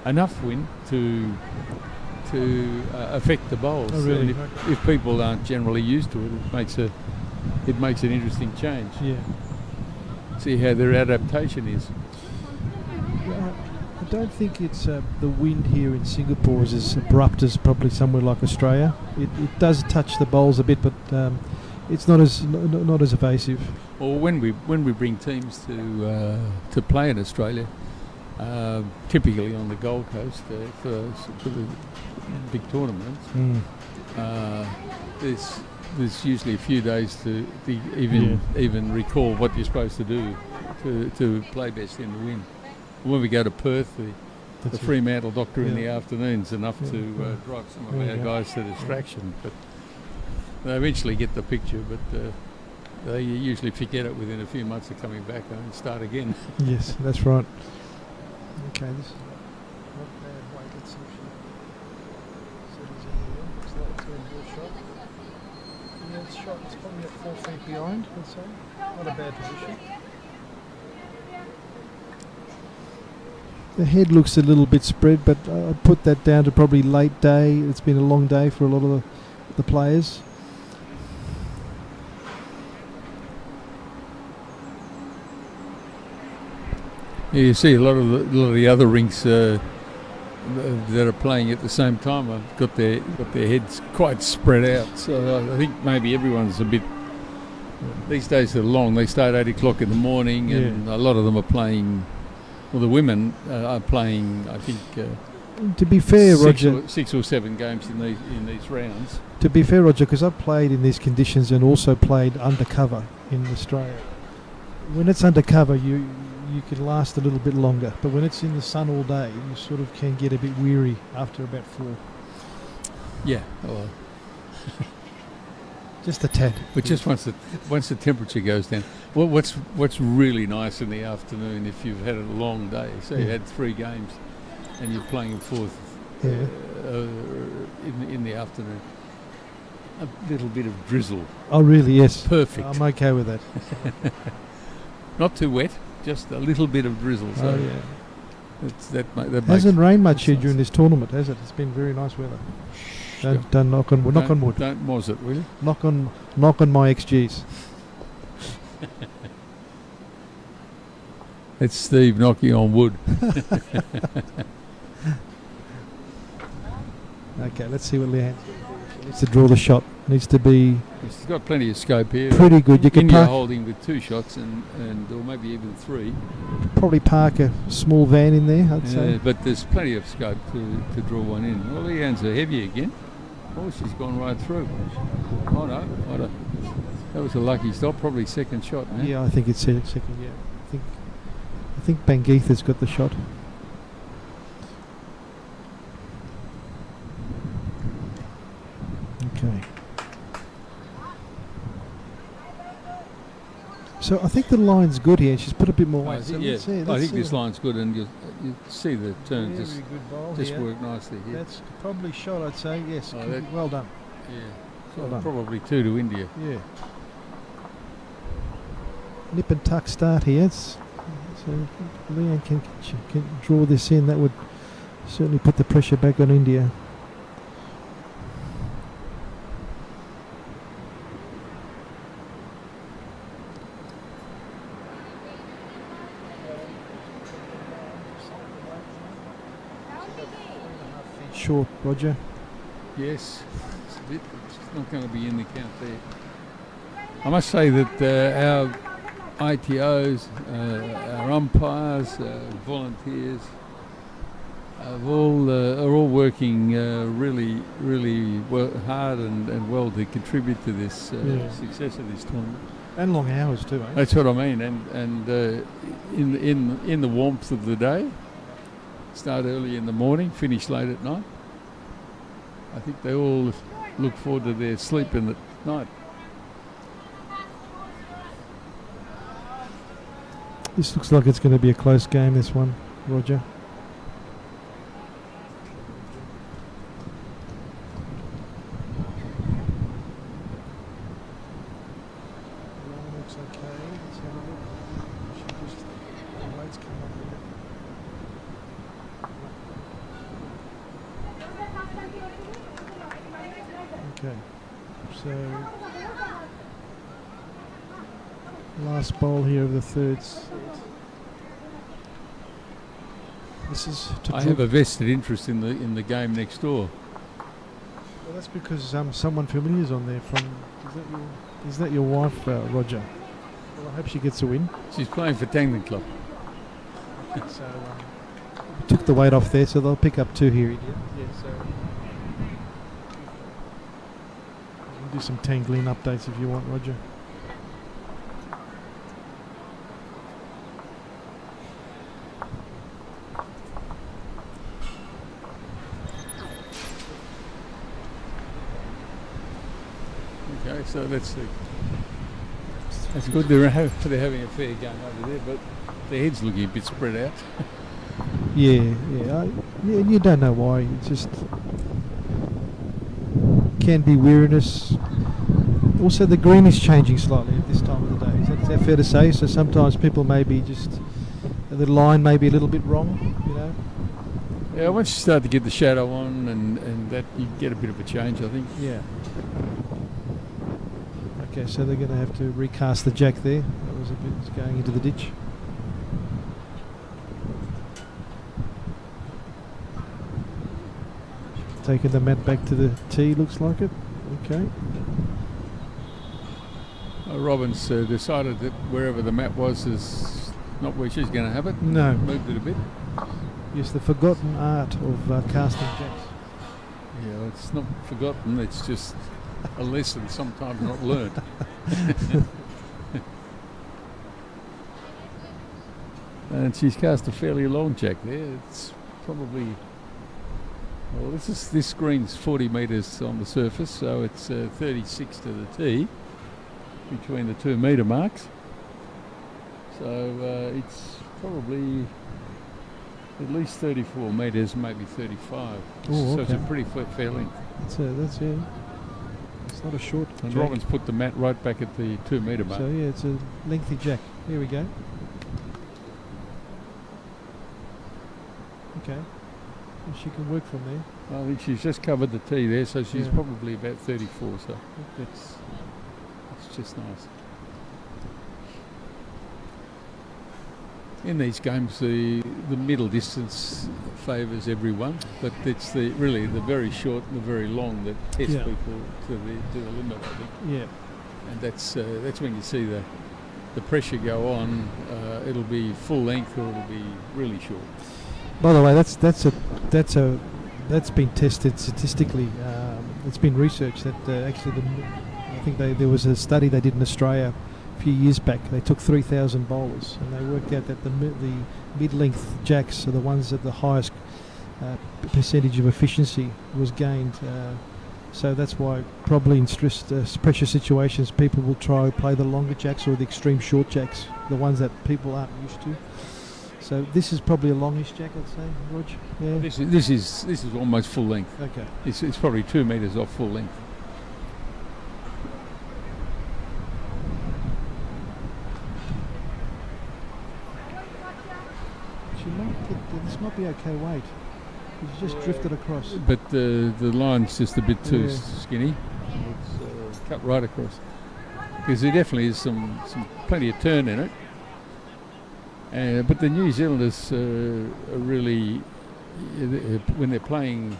enough wind to affect the bowls. Oh, really? And if people aren't generally used to it, it makes an interesting change. Yeah. See how their adaptation is. I don't think it's the wind here in Singapore is as abrupt as probably somewhere like Australia. It does touch the bowls a bit, but it's not as not as evasive. Or when we bring teams to play in Australia, typically on the Gold Coast for the big tournaments, there's usually a few days to even recall what you're supposed to do to play best in the wind. When we go to Perth, the Fremantle doctor in the afternoon's enough to drive some of our guys to distraction. But they eventually get the picture, but they usually forget it within a few months of coming back and start again. Yes, that's right. Okay, this is not bad weight. Let's see if she settles in here. Looks like it's going to be a shot. Yeah, it's shot. It's probably at 4 feet behind, let's say. Not a bad position. The head looks a little bit spread, but I'd put that down to probably late day. It's been a long day for a lot of the players. Yeah, you see a lot of the other rinks that are playing at the same time have got their heads quite spread out. So I think maybe everyone's a bit. These days are long. They start 8 o'clock in the morning, and a lot of them are playing. Well, the women are playing, I think. To be fair, Roger, 6 or 7 games in these rounds. To be fair, Roger, because I've played in these conditions and also played undercover in Australia. When it's undercover, you can last a little bit longer, but when it's in the sun all day, you sort of can get a bit weary after about 4. Yeah. Well, just a tad. But just once the temperature goes down. Well, what's really nice in the afternoon if you've had a long day. So you had 3 games, and you're playing a 4th in the afternoon. A little bit of drizzle. Oh, really? Yes. Perfect. I'm okay with that. Not too wet, just a little bit of drizzle. So that hasn't rained much here during this tournament, has it? It's been very nice weather. Don't knock on wood. Knock on wood. Don't was it, will you? Knock on my XGs. It's Steve knocking on wood. Okay, let's see what Leanne needs to draw the shot. Needs to be. He's got plenty of scope here. Pretty good. You can India holding with 2 shots and or maybe even 3. Probably park a small van in there, I'd say. But there's plenty of scope to draw one in. Well, Leanne's are heavy again. Oh, she's gone right through. Oh no, that was a lucky stop. Probably second shot. Man. Yeah, I think it's second. Yeah, I think Bangeetha's got the shot. Okay. So I think the line's good here. She's put a bit more weight. I think this line's good, and you see the turn just work nicely here. That's probably shot, I'd say. Yes. Well done. Yeah. Well done. Probably 2 to India. Yeah. Nip and tuck start here. So Leanne can draw this in. That would certainly put the pressure back on India. Short, Roger. Yes, it's not going to be in the count there. I must say that our ITOs, our umpires, volunteers, are all working really hard and well to contribute to this success of this tournament. And long hours too. Eh? That's what I mean. And in the warmth of the day, start early in the morning, finish late at night. I think they all look forward to their sleep in the night. This looks like it's going to be a close game, this one, Roger. Let's come up with it. Okay, so last bowl here of the third set. This is to I have a vested interest in the game next door. Well, that's because someone familiar is on there from. Is that your wife, Roger? Well, I hope she gets a win. She's playing for Tangling Club. So took the weight off there, so they'll pick up 2 here. Yeah, so we can do some Tangling updates if you want, Roger. Okay, so that's good. They're having a fair game over there, but their head's looking a bit spread out. Yeah. You don't know why. It just can be weariness. Also, the green is changing slightly at this time of the day. Is that fair to say? So sometimes people may be the line may be a little bit wrong. You know. Yeah, once you start to get the shadow on and that, you get a bit of a change, I think. Yeah. Okay, so they're going to have to recast the jack there. That was going into the ditch. Taking the mat back to the tee, looks like it. Okay. Robbins decided that wherever the mat was is not where she's going to have it. No. Moved it a bit. Yes, the forgotten art of casting jacks. Yeah, it's not forgotten. It's just a lesson sometimes not learned. And she's cast a fairly long jack there. It's probably, well, this green's 40 metres on the surface, so it's 36 to the tee between the 2 metre marks. So it's probably at least 34 metres, maybe 35. Oh, so it's a okay. pretty fair length. That's yeah. It's not a short And jack. Robbins put the mat right back at the 2 metre mark. So yeah, it's a lengthy jack. Here we go. Okay. Well, she can work from there. I think she's just covered the tee there, so she's Yeah. probably about 34. So it's just nice. In these games, the middle distance favours everyone, but it's really the very short and the very long that test Yeah. people to the limit, I think. Yeah. And that's when you see the pressure go on. It'll be full length or it'll be really short. By the way, that's been tested statistically. It's been researched that actually I think there was a study they did in Australia a few years back. They took 3,000 bowlers and they worked out that the mid-length jacks are the ones that the highest percentage of efficiency was gained. So that's why probably in pressure situations people will try to play the longer jacks or the extreme short jacks, the ones that people aren't used to. So this is probably a longish jack, I'd say, Rog. Yeah. This is almost full length. Okay. It's probably 2 metres off full length. This might be okay weight. She's just drifted across. But the line's just a bit too Yeah. skinny. It's cut right across. Because there definitely is some plenty of turn in it. But the New Zealanders are really, when they're playing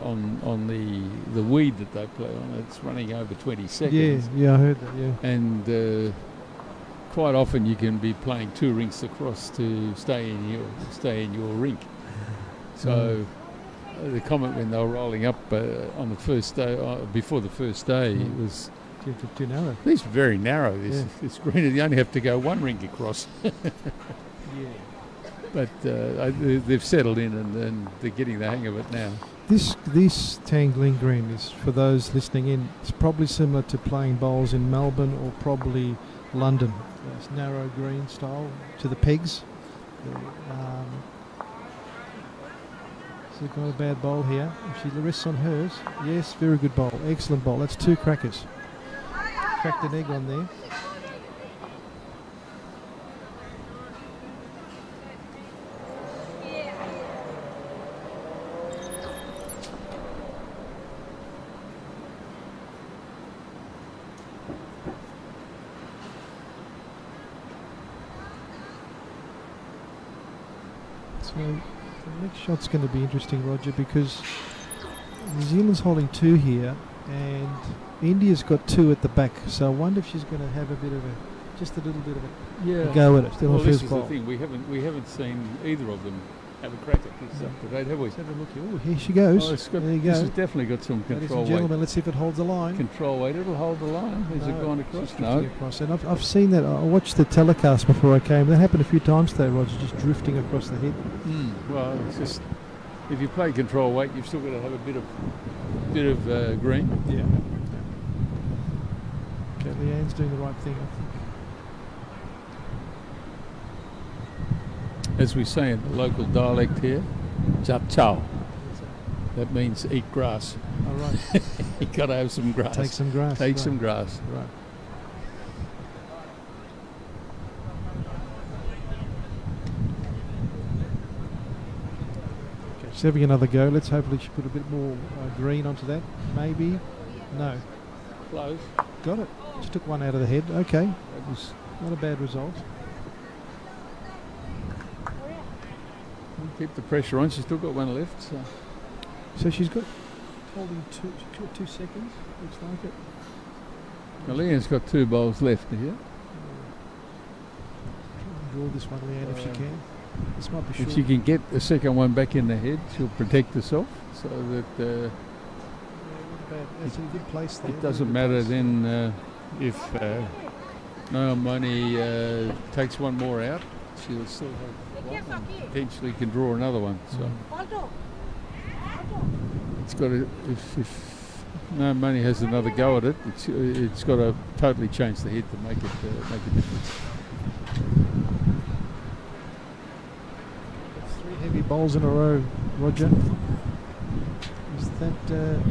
on the weed that they play on, it's running over 20 seconds. Yeah, I heard that. Yeah. And quite often you can be playing 2 rinks across to stay in your rink. So the comment when they were rolling up on the first day, before the first day, it was Too narrow. it's very narrow. This green, you only have to go 1 rink across. Yeah. But they've settled in and they're getting the hang of it now. This Tangling green is, for those listening in, it's probably similar to playing bowls in Melbourne or probably London. It's narrow green style to the pegs. So got a bad bowl here. If she rests on hers, yes, very good bowl, excellent bowl. That's 2 crackers. Cracked an egg on there. So the next shot's going to be interesting, Roger, because New Zealand's holding 2 here, and India's got 2 at the back. So I wonder if she's going to have a little bit of a go at it. Still Well, on this first is bowl. the thing. We haven't seen either of them have a crack at this up to date, have we? Let's have a look here. Oh, here she goes. Oh, it's got, there you this go. has definitely got some Ladies and control weight. gentlemen, let's see if it holds the line. Control weight. It'll hold the line. Has it gone across? Just No. drifting across. And I've seen that. I watched the telecast before I came. That happened a few times today, Roger, just drifting across the head. Well, it's just if you play control weight, you've still got to have a bit of green. Yeah. Okay, Leanne's doing the right thing, I think. As we say in the local dialect here, jap chow. That means eat grass. All right. You got to have some grass. Take some grass. Take right. some grass. Right. Okay, she's having another go. Let's hopefully she put a bit more green onto that. Maybe. No. Close. Got it. She took one out of the head. Okay. That was Not a bad result. we'll keep the pressure on. She's still got one left. So. So she's got holding 2 seconds. Looks like it. Now, Leanne's got 2 bowls left here. Try and draw this one, Leanne, if she can. This might be short. If she can get the second one back in the head, she'll protect herself so that Yeah, not bad. That's in a good place there. it doesn't matter then if Naomani takes one more out. She'll still have one and potentially can draw another one. So it's got to, if Naomani has another go at it, it's got to totally change the head to make a difference. 3 heavy bowls in a row, Roger. Is that...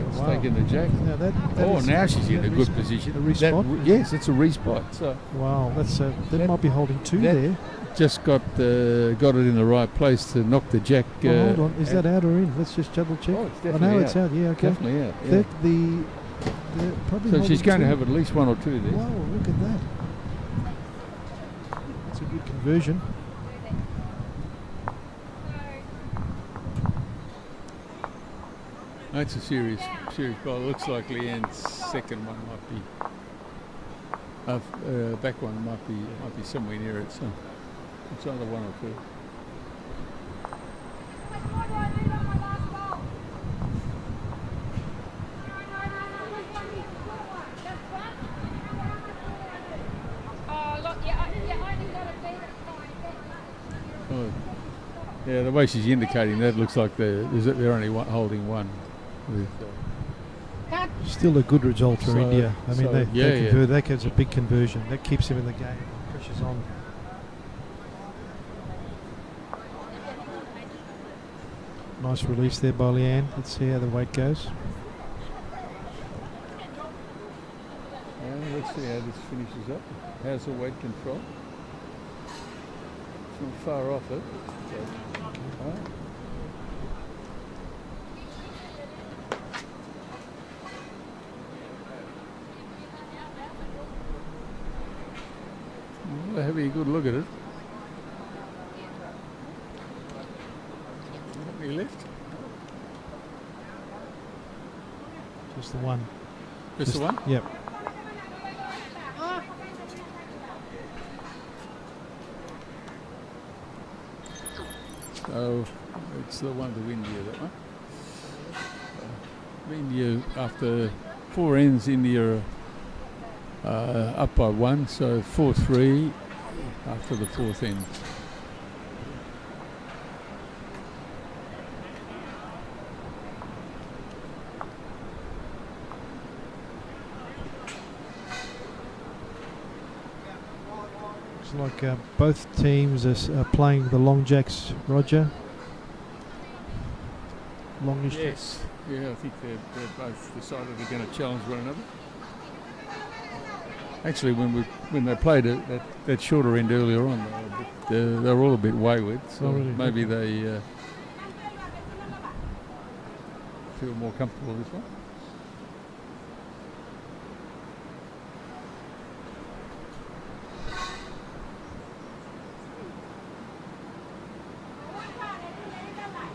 It's taking the jack. Now that is- Now she's in that a good resp- position. A respot? Yes, it's a respot. So Wow, that's that That- might be holding 2 that- there. just got it in the right place to knock the jack. Oh, hold on, is that out or in? Let's just double check. Oh, it's I definitely know out. it's out. Yeah, okay. Definitely out. Yeah. That they're probably So she's holding going to 2. have at least 1 or 2 there. Wow, look at that. That's a good conversion. That's a serious ball. Looks like Leanne's second one might be, back one might be somewhere near it. So it's either 1 or 2. Oh, yeah, the way she's indicating that looks like they're only holding one. With, Still a good result for So- India. I mean, so, they yeah, yeah. convert. That gives a big conversion. That keeps him in the game. Pressure's on. Nice release there by Leanne. Let's see how the weight goes. let's see how this finishes up. How's the weight control? It's not far off it. Alright. Well, having a good look at it. How many left? Just the one. Just the one? Yep. So it's the one to India, that one. India, after 4 ends, India up by 1, so 4-3 after the 4th end. Looks like both teams are playing the long jacks, Roger. Longish jacks. Yes. Yeah, I think they're both decided they're going to challenge one another. Actually, when they played that shorter end earlier on, they were all a bit wayward. So Oh, really? maybe they feel more comfortable this one.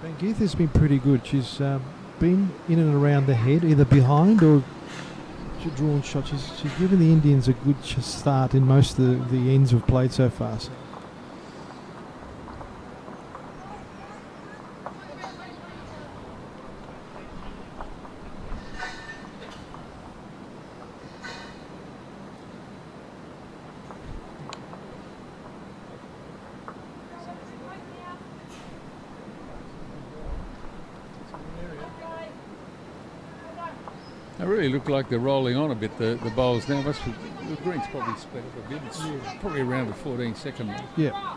Van Geeth has been pretty good. She's been in and around the head, either behind or drawn shots. She's given the Indians a good start in most of the ends we've played so far. So They really look like they're rolling on a bit, the bowls now. The green's probably sped up a bit. It's probably around the 14-second mark. yeah,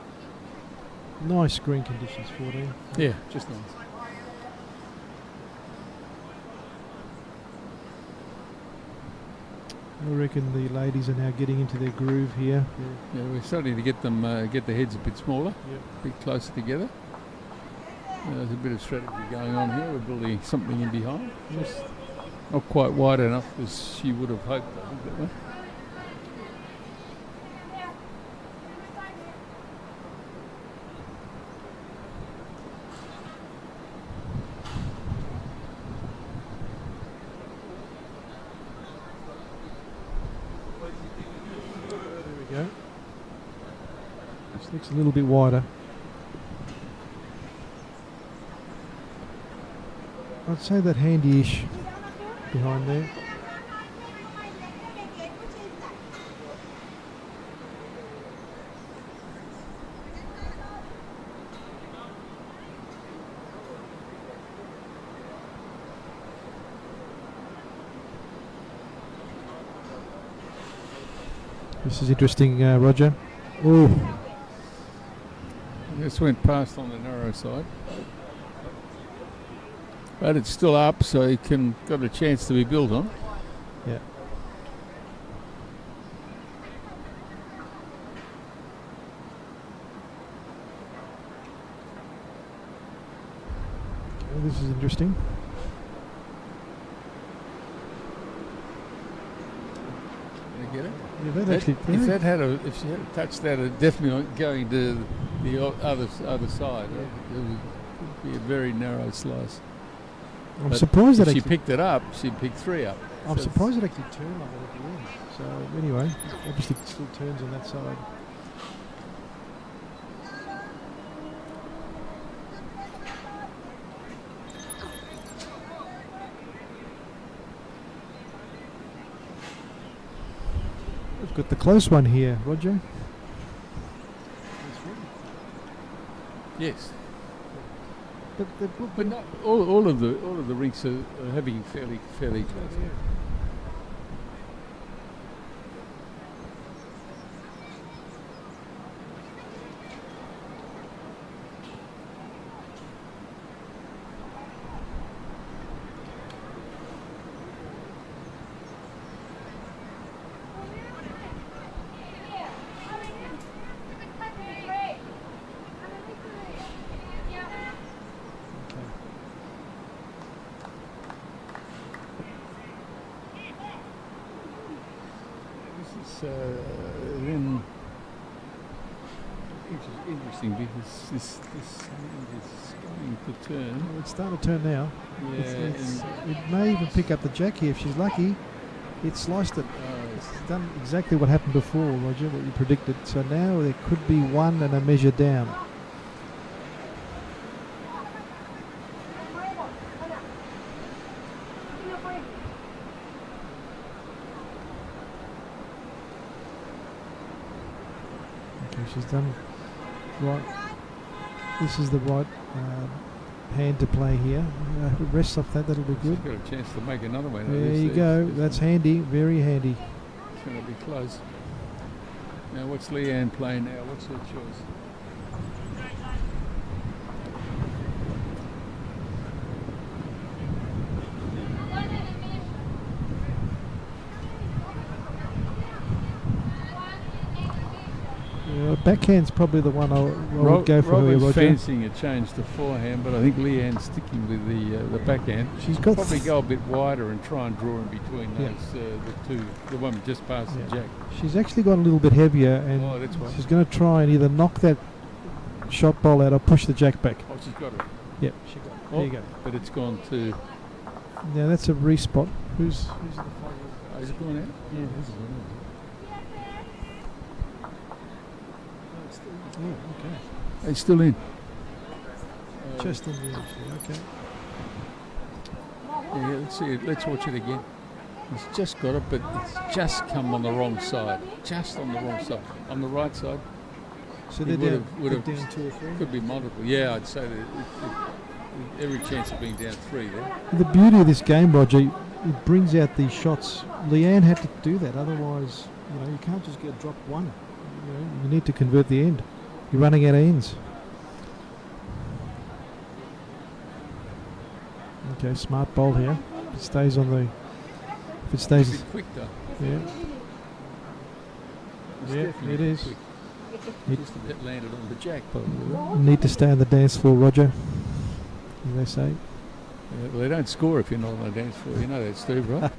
nice green conditions, 14. Yeah, just nice. I reckon the ladies are now getting into their groove here. Yeah, we're starting to get them get the heads a bit smaller, a bit closer together. There's a bit of strategy going on here. We're building something in behind. Just not quite wide enough as she would have hoped, I think, that way. There we go. This looks a little bit wider. I'd say that handy-ish behind there. This is interesting, Roger. Oh, This went past on the narrow side. But it's still up, so it can got a chance to be built on. yeah. Okay, this is interesting. Did I get it? Yeah, that That- actually. if she had touched that, it definitely going to the other side. It would be a very narrow slice. I'm but surprised that If she actually. picked it up, she'd pick 3 up. I'm So surprised it actually turned like that at the end. So anyway, obviously it still turns on that side. We've got the close one here, Roger. Yes, But but not all of the rinks are having fairly close. This is then interesting because this hand is going to turn. it's starting to turn now. Yeah, It may even pick up the jack here if she's lucky. It sliced it. and, It's done exactly what happened before, Roger, what you predicted. So now there could be one and a measure down. Okay, she's done right. This is the right hand to play here. Rest off that, that'll be she's good. got a chance to make another one. There you go. That's handy, very handy. It's going to be close. Now, what's Leanne playing now? What's her choice? Backhand's probably the one I would go for here, Robin's Roger. fancying a change to forehand, but I think Leanne's sticking with the backhand. She's got Probably go a bit wider and try and draw in between Yeah. those the two, the one just past Yeah. the jack. She's actually gone a little bit heavier, and Oh, that's right. she's going to try and either knock that shot ball out or push the jack back. Oh, she's got it. Yep. There you go. But it's gone to. Now that's a respot. Who's at the flag? Oh, is it gone out? Yeah. Oh, okay. it's still in. Just on the edge there, okay. Yeah, let's see it. Let's watch it again. He's just got it, but it's just come on the wrong side. Just on the wrong side. On the right side, So He they're would've- down 2 or 3. could be multiple. Yeah, I'd say that every chance of being down 3 there. The beauty of this game, Roger, it brings out these shots. Leanne had to do that, otherwise, you can't just get drop one. You need to convert the end. You're running out of ends. Okay, smart bowl here. It stays on the. If it It's a stays, bit quick though. yeah, It's Yeah, definitely it is. quick. Just that landed on the jack. need to stay on the dance floor, Roger. As they say. Well, they don't score if you're not on the dance floor. You know that, Steve, right?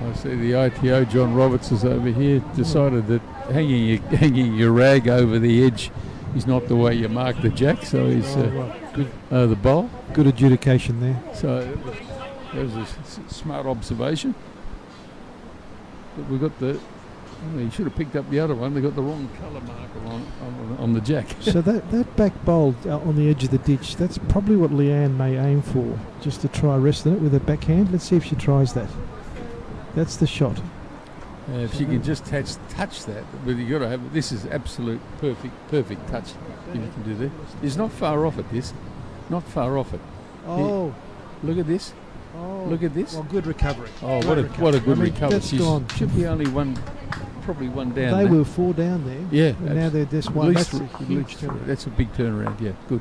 I see the ITO, John Roberts, is over here, decided that hanging your rag over the edge is not the way you mark the jack, so he's Right. Good, the bowl. good adjudication there. So that was a smart observation. But we got the. Well, you should have picked up the other one. They got the wrong colour marker on the jack. So that back bowl on the edge of the ditch, that's probably what Leanne may aim for, just to try resting it with her backhand. Let's see if she tries that. That's the shot. If she can just touch that, but you got to have. This is absolute perfect touch. If you can do that, it's not far off it. This, not far off it. Oh, Look at this. oh. Look at this. Well, good recovery. Oh, Great what a recovery. good I mean, recovery. that's She's- gone. Should be only one, probably one down. They there. were 4 down there. Yeah. And now they're just At one. least That's a three- at huge least three. turnaround. That's a big turnaround. Yeah, good.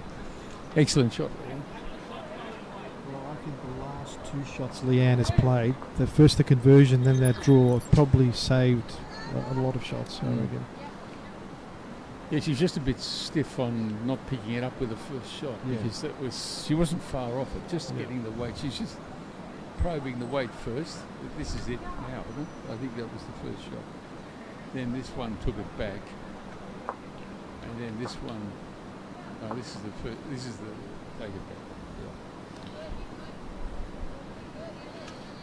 Excellent shot. Well, I think the last 2 shots Leanne has played, the conversion, then that draw, probably saved a lot of shots, I Mm. reckon. Yeah, she's just a bit stiff on not picking it up with the first shot Yeah. because she wasn't far off it. Just Yeah. getting the weight. She's just probing the weight first. This is it now, isn't it? I think that was the first shot. Then this one took it back, and then this one. Oh, this is the first. This is the take it back.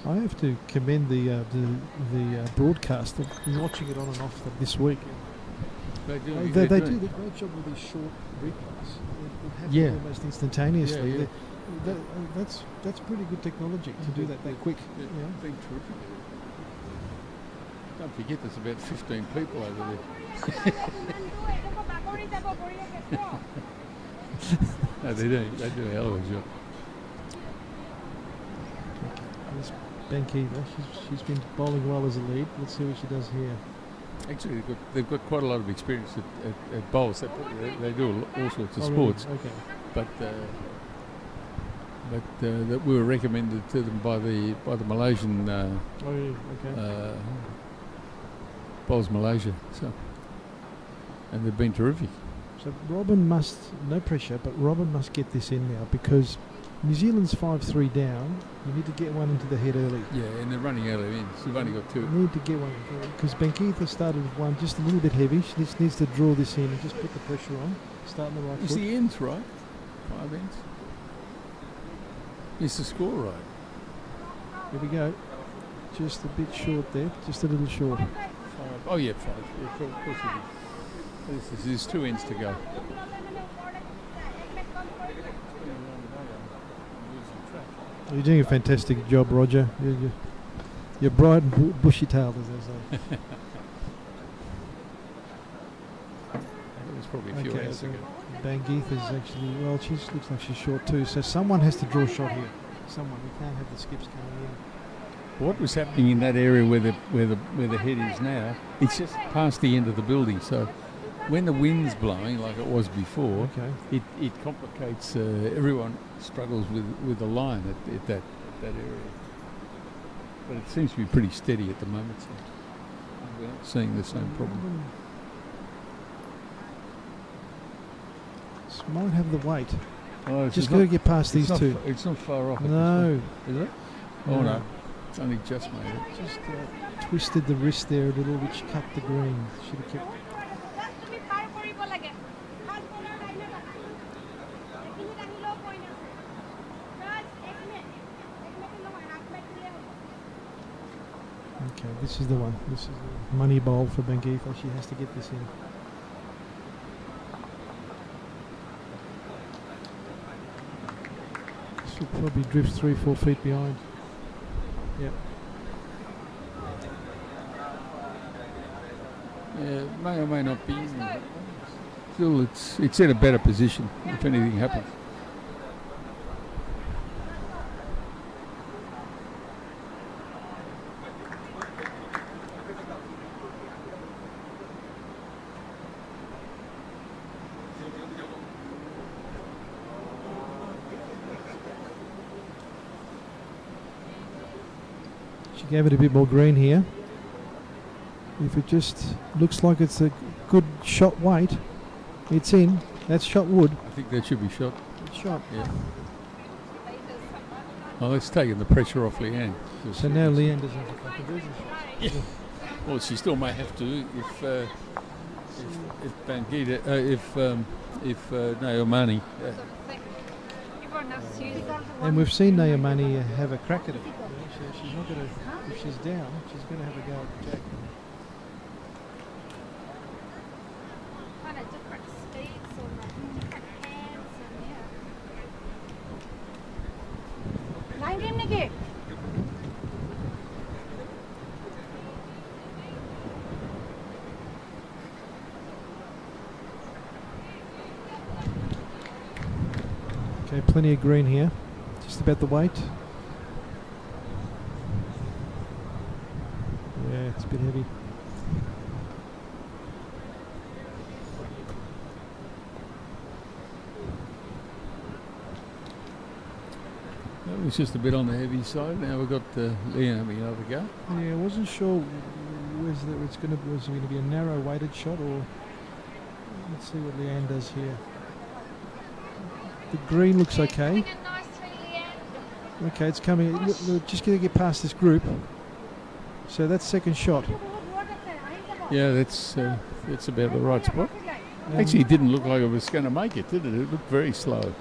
I have to commend the broadcast. I've been watching it on and off this week. They do. They they're do doing- the great job with these short replays. It happens Yeah. almost instantaneously. Yeah, yeah. That's pretty good technology to do that quick. Yeah, You know. been terrific. Don't forget, there's about 15 people over there. No, they do. They do a hell of a job. There's Bankiva. She's been bowling well as a lead. Let's see what she does here. Actually, they've got quite a lot of experience at bowls. They do all sorts of Oh, really? sports, Okay. but that we were recommended to them by the Malaysian Oh, yeah. Okay. Bowls Malaysia. So, and they've been terrific. So Robin must, no pressure, but Robin must get this in now because New Zealand's 5-3 down. You need to get one into the head early. Yeah, and they're running out of ends. You've only got You 2. need to get one because Bankiva started with one just a little bit heavy. She just needs to draw this in and just put the pressure on. Start on the right Is foot. the ends right? 5 ends. Is the score right? Here we go. Just a bit short there. Just a little short. 5. Oh yeah, 5. Yeah, of course it is. There's 2 ends to go. You're doing a fantastic job, Roger. You're bright and bushy-tailed, as they say. It was probably a few Okay, hours so ago. Bangeeth is actually, well, she looks like she's short too. So someone has to draw a shot here. Someone. We can't have the skips coming in. What was happening in that area where the head is now? It's just past the end of the building, so when the wind's blowing like it was before, Okay. it complicates. Everyone struggles with the line at that area. But it seems to be pretty steady at the moment. So we're not seeing the same problem. This might have the weight. Oh, it's Just not- got to get past it's these not two. It's not far off. at this No, point, is it? Oh no, it's only just made it. just twisted the wrist there a little, which cut the green. Should have kept. Okay, this is the one. This is the money bowl for Bengifa. She has to get this in. This will probably drift 3-4 feet behind. Yep. Yeah, it may or may not be. Still, it's in a better position if anything happens. She gave it a bit more green here. If it just looks like it's a good shot weight, it's in. That's shot wood. I think that should be shot. It's shot. Yeah. Oh, that's taking the pressure off Leanne. So now Leanne doesn't have to play conversion. Well, she still may have to if Bangita, if Naomani. And we've seen Naomani have a crack at it. So she's not going to, if she's down, she's going to have a go at Jack. Kind of different speeds and different hands and yeah. 9 game niki. Okay, plenty of green here. Just about the weight. Yeah, it's a bit heavy. That was just a bit on the heavy side. Now we've got Leanne having another go. Yeah, I wasn't sure was it going to be a narrow weighted shot or let's see what Leanne does here. The green looks okay. Okay, it's coming. Look, just going to get past this group. So that's second shot. Yeah, that's about the right spot. Actually, it didn't look like it was going to make it, did it? It looked very slow.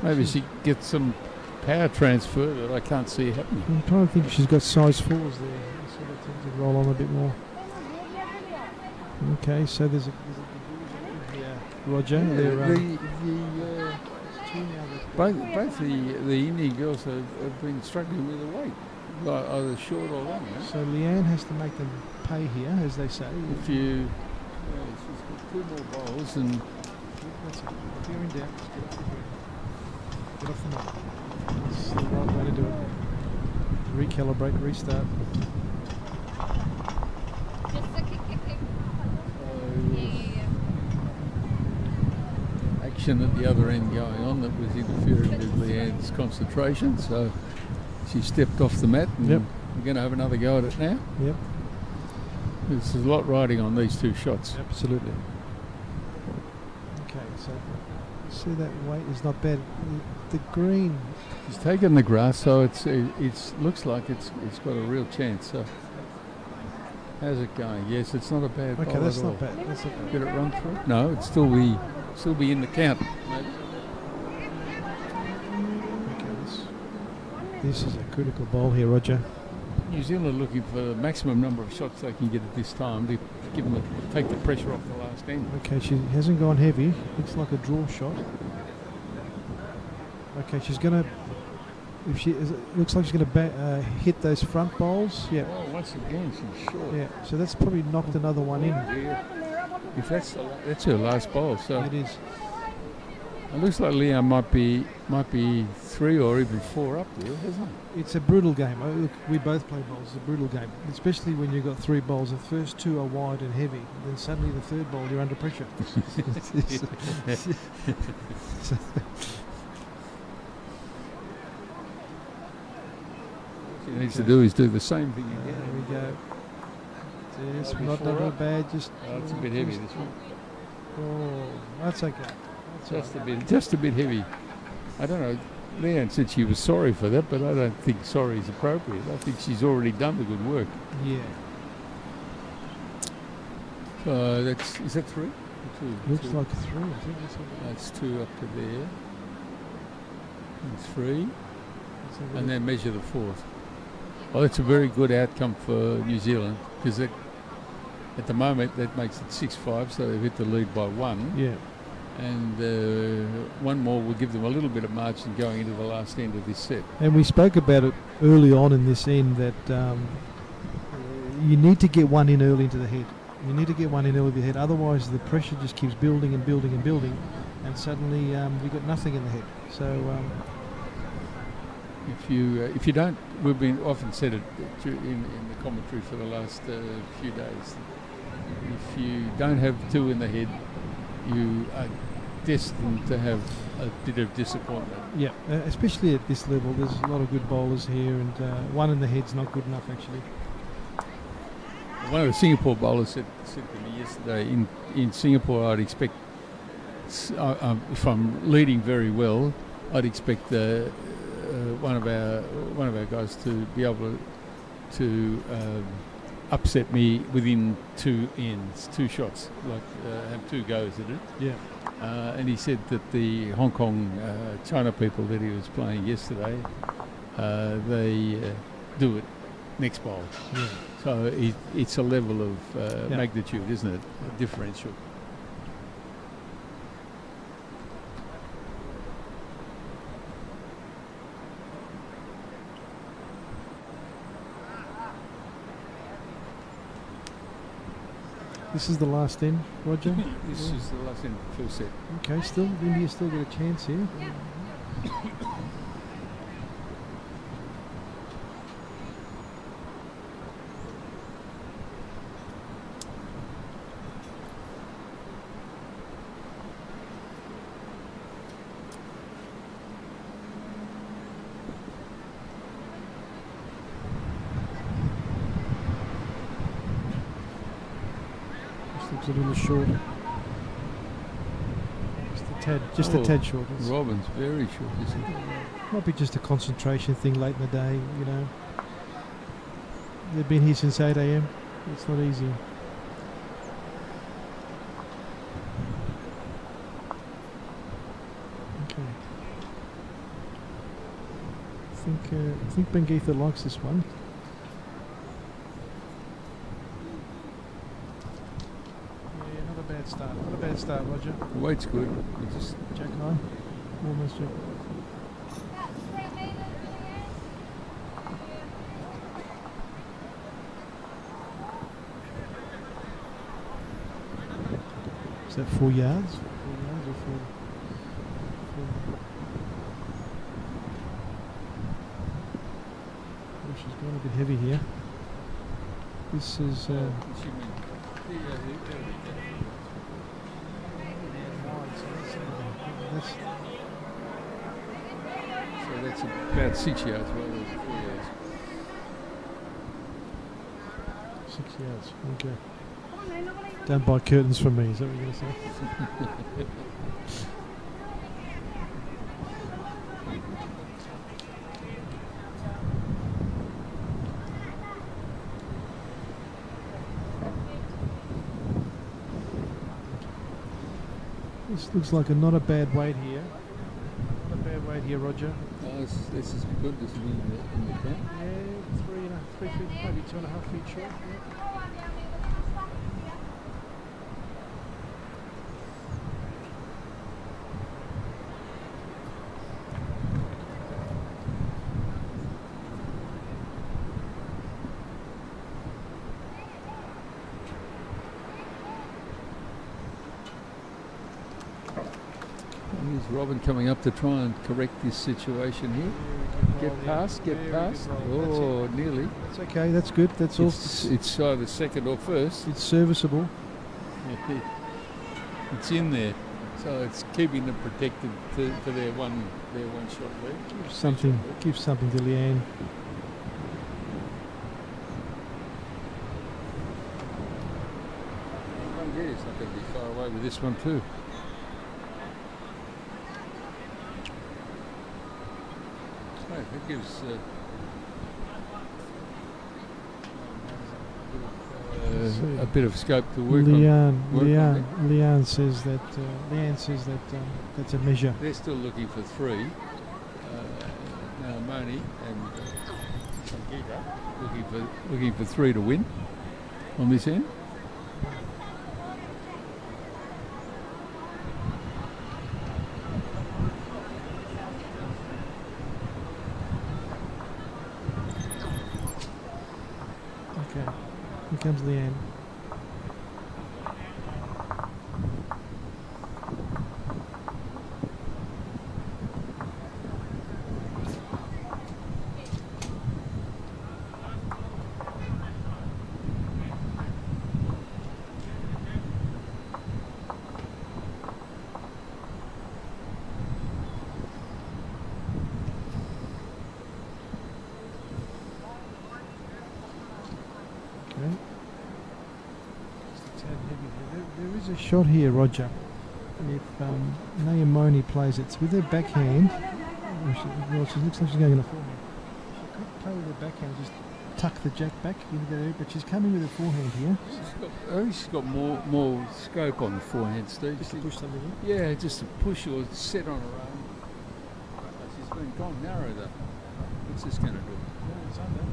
Maybe she gets some power transfer that I can't see happening. I'm trying to think if she's got size 4s there. They sort of tend to roll on a bit more. Okay, so there's a Roger. Both the Indian girls have been struggling with the weight, like either short or long. Eh? So Leanne has to make them pay here, as they say. If you, she's got 2 more bowls and That's it. If you're in doubt, just get off the mark. That's the right way to do it. Recalibrate, restart. Just a kick. action at the other end going on that was interfering with Leanne's concentration. So she stepped off the mat and Yep. we're going to have another go at it now. Yep, There's a lot riding on these 2 shots. absolutely. Okay, so see that weight is not bad. The green. She's taken the grass, so it looks like it's got a real chance. So how's it going? Yes, it's not a bad Okay, bowl that's at not all. bad. That's not bad. Did it run through? No, it'd still be in the count. Maybe. Okay, this is a critical bowl here, Roger. New Zealand are looking for the maximum number of shots they can get at this time to give them take the pressure off the last end. Okay, she hasn't gone heavy. Looks like a draw shot. Okay, she's gonna. If she looks like she's gonna hit those front bowls. Yeah, Oh, once again, she's short. yeah. So that's probably knocked another one in. If that's her last bowl, so It is. It looks like Leon might be 3 or even 4 up there, hasn't it? It's a brutal game. Look, we both play bowls. It's a brutal game, especially when you've got 3 bowls. The first 2 are wide and heavy. Then suddenly the third bowl, you're under pressure. What he needs to do is do the same thing There again. we go. Just Maybe not 4 that up. bad. Just It's a bit heavy, this one. Oh, that's okay. That's all right. Just a bit heavy. I don't know. Leanne said she was sorry for that, but I don't think sorry is appropriate. I think she's already done the good work. Yeah. Is that 3? Or 2? Looks 2. like 3. I think that's what That's 2 up to there. And 3. that's a And then measure the 4th. Well, that's a very good outcome for New Zealand because at the moment that makes it 6-5, so they've hit the lead by 1. Yeah. And 1 more will give them a little bit of margin going into the last end of this set. And we spoke about it early on in this end that you need to get one in early into the head. You need to get one in early into the head. Otherwise, the pressure just keeps building and building and building, and suddenly you've got nothing in the head. So If you don't, we've been often said it in the commentary for the last few days. If you don't have 2 in the head, you are destined to have a bit of disappointment. yeah, especially at this level, there's a lot of good bowlers here, and 1 in the head's not good enough actually. One of the Singapore bowlers said to me yesterday, in Singapore I'd expect, if I'm leading very well, I'd expect one of our guys to be able to upset me within 2 ends, 2 shots, like have 2 goes at it. Yeah. And he said that the Hong Kong China people that he was playing yesterday, they do it next bowl. Yeah. So it's a level of Yeah. magnitude, isn't it? A differential. This is the last end, Roger. This is the last end of the first set. Okay, still India still got a chance here. This looks a little short. Just a Oh, tad short. It's- Robin's very short, isn't he? Might be just a concentration thing late in the day, you know. They've been here since 8 a.m. It's not easy. Okay. I think Bengeetha likes this one. Yeah, not a bad start. Not a bad start, Roger. The weight's good. It's just Jack high. Almost Jack. Is that 4 yards? 4 yards or 4? Oh, she's going a bit heavy here. This is. That's so that's about 6 yards rather than 4 yards. 6 yards. Okay. Don't buy curtains from me. Is that what you're going to say? This looks like not a bad weight here. Not a bad weight here, Roger. This is good. This is in the camp. Yeah, 3 feet, maybe 2.5 feet short. Yeah. Here's Robin coming up to try and correct this situation here. Get past, get past. Oh, nearly. It's okay. That's good. That's all. It's either second or first. It's serviceable. It's in there, so it's keeping them protected for their one shot lead. Give something to Leanne. It's not going to be far away with this one too. So it gives a bit of scope to work on. Leanne says that that's a measure. They're still looking for three. Now Moni and Sangeeta looking for three to win on this end. Okay, here comes Leanne. Okay. Just a tad heavy there. There is a shot here, Roger. If Naimoni plays it with her backhand, she looks like she's going in a forehand. She could play with her backhand, just tuck the jack back into the area, but she's coming with a forehand here. I think she's got more scope on the forehand, Steve. Just to push something in. Yeah, just to push or set on her own. She's gone narrow though. What's this going to do? No, it's under.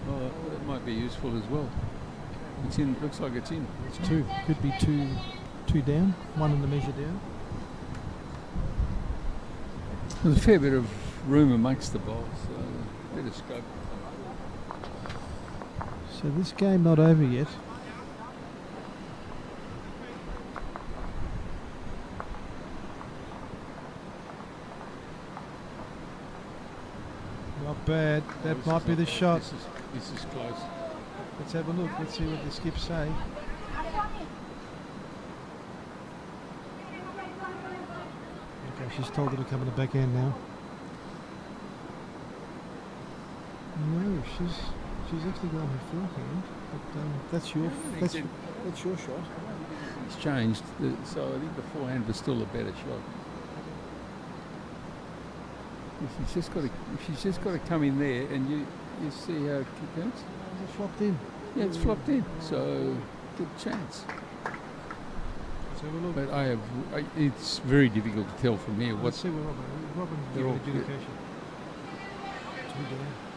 Oh, that might be useful as well. It's in. Looks like it's in. It's two. Could be two down. One in the measure down. There's a fair bit of room amongst the bowls, so a bit of scope. So this game not over yet. Not bad. That might be the shot. This is close. Let's have a look. Let's see what the skips say. Okay, she's told her to come in the back end now. No, she's actually got her forehand. But that's your shot. It's changed, so I think the forehand was still a better shot. She's just got to come in there, and you see how it goes. It's flopped in. Yeah, it's flopped in, so good chance. Let's have a look. But it's very difficult to tell from here. Let's see what Robin's They're giving all- adjudication.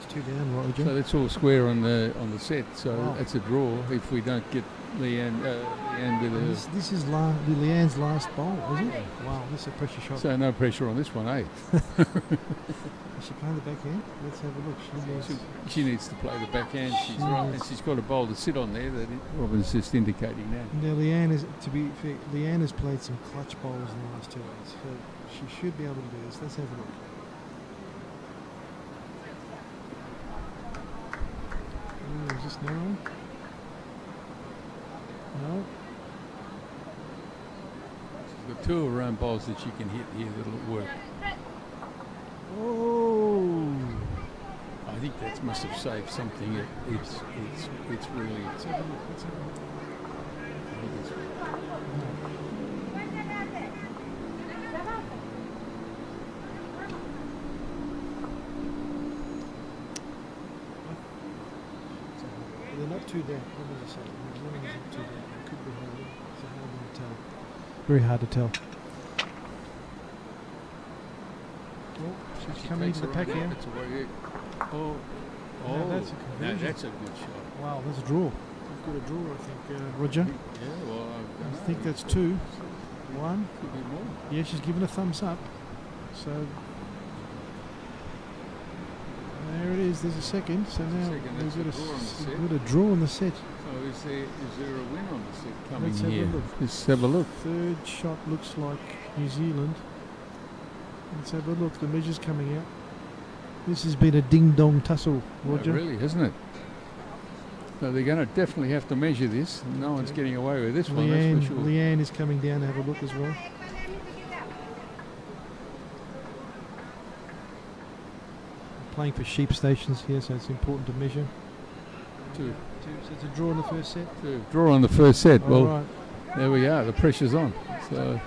Two down, Roger. So that's all square on the set. So Wow. that's a draw if we don't get Leanne with This is Leanne's last bowl, is it? Wow, this is a pressure shot. so no pressure on this one, eh? Is she playing the backhand? Let's have a look. She needs to play the backhand. She's She right, needs- and she's got a bowl to sit on there that Robin's just indicating now. Now Leanne is, to be fair, Leanne has played some clutch bowls in the last 2 hours, so she should be able to do this. Let's have a look. Is this narrow? No. She's got two of her own bowls that she can hit here that'll work. Oh! I think that must have saved something. It's really. Let's have a look. Let's have a look. I think it's- But they're not too down. What was I saying? One is not too down. It could be holding. It's a hard one to tell. Very hard to tell. Oh, she's she coming takes into the her pack on. here. That's a way. Oh, Now that's a now conversion. that's a good shot. Wow, that's a draw. We've got a draw, I think, Roger. Yeah, well, I think that's two. One. Could be more. Yeah, she's given a thumbs up. So there it is. There's a second. So now Second, that's we've a got draw on the set. we've got a draw on the set. So is there a win on the set coming Let's have a here? look. Let's have a look. Third shot looks like New Zealand. Let's have a look. The measure's coming out. This has been a ding-dong tussle, Roger. Yeah, really, hasn't it? So they're going to definitely have to measure this. No one's getting away with this one, Leanne, that's for sure. Leanne is coming down to have a look as well. Playing for sheep stations here, so it's important to measure. Two. So it's a draw in the first set. Draw on the first set. All Well, right. there we are. The pressure's on. So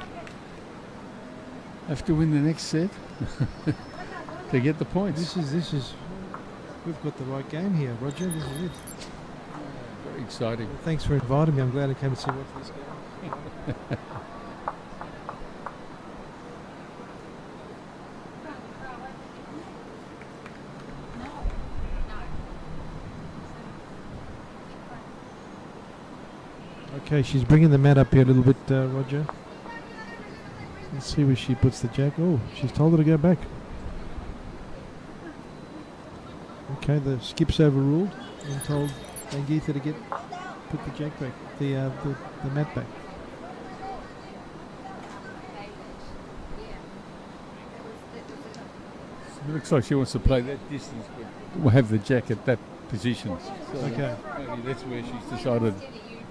have to win the next set to get the points. This is. We've got the right game here, Roger. This is it. Very exciting. Thanks for inviting me. I'm glad I came to see watch this game. Okay, she's bringing the mat up here a little bit, Roger. Let's see where she puts the jack. Oh, she's told her to go back. Okay, the skip's overruled and told Bangeetha to put the jack back, the mat back. It looks like she wants to play that distance, but we'll have the jack at that position. So Okay. maybe that's where she's decided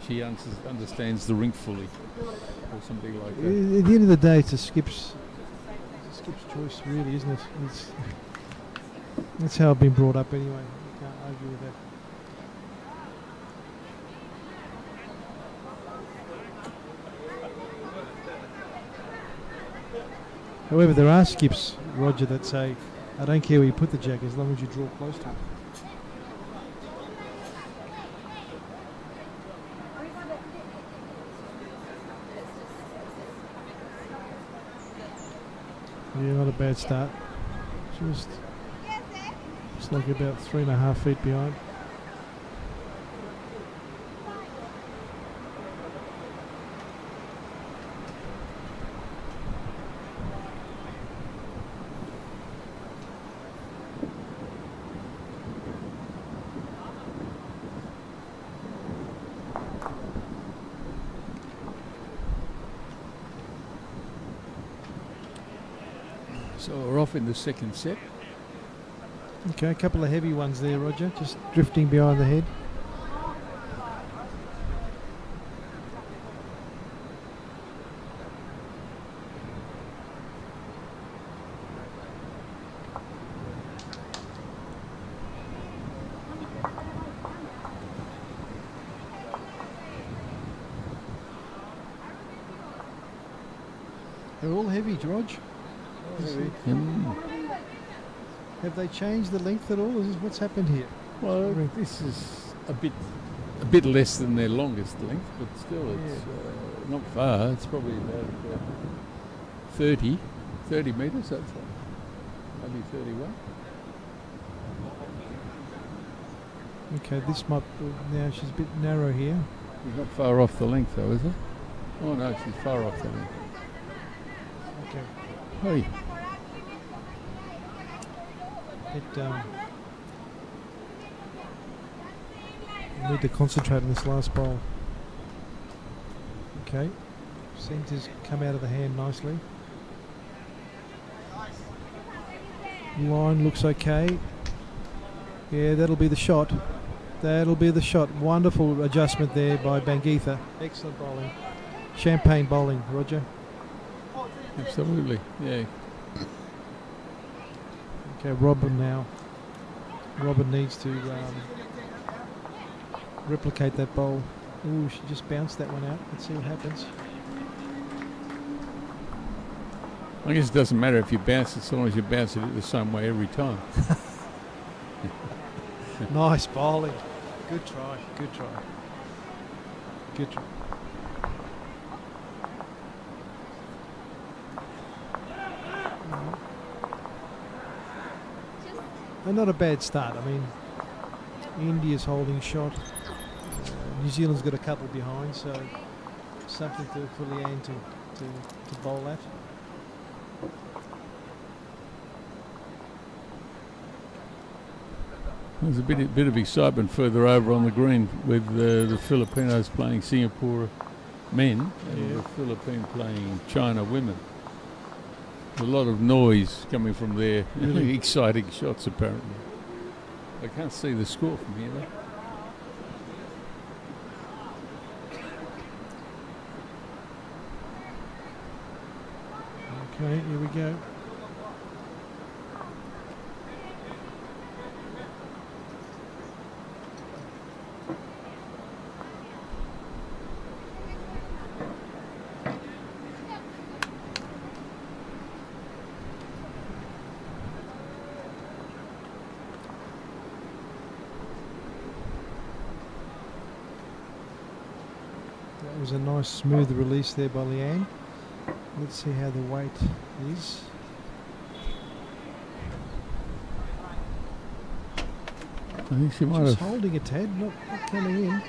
she understands the rink fully, or something like At that. the end of the day, it's a skip's choice, really, isn't it? That's how I've been brought up anyway. You can't argue with that. However, there are skips, Roger, that say, I don't care where you put the jack as long as you draw close to it. Yeah, not a bad start. Just like about 3.5 feet behind. So we're off in the second set. Okay, a couple of heavy ones there, Roger, just drifting behind the head. They're all heavy, George. Have they changed the length at all? Is this what's happened here? Well, this is a bit less than their longest length, but still it's not far. It's probably about 30 metres, that's all. Maybe 31. Okay, this might now she's a bit narrow here. She's not far off the length though, is it? Oh no, she's far off the length. Okay. Hey. We need to concentrate on this last bowl. Okay, centre's come out of the hand nicely. Line looks okay. Yeah, that'll be the shot. That'll be the shot. Wonderful adjustment there by Bangeetha. Excellent bowling. Champagne bowling, Roger. Absolutely, yeah. Okay, Robin now. Robin needs to replicate that bowl. Ooh, she just bounced that one out. Let's see what happens. I guess it doesn't matter if you bounce it, as long as you bounce it the same way every time. Nice bowling. Good try. Good try. Good try. Not a bad start. I mean, India's holding shot. New Zealand's got a couple behind, so something for Leanne to bowl at. There's a bit of excitement further over on the green with the Filipinos playing Singapore men and the Philippines playing China women. A lot of noise coming from there. Really? Exciting shots, apparently. I can't see the score from here, though. Okay, here we go. That was a nice smooth release there by Leanne. Let's see how the weight is. I think she might Just have. holding a tad, not coming in.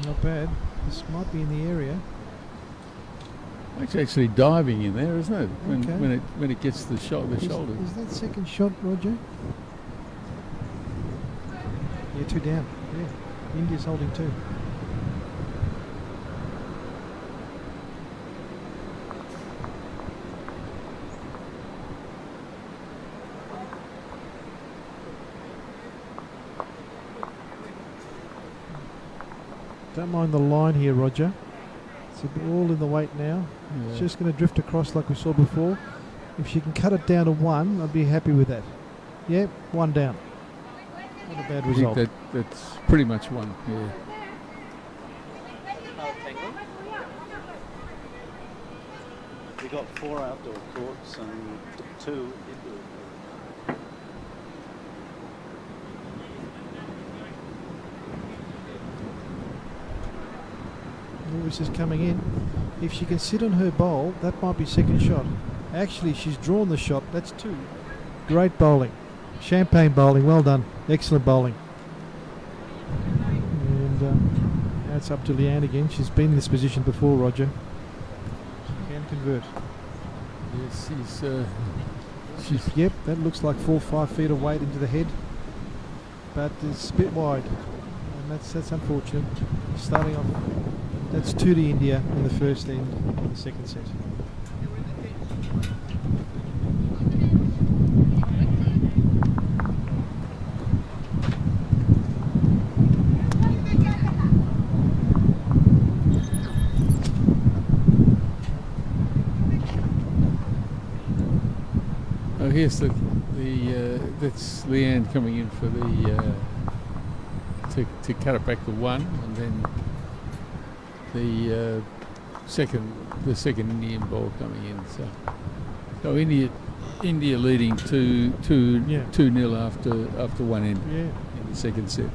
Not bad. This might be in the area. It's actually diving in there, isn't it? Okay. When it gets the shoulder. Is that second shot, Roger? Yeah, 2 down. Yeah, India's holding 2. Don't mind the line here, Roger. It's all in the weight now. Yeah. It's just going to drift across like we saw before. If she can cut it down to 1, I'd be happy with that. Yep, 1 down. Not a bad I think result. that's pretty much one. Yeah. We got 4 outdoor courts and 2 indoor. Lewis is coming in. If she can sit on her bowl, that might be second shot. Actually, she's drawn the shot. That's 2. Great bowling. Champagne bowling. Well done. Excellent bowling. And now it's up to Leanne again. She's been in this position before, Roger. She can convert. Yes, she's Yep, that looks like 4 or 5 feet of weight into the head. But it's a bit wide. And that's unfortunate. Starting off, that's 2 to India in the first end of the second set. Oh, here's the that's Leanne coming in for the to cut it back to 1, and then the second Indian ball coming in. So India leading 2-0 after 1 end Yeah. in the second set.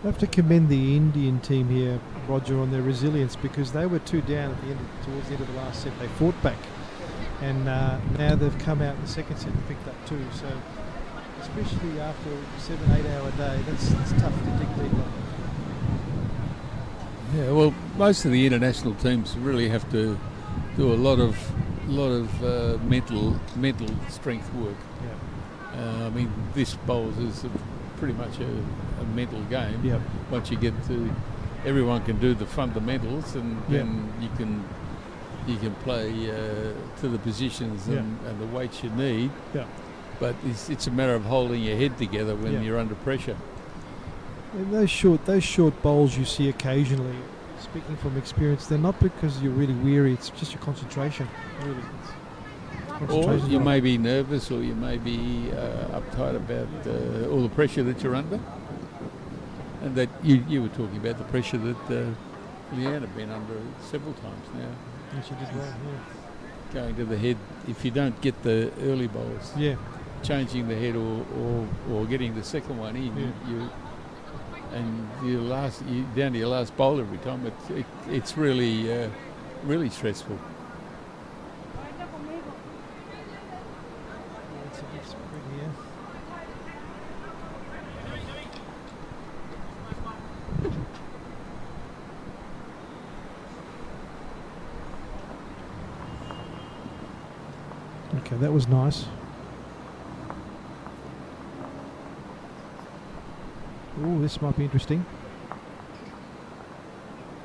I have to commend the Indian team here, Roger, on their resilience, because they were 2 down at the end, towards the end of the last set. They fought back, and now they've come out in the second set and picked up 2. So, especially after a 7-8 hour day, that's tough to dig deep on. Yeah, well, most of the international teams really have to do a lot of mental strength work. Yeah. I mean, this bowls is pretty much a mental game. Yep. Once you get to, everyone can do the fundamentals, and Yeah. then you can play to the positions and the weights you need. Yeah. But it's a matter of holding your head together when Yeah. you're under pressure. And those short bowls you see occasionally, speaking from experience, they're not because you're really weary. It's just your concentration. Really, Or concentration's you not- may be nervous, or you may be uptight about all the pressure that you're under. And that you were talking about the pressure that Leanne had been under several times now, Yeah, she did well. going to the head. If you don't get the early bowls, Yeah. changing the head or getting the second one in, you're down to your last bowl every time. It's really really stressful. It's a bit spread here. Okay, that was nice. Oh, this might be interesting.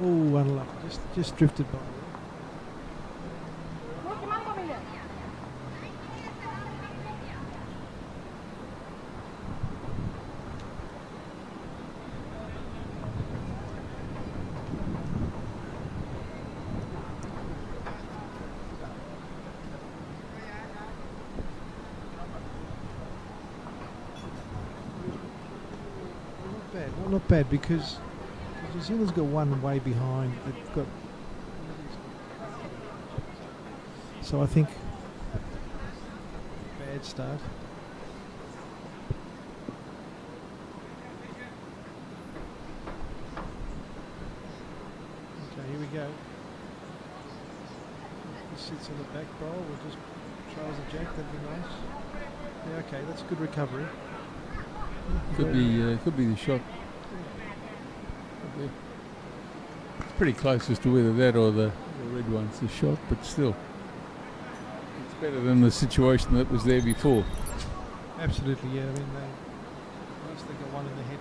Oh, unlucky. Just drifted by. Not bad because New Zealand's got one way behind. They've got so I think bad start. Okay, here we go. Just sits on the back bowl. We'll just trials a jack. That'd be nice. Yeah, okay, that's a good recovery. Could be the shot. It's pretty close as to whether that or the red one's the shot, but still, it's better than the situation that was there before. Absolutely, yeah. I mean, at least they got one in the head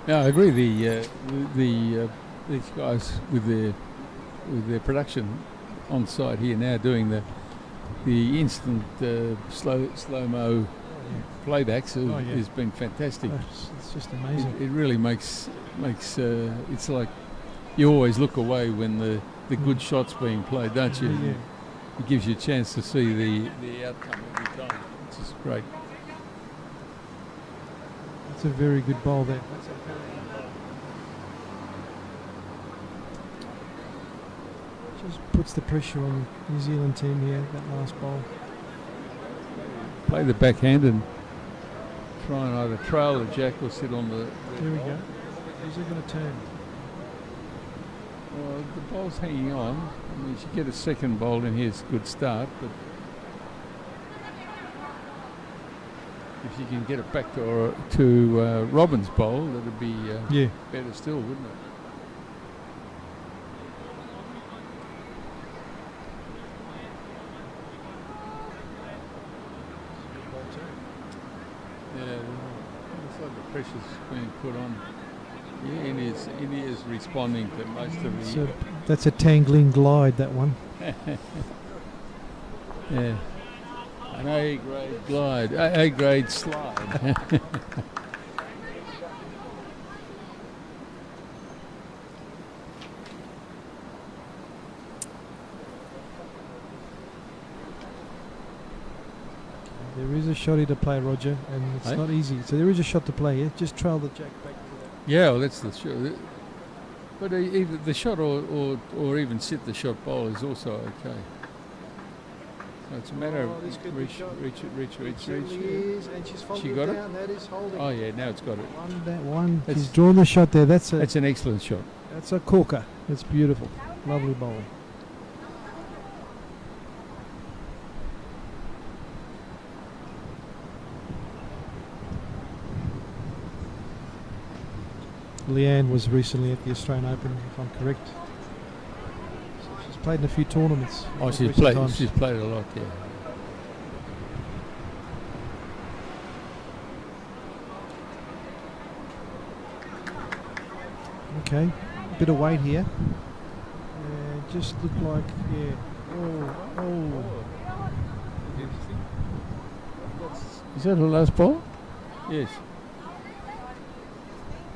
now. Yeah, I agree. These guys with their production on site here now doing the instant slow-mo playbacks has been fantastic. It's just amazing. It really makes it's like you always look away when the good shot's being played, don't you? Yeah. It gives you a chance to see the outcome every time, which is great. That's a very good bowl there. Just puts the pressure on the New Zealand team here, that last bowl. Play the backhand and try and either trail the jack or sit on the... Here we go. Who's it going to turn? Well, the bowl's hanging on. I mean, you get a second bowl in here, it's a good start, but if you can get it back to Robin's bowl, that'd be better still, wouldn't it? Yeah, looks like the pressure's being put on. Yeah, India's responding to most of the... That's a tangling glide, that one. Yeah. An A-grade glide, A-grade slide. There is a shotty to play, Roger, and it's not easy. So there is a shot to play, yeah? Just trail the jack back to that. Yeah, well, that's the shot. But either the shot or even sit the shot bowl is also okay. So it's a matter of reach. Is, and she's She got down. That is holding. Oh yeah, now it's got it. That one. She's drawn the shot there. That's an excellent shot. That's a corker. It's beautiful. Lovely bowl. Leanne was recently at the Australian Open, if I'm correct. So she's played in a few tournaments. Oh, she's played a lot, yeah. Okay, bit of weight here. Just look like, Is that her last ball? Yes.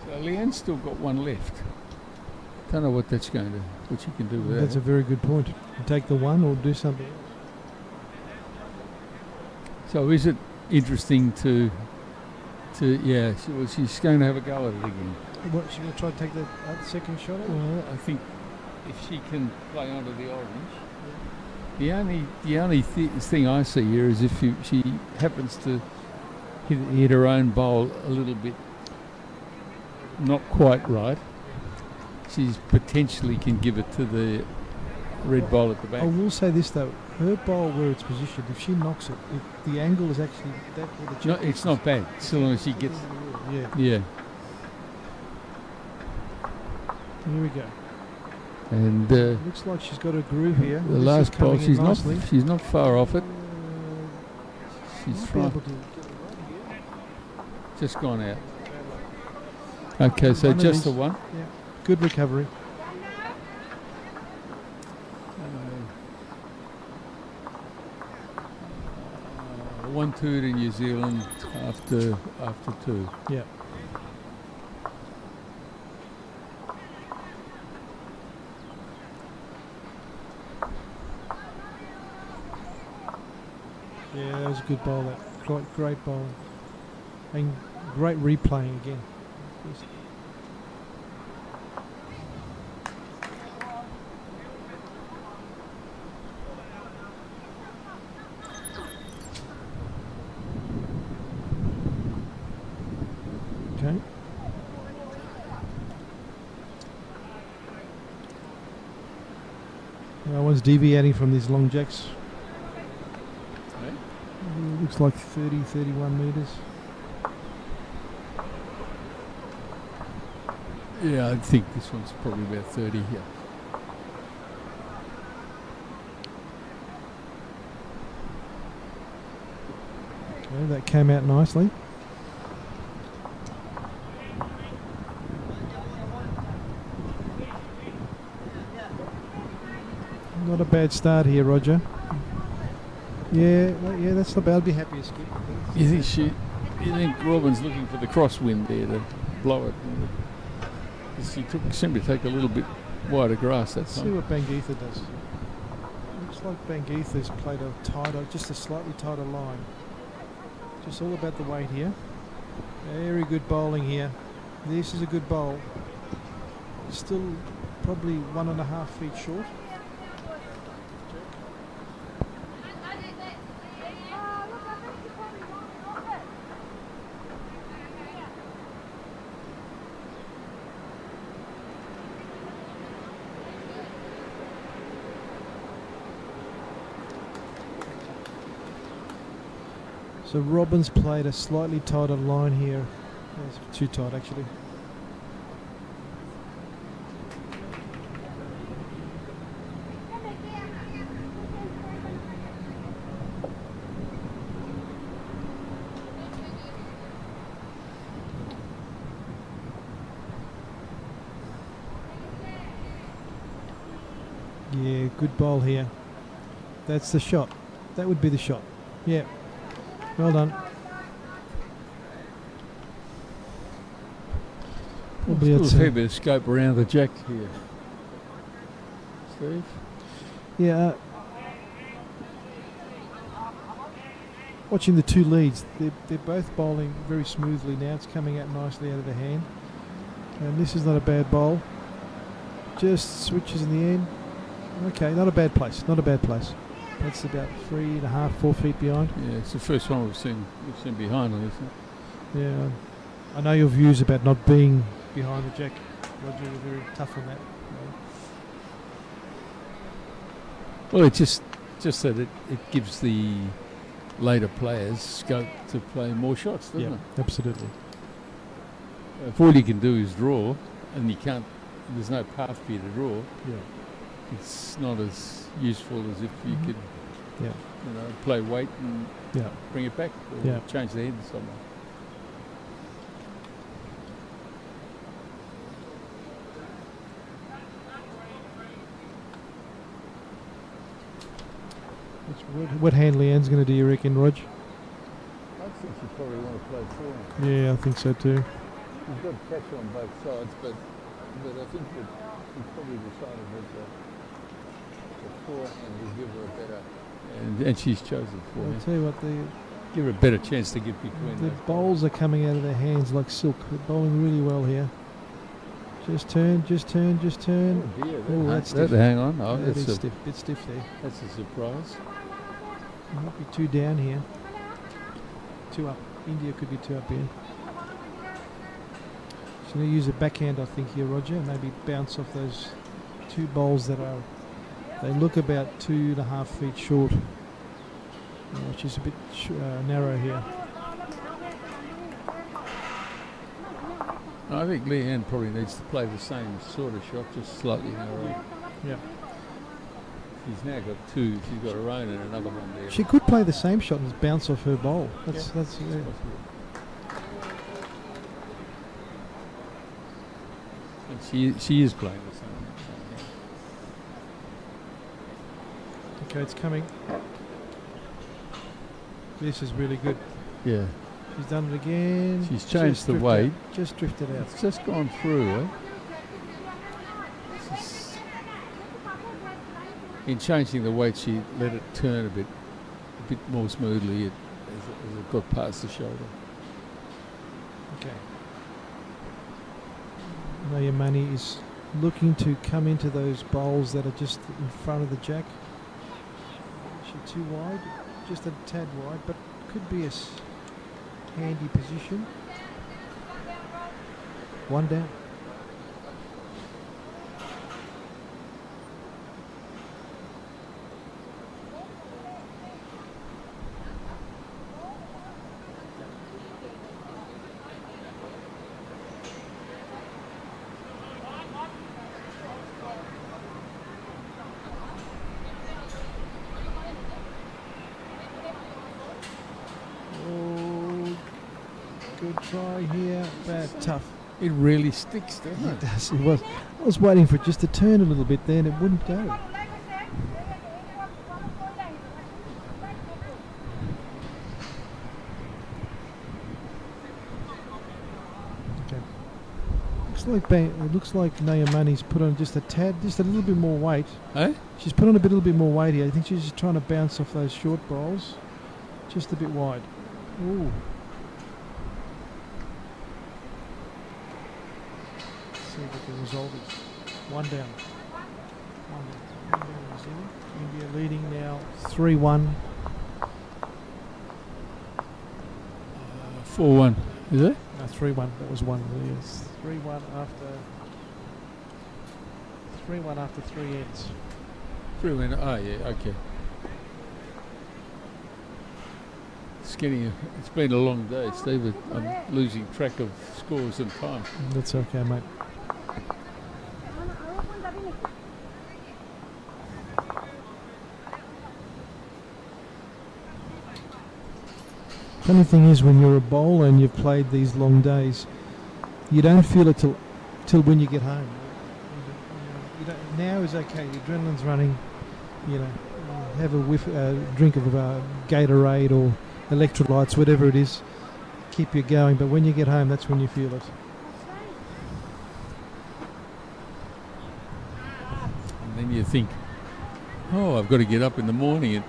So Leanne's still got one left. Don't know what that's what you can do with that. That's a very good point. You take the one or do something else. So is it interesting to she's going to have a go at it again. What, she going to try to take the second shot? Well, I think if she can play onto the orange, The only thing I see here is if she happens to hit her own bowl a little bit not quite right, she's potentially can give it to the red bowl at the back. I will say this though, her bowl where it's positioned, if she knocks it, the angle is actually that where the No, jack it's is. not bad, so long as she gets. Yeah, Yeah, here we go. and Looks like she's got a groove here. the This is last bowl, coming in she's nicely. not far off it. She's Might be right, able to get it right here. just gone out. Okay, so One of just the these. one. Good recovery. 1-2 to New Zealand after 2. Yeah. Yeah, that was a good bowl. That great bowl, and great replaying again. Just- Okay. That one's deviating from these long jacks. Looks like 30, 31 metres. Yeah, I think this one's probably about 30 here. Okay, that came out nicely. Not a bad start here, Roger. Yeah, yeah, that's not bad. I'd be happy to skip. You think Robin's looking for the crosswind there to blow it? 'Cause she seemed to take a little bit wider grass that Let's see time. what Bangeetha does. Looks like Bangeetha's played a tighter, just a slightly tighter line. Just all about the weight here. Very good bowling here. This is a good bowl. Still probably 1.5 feet short. So Robin's played a slightly tighter line here. It's too tight actually. Yeah, good bowl here. That's the shot. That would be the shot. Yeah. Well done. Probably Still a it's, fair bit of scope around the jack here. Steve? yeah. Watching the two leads, they're both bowling very smoothly now. It's coming out nicely out of the hand. And this is not a bad bowl. Just switches in the end. Okay, not a bad place. Not a bad place. That's about 3.5, 4 feet behind. Yeah, it's the first one we've seen behind on this. Yeah. I know your views about not being behind the jack. Roger, you're very tough on that. Well, it's just that it gives the later players scope to play more shots, doesn't Yeah, it? absolutely. If all you can do is draw, and there's no path for you to draw, Yeah. it's not as useful as if you Mhm. could, Yeah. play weight and Yeah. bring it back or Yeah. change the head somewhere. What hand Leanne's going to do, you reckon, Rog? I think you probably want to play forehand. Yeah, I think so too. You've got pressure on both sides, but I think that he probably decided that the forehand will give her a better, and she's chosen I'll forehand. tell you what, Give her a better chance to get between the those bowls are coming out of their hands like silk. They're bowling really well here. Just turn, just turn, just turn. Oh, that's stiff. hang on. Oh, That that's is a, stiff. Bit stiff there. that's a surprise. Might be 2 down here. 2 up. India could be 2 up here. She's going to use a backhand, I think, here, Roger. Maybe bounce off those 2 bowls that are. They look about 2.5 feet short, which is a bit narrow here. I think Leanne probably needs to play the same sort of shot, just slightly narrower. Yeah. She's now got 2. She's got her own and another one there. She could play the same shot and bounce off her bowl. That's That's yeah. possible. And she is playing the same. Okay, it's coming. This is really good. Yeah. She's done it again. She's changed Just the drifted weight. out. Just drifted out. It's just gone through, eh? In changing the weight, she let it turn a bit more smoothly as it got past the shoulder. Okay. Nayamani is looking to come into those bowls that are just in front of the jack. Is she too wide? Just a tad wide, but could be a handy position. 1 down. Oh, good try here, but tough. It really sticks, doesn't It it? does. It was. I was waiting for it just to turn a little bit there, and it wouldn't go. Okay. It looks like Nayamani's put on just a tad, just a little bit more weight. Eh? She's put on a little bit more weight here. I think she's just trying to bounce off those short bowls, just a bit wide. Ooh. See what the result is. 1 down. 1 down. 1 down New Zealand. India leading now 3-1. 4-1, is it? No, 3-1. That was 1. Yes. 3-1 after 3 ends. 3-1. Oh, yeah, okay. Skinny, it's been a long day, Steve. I'm losing track of scores and time. That's okay, mate. Funny thing is, when you're a bowler and you've played these long days, you don't feel it till when you get home. Now is okay. The adrenaline's running. You know, have a drink of Gatorade or electrolytes, whatever it is, keep you going. But when you get home, that's when you feel it. And then you think, oh, I've got to get up in the morning and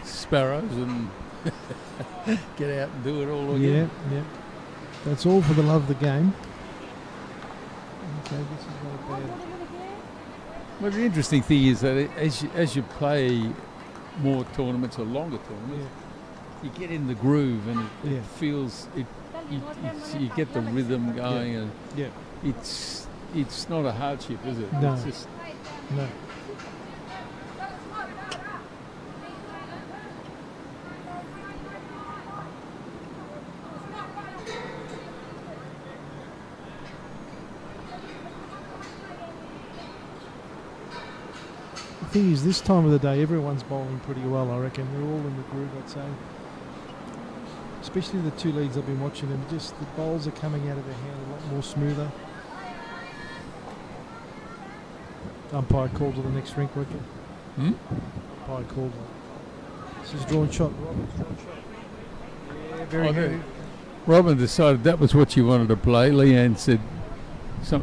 sparrows and get out and do it all again. Yeah. That's all for the love of the game. Okay, this is not bad. Well, the interesting thing is that as you play more tournaments or longer tournaments, you get in the groove and it feels you get the rhythm going, and Yeah. it's not a hardship, is it? No. It's just No. The thing is, this time of the day, everyone's bowling pretty well, I reckon. They're all in the groove, I'd say. Especially the 2 leads I've been watching, and just the bowls are coming out of their hand a lot more smoother. Umpire called to the next rink, Roger. Umpire called. This is drawn shot. Robin's drawn shot. Yeah, very good. Robin decided that was what you wanted to play. Leanne said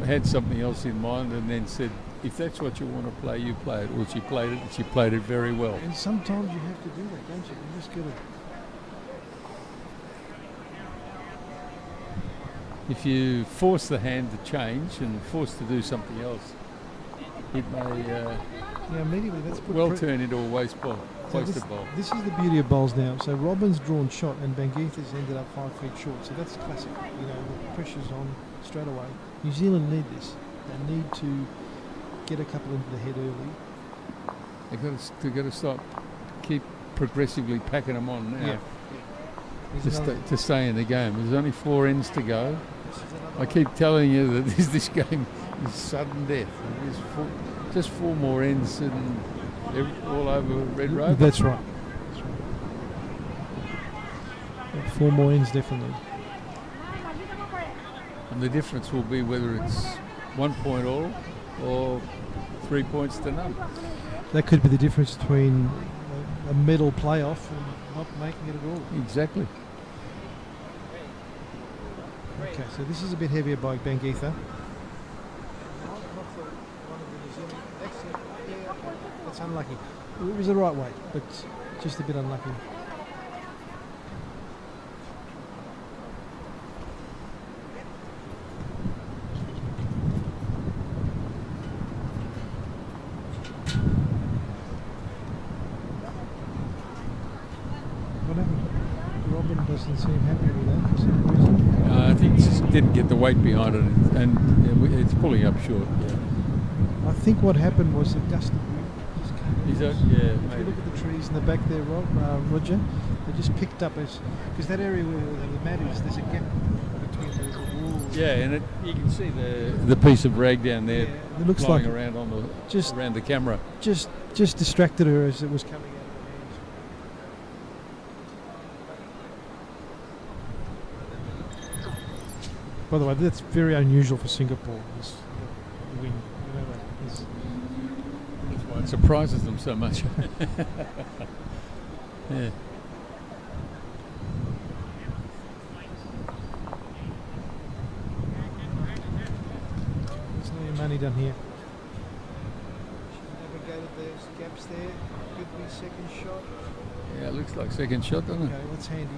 had something else in mind, and then said, if that's what you want to play, you play it. Well, she played it, and she played it very well. And sometimes you have to do that, don't you? You just got to. if you force the hand to change and force to do something else, it may Yeah, immediately that's put well pre- turn into a waste ball, So wasted ball. this is the beauty of bowls now. So Robin's drawn shot and Bangeetha's ended up 5 feet short. So that's classic. You know, the pressure's on straight away. New Zealand need this. They need to get a couple into the head early. They've got to stop, keep progressively packing them on now Here's another- to stay in the game. There's only 4 ends to go. this is another I one. keep telling you that this game is sudden death. There's just 4 more ends and all over Red Rover. That's right. Yeah, 4 more ends definitely. And the difference will be whether it's 1 point all or 3 points to none. That could be the difference between a medal playoff and not making it at all. Exactly. Okay, so this is a bit heavier by Bangeetha. That's unlucky. It was the right weight, but just a bit unlucky. What happened? Robin doesn't seem happy with that for some reason. I think it just didn't get the weight behind it, and it's pulling up short. I think what happened was the gust of wind just came. Is that? If Yeah, you maybe. look at the trees in the back there, Roger, they just picked up as because that area where the mat is, there's a gap between the walls. Yeah, and you can see the piece of rag down there Yeah, it looks flying like around on the just around the camera. just distracted her as it was coming out of her hands. By the way, that's very unusual for Singapore. This wind, you know, this, That's why it surprises them so much. Yeah. there's no money done here. She navigated those gaps there. Could be second shot. Yeah, it looks like second shot, doesn't Okay, it? that's handy.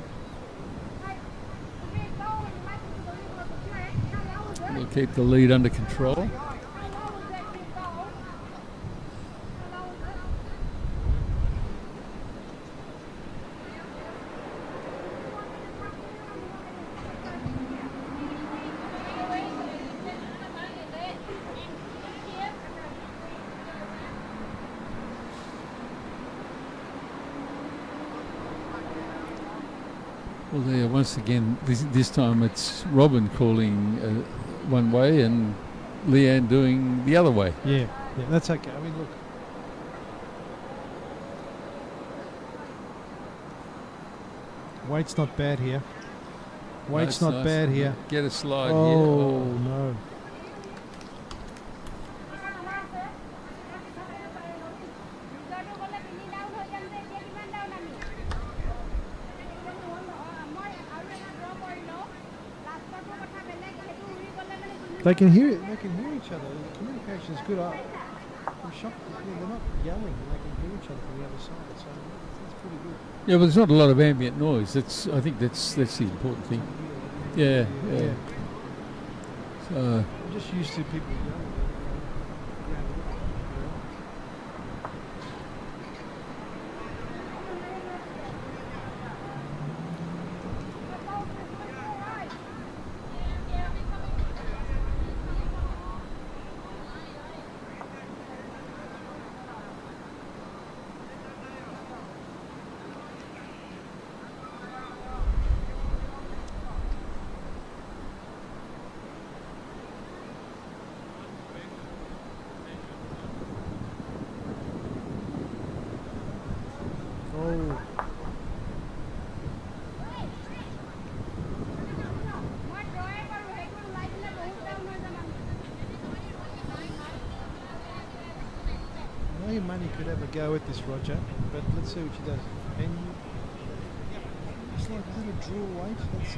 We'll keep the lead under control. Well, there once again, this time it's Robin calling one way and Leanne doing the other way. Yeah, that's okay. I mean, look. Weight's not bad here. Weight's That's not nice. bad here. Get a slide here. Oh, no. They can hear it. They can hear each other. The communication is good. I'm shocked. They're not yelling. They can hear each other from the other side. So that's pretty good. Yeah, but there's not a lot of ambient noise. I think that's the important thing. Yeah. So I'm just used to people yelling. Oh. I know your money could have a go at this, Roger, but let's see what she does. And it's like, is it a draw weight? Let's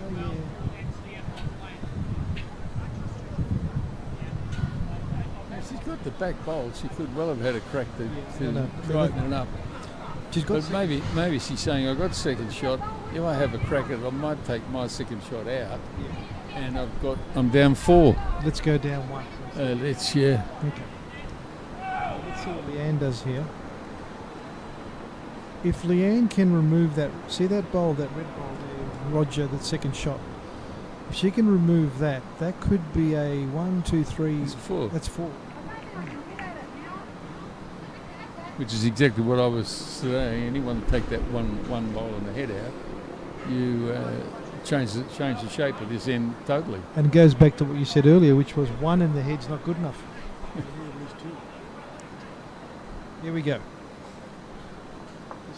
say, she's got the back bowl. She could well have had a crack to I know. tighten it up. She's got But maybe she's saying, I got second shot. If I have a crack at it, I might take my second shot out And I'm down 4. Let's go down 1. Let's Okay. Let's see what Leanne does here. If Leanne can remove that, see that bowl, that red bowl there, Roger, that second shot. If she can remove that, that could be a 1, 2, 3. It's 4, That's 4. which is exactly what I was saying. Anyone take that one bowl and the head out, you change the shape of this end totally. And it goes back to what you said earlier, which was 1 in the head's not good enough. Here we go.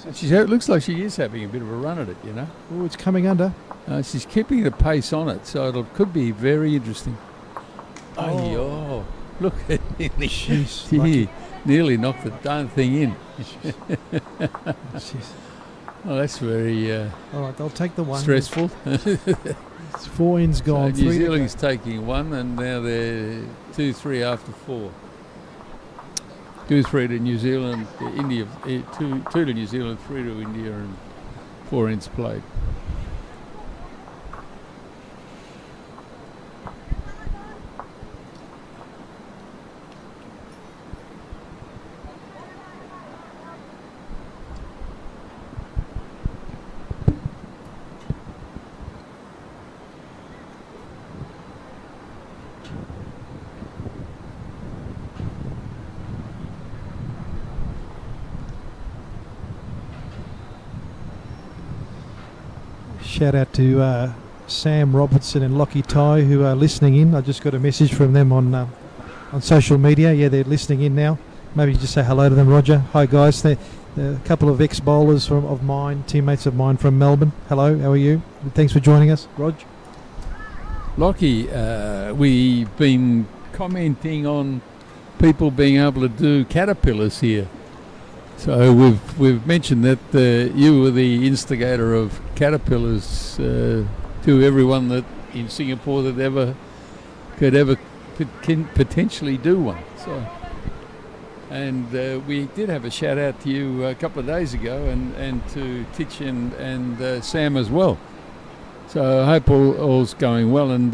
It looks like she is having a bit of a run at it, you know. Oh, it's coming under. She's keeping the pace on it, so it could be very interesting. Oh. Look at it. Jeez, Gee, lucky. nearly knocked the darn thing in. Jeez. Oh, that's very All right, they'll take the 1. stressful. It's 4 ends So gone. New 3 to go. Zealand's taking 1, and now they're 2-3 after 4. 2-3 to New Zealand, India, 2 to New Zealand, 3 to India, and 4 ends played. Shout out to Sam Robertson and Lockie Ty who are listening in. I just got a message from them on social media. Yeah, they're listening in now. Maybe just say hello to them, Roger. Hi guys. They're a couple of ex-bowlers of mine, teammates of mine from Melbourne. Hello, how are you? Thanks for joining us, Rog. Lockie, we've been commenting on people being able to do caterpillars here. So we've mentioned that you were the instigator of caterpillars to everyone that in Singapore that could potentially do one. So, and we did have a shout out to you a couple of days ago, and to Titch and Sam as well. So I hope all's going well, and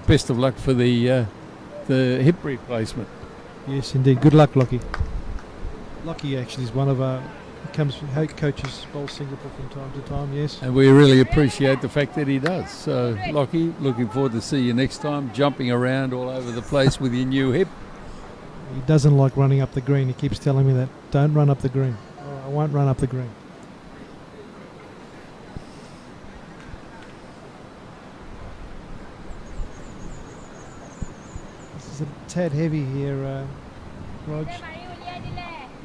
best of luck for the hip replacement. Yes, indeed. Good luck, Lockie. Lockie actually is one of our coaches bowl Singapore from time to time. Yes. And we really appreciate the fact that he does. So, Lockie, looking forward to see you next time, jumping around all over the place with your new hip. He doesn't like running up the green. He keeps telling me that. Don't run up the green. Oh, I won't run up the green. This is a tad heavy here, Rog.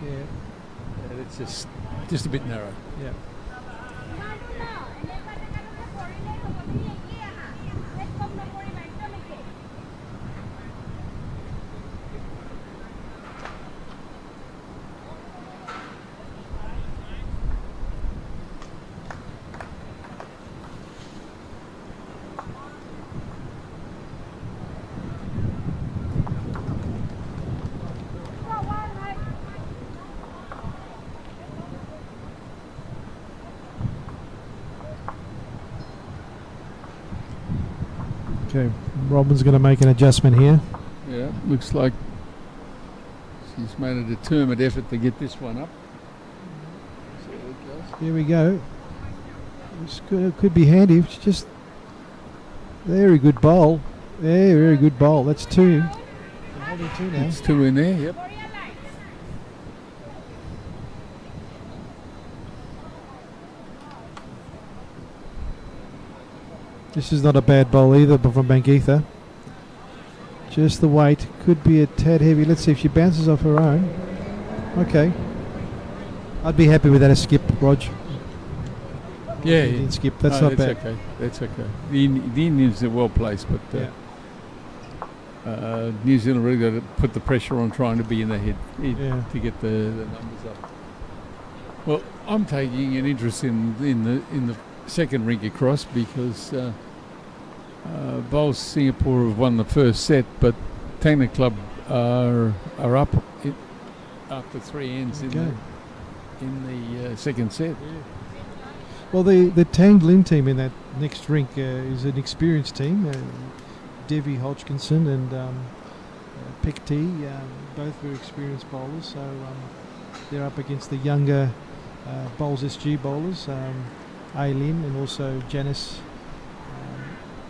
Yeah, It's just a bit narrow. yeah. Okay, Robin's going to make an adjustment here. Yeah, looks like she's made a determined effort to get this one up. See how it goes. Here we go. It could be handy. It's just very good bowl. Very good bowl. That's 2. I'm holding 2 now. It's 2 in there, yep. This is not a bad bowl either, but from Bangeetha. Just the weight could be a tad heavy. Let's see if she bounces off her own. Okay. I'd be happy with that as skip, Rog. Yeah, Indian skip. That's no, not bad. Okay. That's okay. The Indians are well placed, but New Zealand really got to put the pressure on trying to be in the head to get the numbers up. Well, I'm taking an interest in the second rink across because Bowls Singapore have won the first set, but Tangna Club are up after 3 ends in the second set. Well, the Tangling team in that next rink is an experienced team. Devi Hodgkinson and Pek T, both very experienced bowlers. So they're up against the younger Bowls SG bowlers, Aileen and also Janice.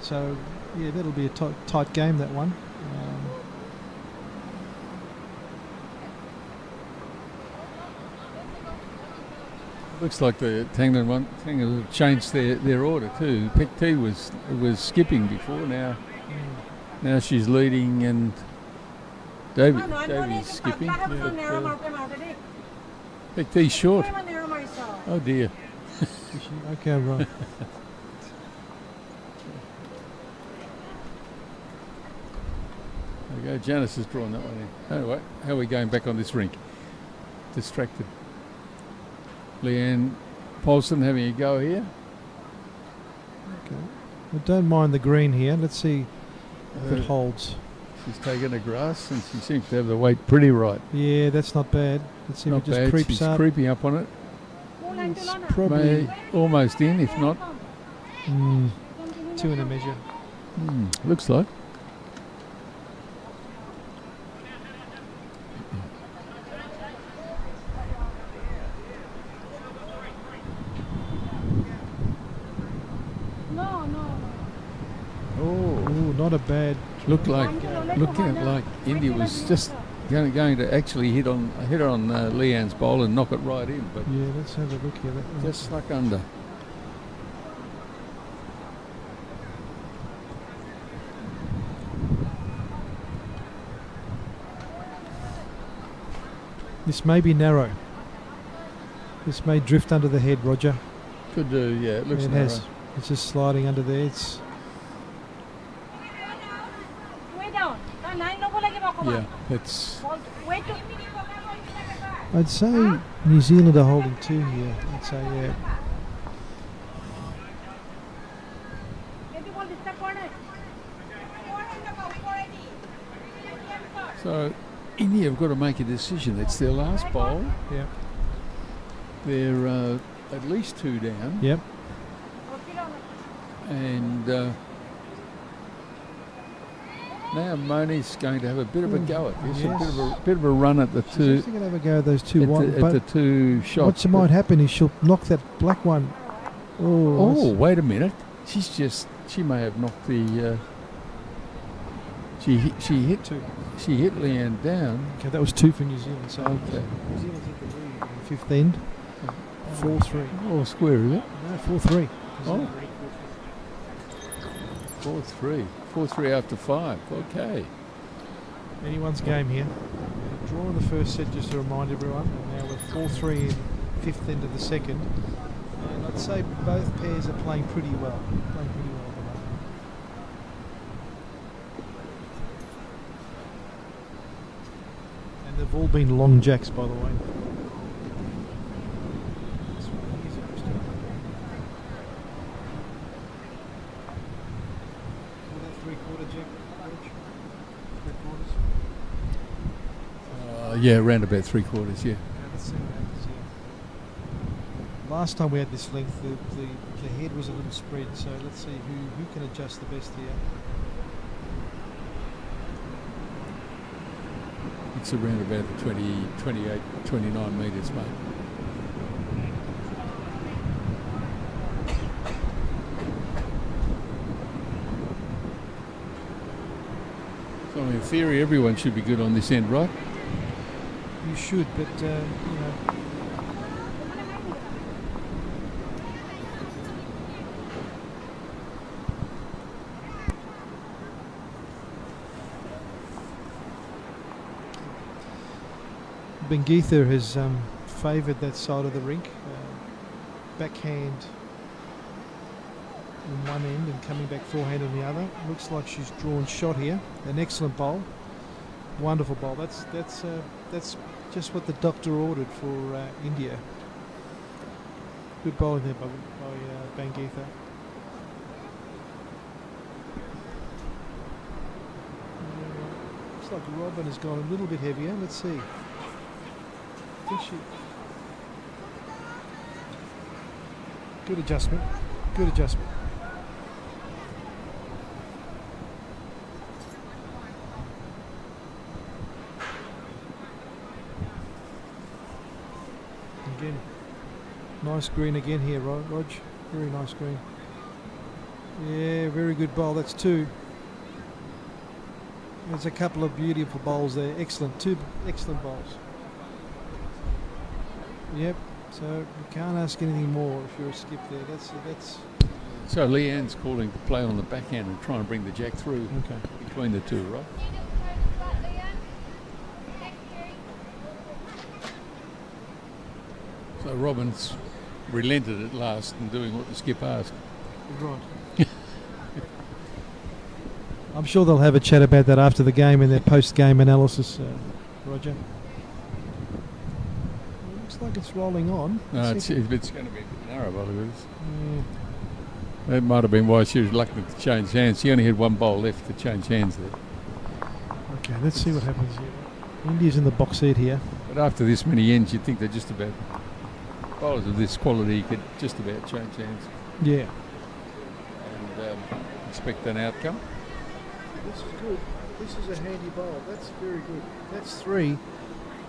So yeah, that'll be a tight game, that one. Looks like the Tangling have changed their order too. Pek T was skipping before. Now she's leading and Davy's skipping. But, Pek T's short. Oh dear. Okay, right. There we go. Janice has drawn that one in. Anyway, how are we going back on this rink? Distracted. Leanne Paulson having a go here. Okay. I don't mind the green here. Let's see if it holds. She's taken a grass and she seems to have the weight pretty right. Yeah, that's not bad. Let's see if Not it just bad. creeps She's up. creeping up on it. It's probably Almost in, if not. two in a measure. Looks like. Oh, not a bad. Looking like India was just going to actually hit on Leanne's bowl and knock it right in, but Yeah, let's have a look here. That just snuck under. This may be narrow. This may drift under the head, Roger. Could do, yeah. It looks It narrow. has. It's just sliding under there. It's Yeah, it's I'd say New Zealand are holding two here. I'd say, yeah. so India have got to make a decision. It's their last bowl. Yeah. They're at least two down, Yep. and now Moni's going to have a bit of a go at this. Yes. A bit of a run at the She's two actually going to have a go at those two at white. the, at the two shots. What might happen is she'll knock that black one. Oh, that's- wait a minute. She may have knocked the. She hit Leanne down. Okay, that was two for New Zealand. So Okay. New Zealand's at the lead in the fifth end. 4-3. Oh, square, is it? No, 4-3. Oh. 4-3. 4-3 after 5. Okay. Anyone's game here. Draw in the first set, just to remind everyone. And now we're 4-3 in fifth end of the second. And I'd say both pairs are playing pretty well. At the moment. And they've all been long jacks, by the way. This one is interesting. Call that three-quarter jack, George? Three-quarters? Yeah, around about 3/4, yeah. Okay, let's see what happens here. Last time we had this length, the head was a little spread, so let's see who can adjust the best here. It's around about the 20, 28, 29 metres, mate. So in theory, everyone should be good on this end, right? You should, but you know. Bengeetha has favoured that side of the rink. Backhand on one end and coming back forehand on the other. Looks like she's drawn shot here. An excellent bowl. Wonderful bowl. That's just what the doctor ordered for India. Good bowling there by Bengeetha. Looks like Robin has gone a little bit heavier. Let's see. I think she Good adjustment. Good adjustment. Again, nice green again here, Rog. Very nice green. Yeah, very good bowl. That's two. There's a couple of beautiful bowls there. Excellent. Two excellent bowls. Yep. So you can't ask anything more if you're a skip there. That's So Leanne's calling to play on the backhand and trying to bring the jack through okay. between the two, right? So Robin's relented at last and doing what the skip asked. Right. I'm sure they'll have a chat about that after the game in their post-game analysis, Roger. Looks like it's rolling on. No, it's going to be a bit narrow by the way. That might have been why she was reluctant to change hands. She only had one bowl left to change hands there. Okay, let's see what happens here. India's in the box seat here. But after this many ends, you'd think they're just about bowlers of this quality could just about change hands Yeah. and expect an outcome. This is good. This is a handy bowl. That's very good. That's three.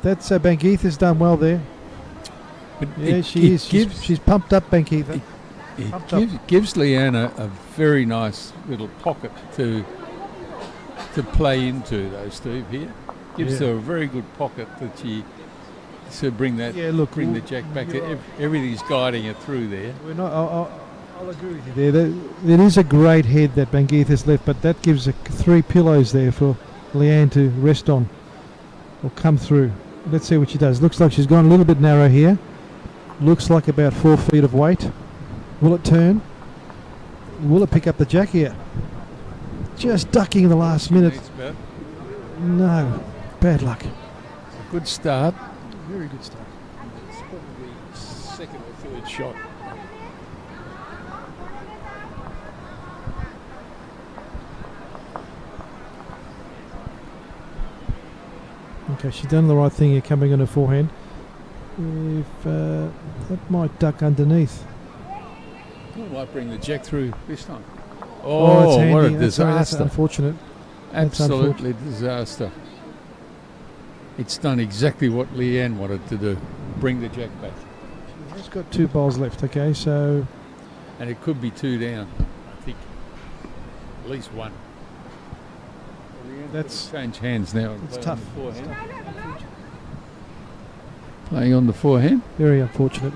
That's Bangeetha's done well there. But Yeah, it she is. gives- She's pumped up, Bangeetha. It Pumped up. gives Leanne a very nice little pocket to play into, though, Steve. Here gives Yeah. her a very good pocket that she to bring that Yeah, look, bring the jack back. you're right. Everything's guiding her through there. We're not. I'll agree with you there. It is a great head that Bangeetha's left, but that gives her three pillows there for Leanne to rest on or come through. Let's see what she does. Looks like she's gone a little bit narrow here. Looks like about 4 feet of weight. Will it turn? Will it pick up the jack here? Just ducking in the last minute. It's about No. Bad luck. a good start. Very good start. It's probably second or third shot. Okay, she's done the right thing here, coming on her forehand. If that might duck underneath. Might bring the jack through this time. It's Oh, handy. what a That's disaster. unfortunate. that's Absolutely disaster. It's done exactly what Leanne wanted to do. Bring the jack back. She has got two bowls left, okay, so And it could be two down. I think at least one. that's Change hands now. And it's play tough. on the forehand. Playing on the forehand. very unfortunate.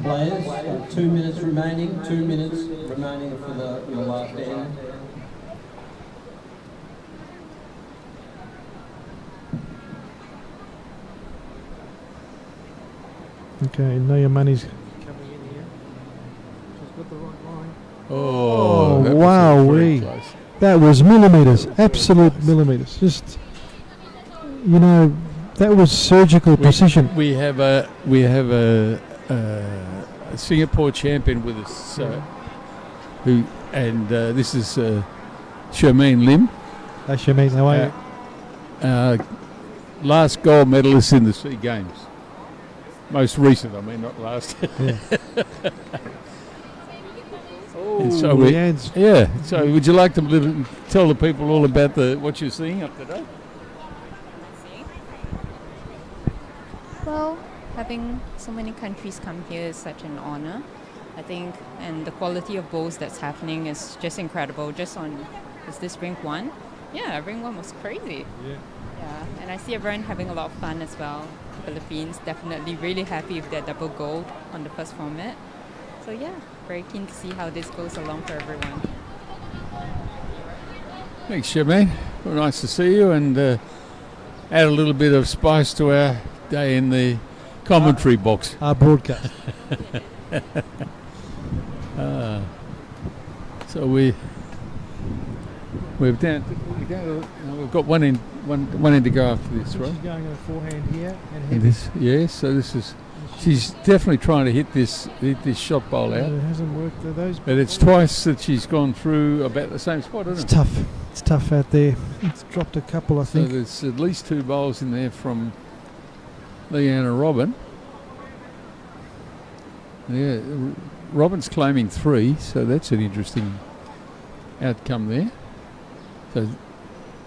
Players, 2 minutes remaining. 2 minutes remaining for your last end. Okay, now your money's coming in here. She's got the right line. Oh, that was wowee. very close. That was millimetres, absolute millimetres. Just, you know, that was surgical precision. We have a Singapore champion with us, who and this is Charmaine Lim, That's your mate, how are you? last gold medalist in the SEA Games. Most recent, I mean, not last. Yeah. And so we- Leanne's Yeah. So, would you like to tell the people all about what you're seeing up today? Well, having so many countries come here is such an honor, I think, and the quality of bowls that's happening is just incredible. Just on, is this ring one? Yeah, ring one was crazy. Yeah, and I see everyone having a lot of fun as well. Philippines definitely really happy with their double gold on the first format. So yeah, very keen to see how this goes along for everyone. Thanks, Charmaine. Well, nice to see you, and add a little bit of spice to our day in the commentary box. our broadcast. So we've got one in to go after this, She's right? going on a forehand here and And this, yes. So this is. She's definitely trying to hit this shot bowl out, It hasn't worked. Those. but it's twice that she's gone through about the same spot, It's isn't it? tough. It's tough out there. It's dropped a couple, I So think. there's at least two bowls in there from Leanne and Robin. Yeah, Robin's claiming 3, so that's an interesting outcome there. So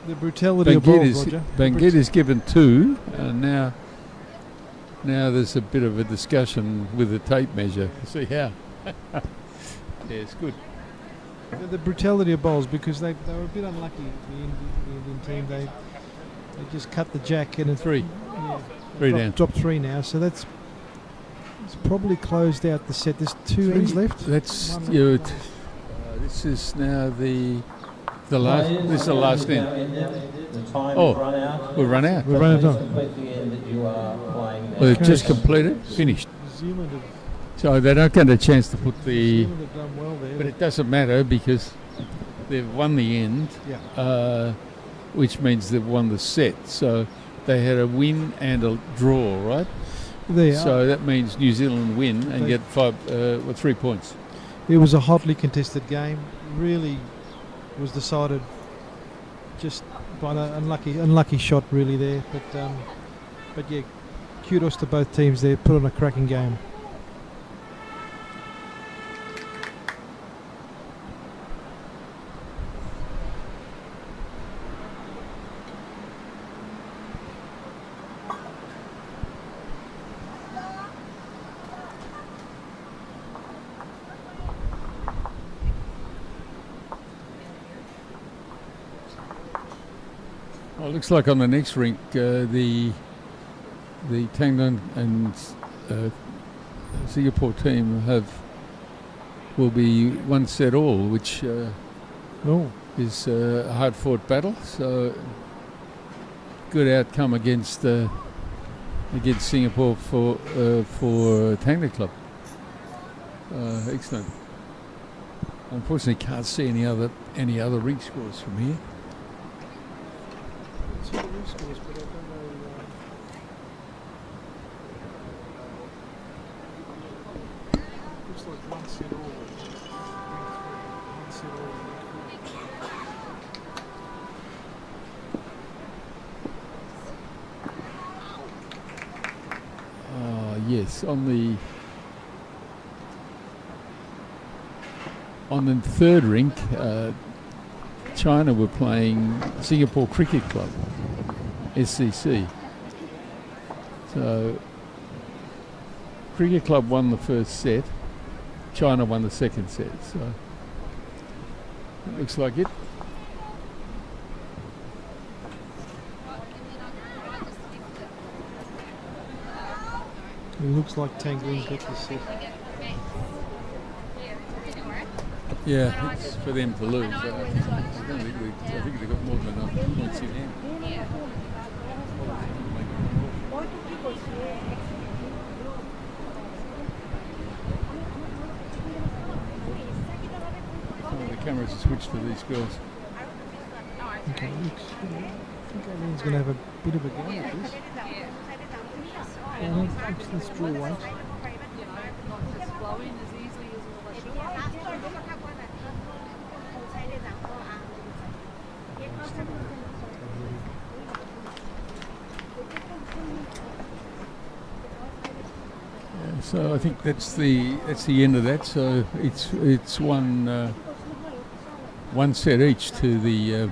The brutality of balls, Roger. Banguet is given 2, and now there's a bit of a discussion with the tape measure. See how? Yeah, it's good. The brutality of bowls, because they were a bit unlucky. The Indian team, they just cut the jack and 3. Yeah, 3 down. Dropped 3 now, so it's probably closed out the set. There's 2 ends left. That's One you. left. This is now the last. This is the last end. The time Oh, has run out. We've run out. We've run out of Please time. complete the end that you are playing now. Well, they've just completed, finished. New Zealand have, So they don't get a chance to put New the. Zealand have done well there. But it doesn't matter because they've won the end, Yeah. which means they've won the set. So they had a win and a draw, right? There. So that means New Zealand win and They- get 3 points. It was a hotly contested game. Really was decided just by an unlucky shot really there. But yeah, kudos to both teams there. Put on a cracking game. Well, it looks like on the next rink, the Tangnan and Singapore team will be 1 set all, which Oh, is a hard-fought battle. So good outcome against Singapore for Tangnan Club. Excellent. Unfortunately, can't see any other rink scores from here. Yes, on the third rink, China were playing Singapore Cricket Club, SCC. So Cricket Club won the first set, China won the second set. So it looks like it. it looks like Tanglin's got this set. Yeah, it's for them to lose. I think they got more than enough points in hand. The cameras are switched to these girls. Okay, looks. I think Eileen's going to have a bit of a go at this. Let's draw weight. So I think that's the end of that. So it's one set each to the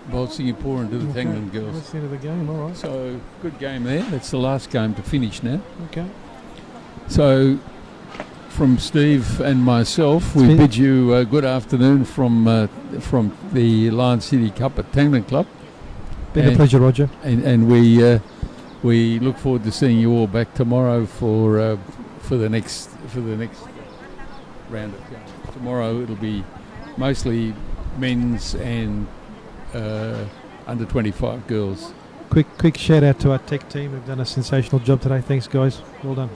Bold Singapore and to the Tangnan girls. That's the end of the game, all right. So good game there. That's the last game to finish now. Okay. So from Steve and myself, we Steve. bid you good afternoon from the Lion City Cup at Tangnan Club. Been a pleasure, Roger. And we look forward to seeing you all back tomorrow for the next round of games. Tomorrow it'll be mostly men's and under 25 girls. Quick shout out to our tech team who've done a sensational job today. Thanks, guys. Well done.